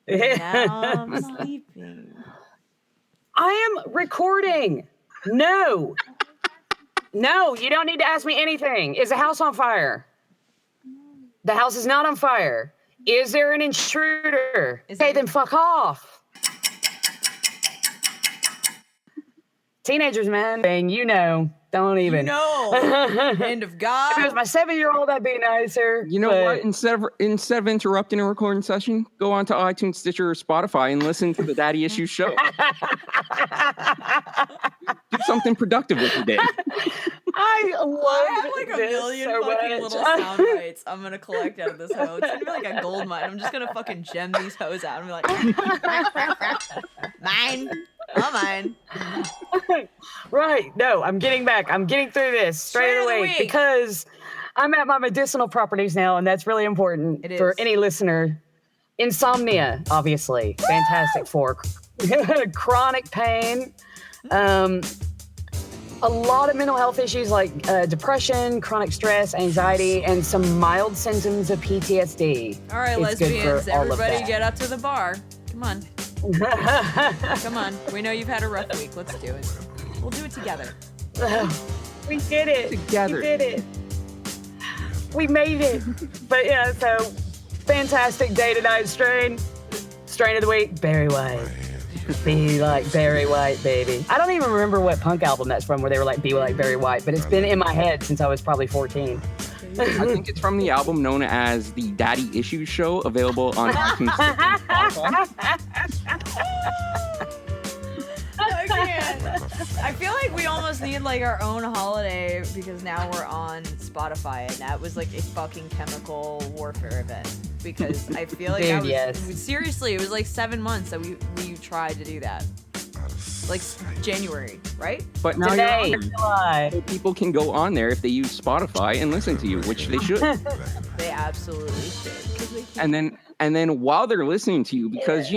now I'm sleeping. I am recording. No, you don't need to ask me anything. Is the house on fire? The house is not on fire. Is there an intruder? Okay, then fuck off. Teenagers, man. Don't even. Hand of God. If it was my 7-year-old, I'd be nicer. You know what? Instead of interrupting a recording session, go on to iTunes, Stitcher, or Spotify and listen to the Daddy Issues show. Do something productive with your day. I have like a million fucking little sound bites I'm gonna collect out of this hoe. It's gonna be like a gold mine. I'm just gonna fucking gem these hoes out and be like, mine. Oh, mine. Right. No, I'm getting back. I'm getting through this straight away because I'm at my medicinal properties now, and that's really important for any listener. Insomnia, obviously. Fantastic for chronic pain. A lot of mental health issues like depression, chronic stress, anxiety, and some mild symptoms of PTSD. All right, It's good for lesbians, all of everybody that. get up to the bar. Come on. Come on. We know you've had a rough week. Let's do it. We'll do it together. We did it. Together. We did it. We made it. But yeah, so fantastic day tonight, strain. Strain of the week, Barry White. Be like Barry White, baby. I don't even remember what punk album that's from where they were like, be like Barry White, but it's been in my head since I was probably 14. I think it's from the album known as the Daddy Issues Show, available on iTunes. I can't. I feel like we almost need like our own holiday because now we're on Spotify, and that was like a fucking chemical warfare event. Because I feel like seriously, it was like 7 months that we tried to do that. Like January, right? But now you're on there. So people can go on there if they use Spotify and listen to you, which they should. They absolutely should. And then while they're listening to you, because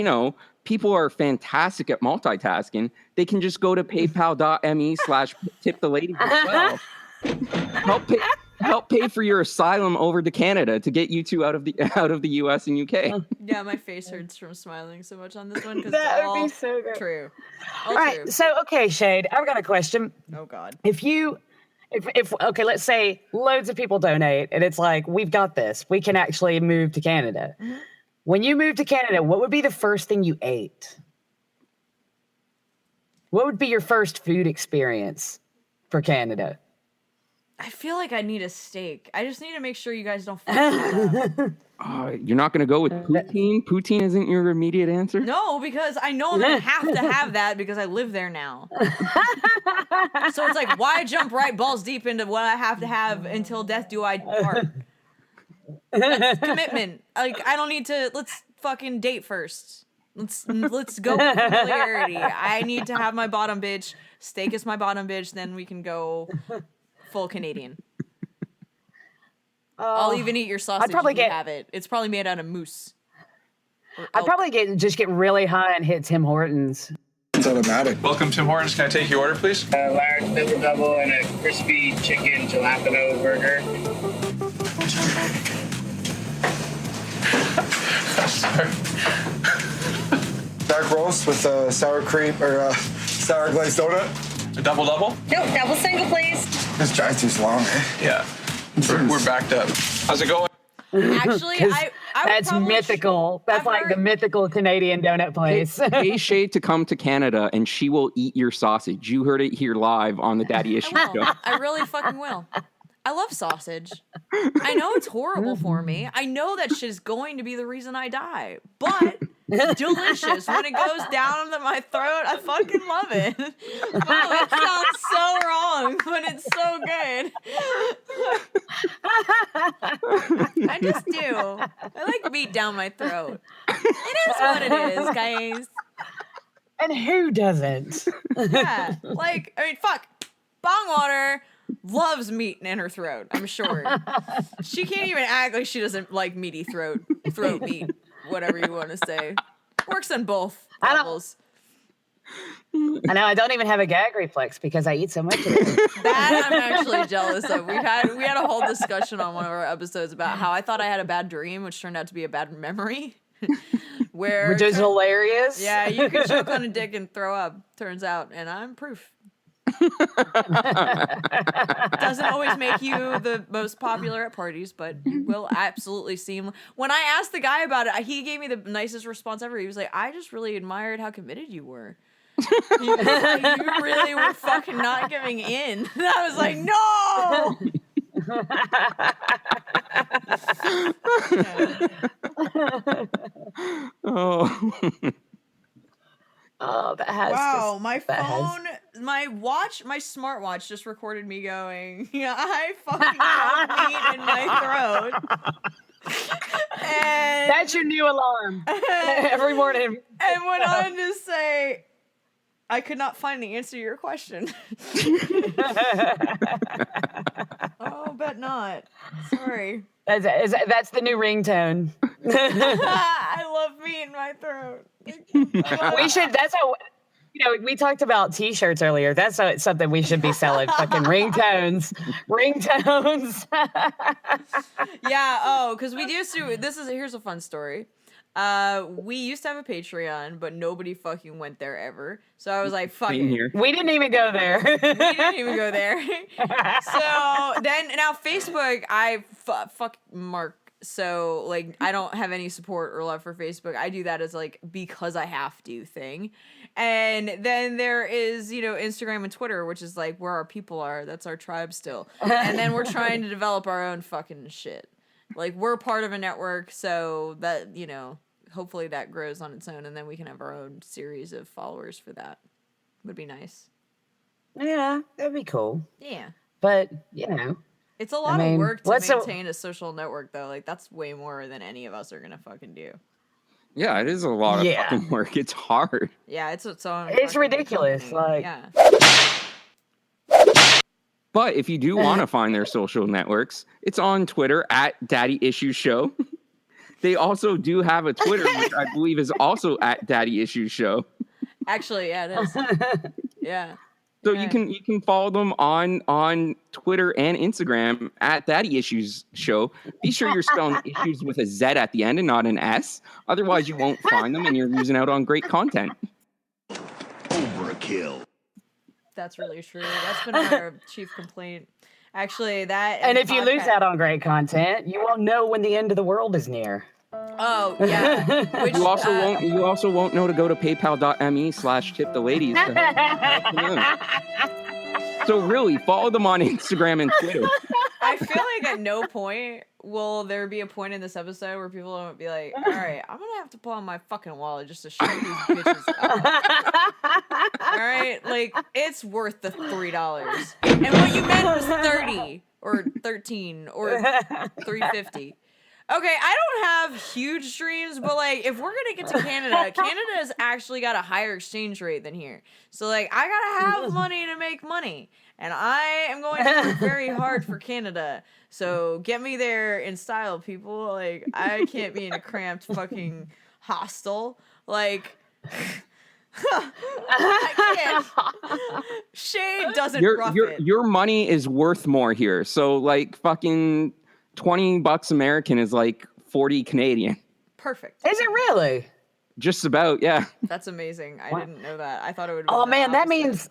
people are fantastic at multitasking, they can just go to paypal.me/tiptheladies as well. Help pay for your asylum over to Canada to get you two out of the US and UK. Yeah, my face hurts from smiling so much on this one because That it's would all be so good. true. All right, so okay, Shade, I've got a question. Oh God. If okay, let's say loads of people donate and it's like, we've got this. We can actually move to Canada. Mm-hmm. When you moved to Canada, what would be the first thing you ate? What would be your first food experience for Canada? I feel like I need a steak. I just need to make sure you guys don't fuck this up. You're not going to go with poutine? Poutine isn't your immediate answer? No, because I know I'm going to have that because I live there now. So it's like, why jump right balls deep into what I have to have until death do I part? That's commitment. Like, I don't need to, let's fucking date first. Let's go with familiarity. I need to have my bottom bitch. Steak is my bottom bitch. Then we can go full Canadian. I'll even eat your sausage I'd probably if you have it. It's probably made out of moose. I'd probably get really high and hit Tim Hortons. It's automatic. Welcome, Tim Hortons. Can I take your order, please? Large double double and a crispy chicken jalapeno burger. Sorry. Dark roast with sour cream or sour glazed donut. A double? Nope, double single, please. This drive's too long, eh? Yeah. We're backed up. How's it going? Actually, I would That's probably mythical. That's like the mythical Canadian donut place. Pay Shay to come to Canada and she will eat your sausage. You heard it here live on the Daddy Issuez show. I really fucking will. I love sausage. I know it's horrible for me. I know that shit is going to be the reason I die. But delicious. When it goes down into my throat, I fucking love it. Wow, that sounds so wrong, but it's so good. I just do. I like meat down my throat. It is what it is, guys. And who doesn't? Yeah. Like, I mean, fuck. Bongwater loves meat in her throat, I'm sure. She can't even act like she doesn't like meaty throat meat, whatever you want to say. Works on both levels. I know, I don't even have a gag reflex because I eat so much of it. That I'm actually jealous of. We had a whole discussion on one of our episodes about how I thought I had a bad dream, which turned out to be a bad memory. Which is hilarious. Yeah, you can choke on a dick and throw up, turns out, and I'm proof. Doesn't always make you the most popular at parties, but you will absolutely seem. When I asked the guy about it, he gave me the nicest response ever. He was like, "I just really admired how committed you were. He was like, you really were fucking not giving in." And I was like, "No." Oh. Oh, that has. Wow, my phone, my watch, my smartwatch just recorded me going, "Yeah, I fucking got meat in my throat." And that's your new alarm every morning. And went on to say, "I could not find the answer to your question." Oh, bet not. Sorry. That's the new ringtone. I love meat in my throat. We should. That's how. We talked about T-shirts earlier. That's something we should be selling. Fucking ringtones. Yeah. Oh, because we used to. Here's a fun story. We used to have a Patreon, but nobody fucking went there ever. So I was like, "Fuck it." We didn't even go there. So then, now Facebook, I fuck Mark. So like, I don't have any support or love for Facebook. I do that as like because I have to thing. And then there is, Instagram and Twitter, which is like where our people are. That's our tribe still. And then we're trying to develop our own fucking shit. Like, we're part of a network, so that, hopefully that grows on its own, and then we can have our own series of followers for that. Would be nice. Yeah, that'd be cool. Yeah. But, it's a lot of work to maintain a social network, though. Like, that's way more than any of us are gonna fucking do. Yeah, it is a lot of fucking work. It's hard. Yeah, it's ridiculous. Company. Like, yeah. But if you do want to find their social networks, it's on Twitter at Daddy Issues Show. They also do have a Twitter, which I believe is also at Daddy Issues Show. Actually, yeah, it is. Yeah. So you can follow them on Twitter and Instagram at Daddy Issues Show. Be sure you're spelling issues with a Z at the end and not an S. Otherwise, you won't find them and you're losing out on great content. Overkill. That's really true. That's been our chief complaint. Actually, that and if you lose out on great content, you won't know when the end of the world is near. Oh yeah. Which, you also won't know to go to paypal.me/tiptheladies. So really, follow them on Instagram and Twitter. I feel like at no point will there be a point in this episode where people won't be like, "All right, I'm gonna have to pull out my fucking wallet just to show these bitches up." All right, like, it's worth the $3, and what you meant was 30 or 13 or 350. Okay, I don't have huge dreams, but like, if we're gonna get to Canada, Canada has actually got a higher exchange rate than here. So like, I gotta have money to make money, and I am going to work very hard for Canada. So get me there in style, people. Like, I can't be in a cramped fucking hostel. Like, I can't. Shade doesn't rough it. Your money is worth more here. So like, fucking $20 American is like 40 Canadian. Perfect. Is it really? Just about, yeah. That's amazing. I didn't know that. I thought it would. Oh man, that means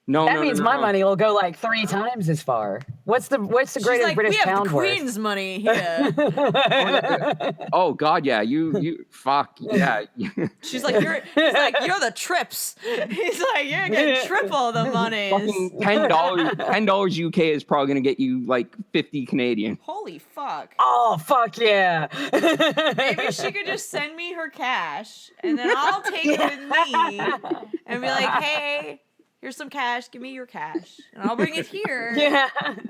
No, that no, means no, my no. money will go like 3 times as far. What's the She's greatest like, British we have the pound worth? Queen's money here. Oh God, yeah. You fuck yeah. He's like, you're the trips. He's like, you're getting triple the money. Fucking $10 UK is probably gonna get you like 50 Canadian. Holy fuck. Oh fuck yeah. Maybe she could just send me her cash and then I'll take it with me and be like, hey, here's some cash, give me your cash. And I'll bring it here. Yeah.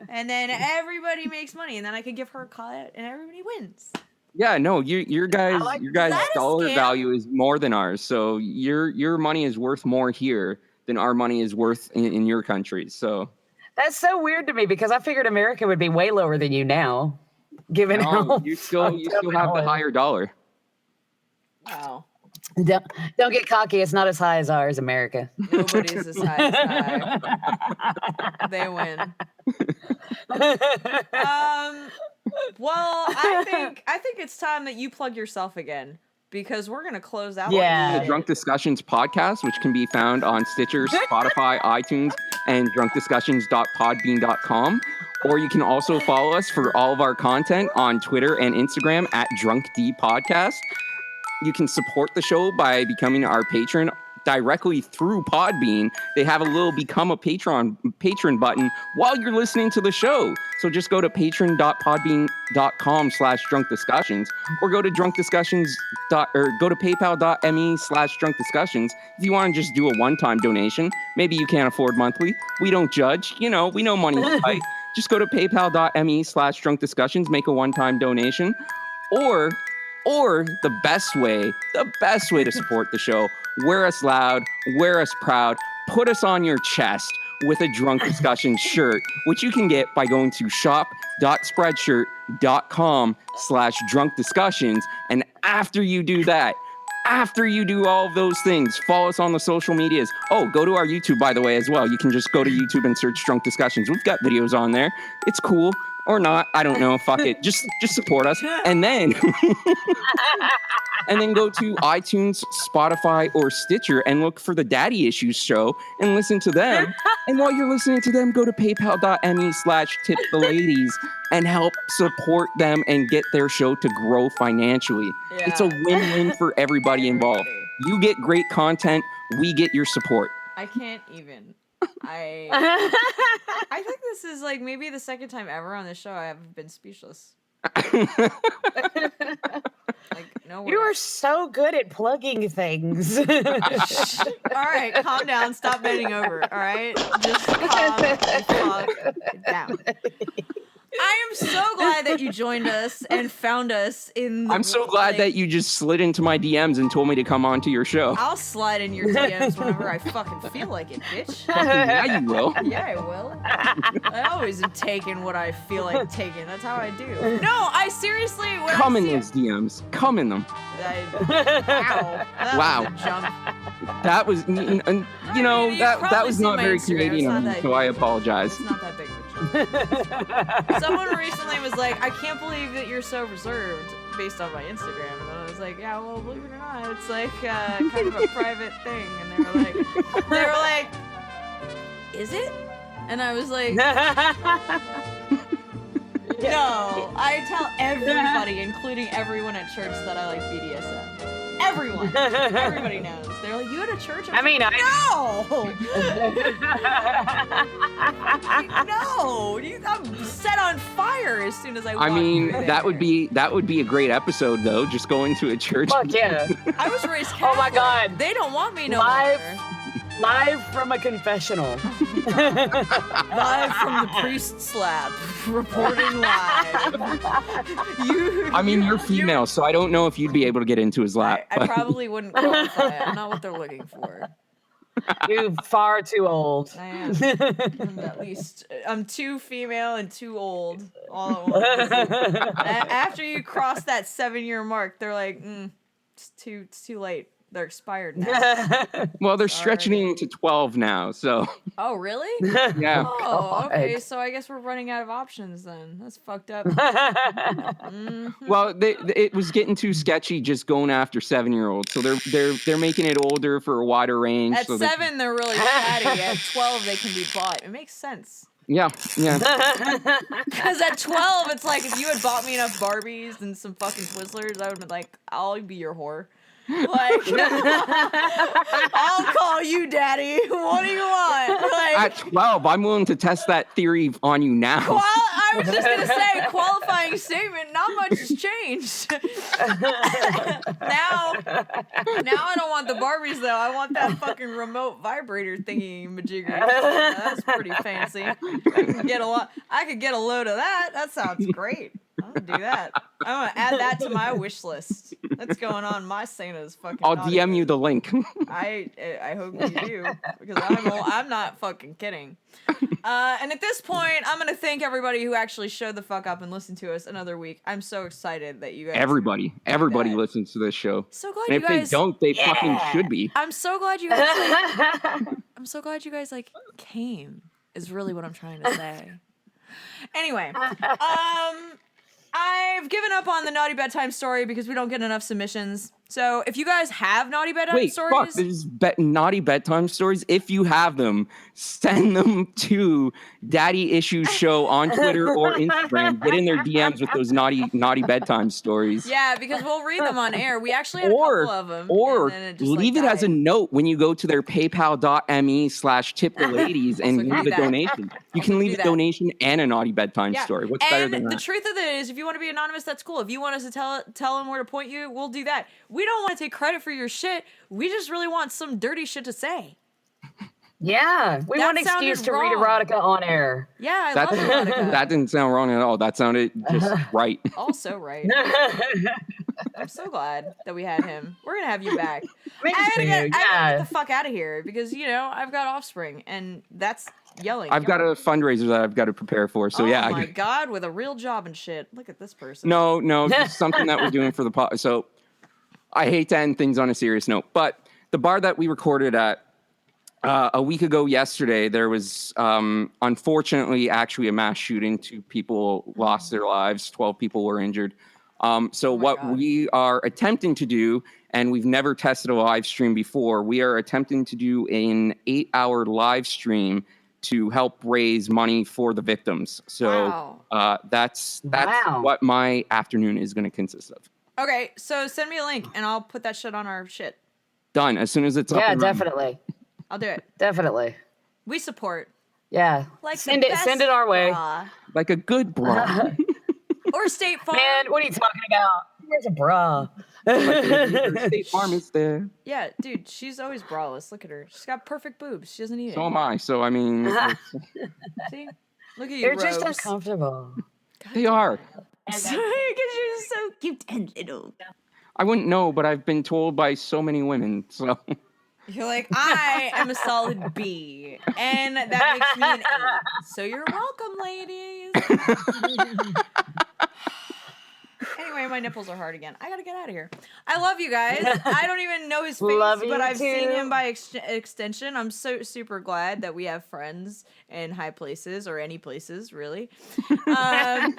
And then everybody makes money and then I can give her a cut and everybody wins. Yeah, no, your guys' dollar scam? value is more than ours. So your money is worth more here than our money is worth in your country. So That's so weird to me because I figured America would be way lower than you now, given how you still have the higher dollar. Wow. Don't get cocky. It's not as high as ours, America. Nobody's as high as high. They win. Well, I think it's time that you plug yourself again because we're gonna close out. The Drunk Discussions podcast, which can be found on Stitcher, Spotify, iTunes, and drunkdiscussions.podbean.com. Or you can also follow us for all of our content on Twitter and Instagram at DrunkDPodcast. You can support the show by becoming our patron directly through Podbean. They have a little become a patron button while you're listening to the show. So just go to patron.podbean.com/drunkdiscussions or go to go to paypal.me/drunkdiscussions if you want to just do a one-time donation. Maybe you can't afford monthly. We don't judge. We know money's tight. Just go to paypal.me/drunkdiscussions, make a one-time donation, or the best way to support the show, wear us loud, wear us proud, put us on your chest with a Drunk Discussions shirt, which you can get by going to shop.spreadshirt.com/drunkdiscussions. And after you do that, after you do all of those things, follow us on the social medias. Oh, go to our YouTube, by the way, as well. You can just go to YouTube and search Drunk Discussions. We've got videos on there. It's cool. Or not, I don't know. Fuck it. Just support us. And then go to iTunes, Spotify, or Stitcher and look for the Daddy Issues show and listen to them. And while you're listening to them, go to paypal.me/tiptheladies and help support them and get their show to grow financially. Yeah. It's a win-win for everybody involved. You get great content, we get your support. I can't even. I think this is like maybe the second time ever on this show I have been speechless. You are so good at plugging things. All right, calm down. Stop bending over. All right, just calm the fuck down. I am so glad that you joined us and found us in the I'm so glad that you just slid into my DMs and told me to come on to your show. I'll slide in your DMs whenever I fucking feel like it, bitch. Yeah, you will. Yeah, I will. I always am taking what I feel like taking. That's how I do. No, I seriously... Come in those DMs. Come in them. Wow. Wow. That was a jump. That was, that was not very Canadian of me, so I apologize. It's not that big of a jump. Someone recently was like, I can't believe that you're so reserved based on my Instagram. And then I was like, yeah, well, believe it or not, it's like kind of a private thing. And they were like, is it? And I was like, no, I tell everybody, including everyone at church, that I like BDSM. Everyone. Everybody knows. They're like, you at a church? No! No! I'm set on fire as soon as I walk through there. that would be a great episode, though, just going to a church. Fuck yeah. I was raised Catholic. Oh my God. They don't want me no more. Live from a confessional. Live from the priest's lab. Reporting live. You're female, so I don't know if you'd be able to get into his lap. I probably wouldn't qualify. I'm not what they're looking for. You're far too old. I am. At least I'm too female and too old. All at once. After you cross that 7-year mark, they're like, it's too late. They're expired now. Well, they're stretching to 12 now, so. Oh, really? Yeah. Oh, okay. So I guess we're running out of options then. That's fucked up. Mm-hmm. Well, it was getting too sketchy just going after 7-year-olds, so they're making it older for a wider range. At so 7, they're really fatty. At 12, they can be bought. It makes sense. Yeah. Because at 12, it's like if you had bought me enough Barbies and some fucking Twizzlers, I would have been like, I'll be your whore. Like, I'll call you daddy. What do you want? Like, At 12, I'm willing to test that theory on you now. I was just gonna say, qualifying statement. Not much has changed. now I don't want the Barbies though. I want that fucking remote vibrator thingy majigger. That's pretty fancy. I could get a load of that. That sounds great. I'm gonna do that. I'm gonna add that to my wish list. That's going on my Santa's fucking. I'll naughty DM list. you the link. I hope you do, because I'm not fucking kidding. And at this point, I'm gonna thank everybody who actually showed the fuck up and listened to us another week. I'm so excited that you guys. Everybody listens to this show. So glad and you if guys. they don't, they fucking should be. I'm so glad you guys. I'm so glad you guys came. Is really what I'm trying to say. Anyway, I've given up on the naughty bedtime story because we don't get enough submissions. So if you guys have naughty bedtime stories, fuck, there's naughty bedtime stories. If you have them, send them to Daddy Issues Show on Twitter or Instagram. Get in their DMs with those naughty bedtime stories. yeah, because we'll read them on air. We actually had a couple of them. Or and then it just, leave it died. as a note when you go to their paypal.me/tiptheladies and Also can leave do a that. donation. You can leave a donation and a naughty bedtime story. What's better than And the that? truth of it is, if you want to be anonymous, that's cool. If you want us to tell them where to point you, we'll do that. We don't want to take credit for your shit. We just really want some dirty shit to say. Yeah, we That want an excuse sounded to read wrong. erotica on air. Yeah, I love erotica. That didn't sound wrong at all. That sounded just right. Also right. I'm so glad that we had him. We're gonna have you back. I gotta get the fuck out of here because I've got offspring and that's yelling. I've got a fundraiser that I've got to prepare for. So Oh my god, with a real job and shit. Look at this person. No, just something that we're doing for the pod. So I hate to end things on a serious note, but the bar that we recorded at a week ago yesterday, there was unfortunately actually a mass shooting. 2 people lost their lives. 12 people were injured. What we are attempting to do, and we've never tested a live stream before, we are attempting to do an 8-hour live stream to help raise money for the victims. So that's what my afternoon is going to consist of. Okay, so send me a link and I'll put that shit on our shit. Done. As soon as it's up. Yeah, and running. definitely. I'll do it. Definitely. We support. Yeah. Like send it our way. Bra. Like a good bra. Or State Farm. Man, what are you talking about? Where's a bra? State Farm is there. Yeah, dude, she's always braless. Look at her. She's got perfect boobs. She doesn't need it. So am I. So I mean, See? Look at you, They're just Robes. uncomfortable. They are. Because you're so cute and little. I wouldn't know, but I've been told by so many women. So You're like, I am a solid B, and that makes me an A. So you're welcome, ladies. Anyway, my nipples are hard again. I gotta get out of here. I love you guys. I don't even know his face, Love but you I've seen too. him by extension. I'm so super glad that we have friends in high places or any places, really. And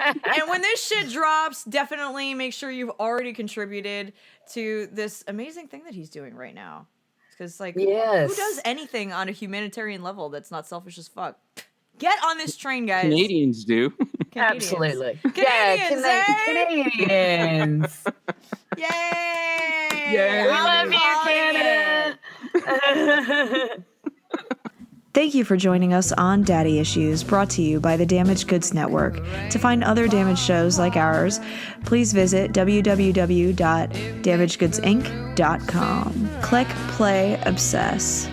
when this shit drops, definitely make sure you've already contributed to this amazing thing that he's doing right now. Because, like, Yes. who does anything on a humanitarian level that's not selfish as fuck? Get on this train, guys. Canadians do. Canadians. Absolutely. Canadians, yeah, eh? Canadians. Yay! Yay. We I'm love you, Canada. Thank you for joining us on Daddy Issues, brought to you by the Damaged Goods Network. To find other damaged shows like ours, please visit www.damagedgoodsinc.com. Click, play, obsess.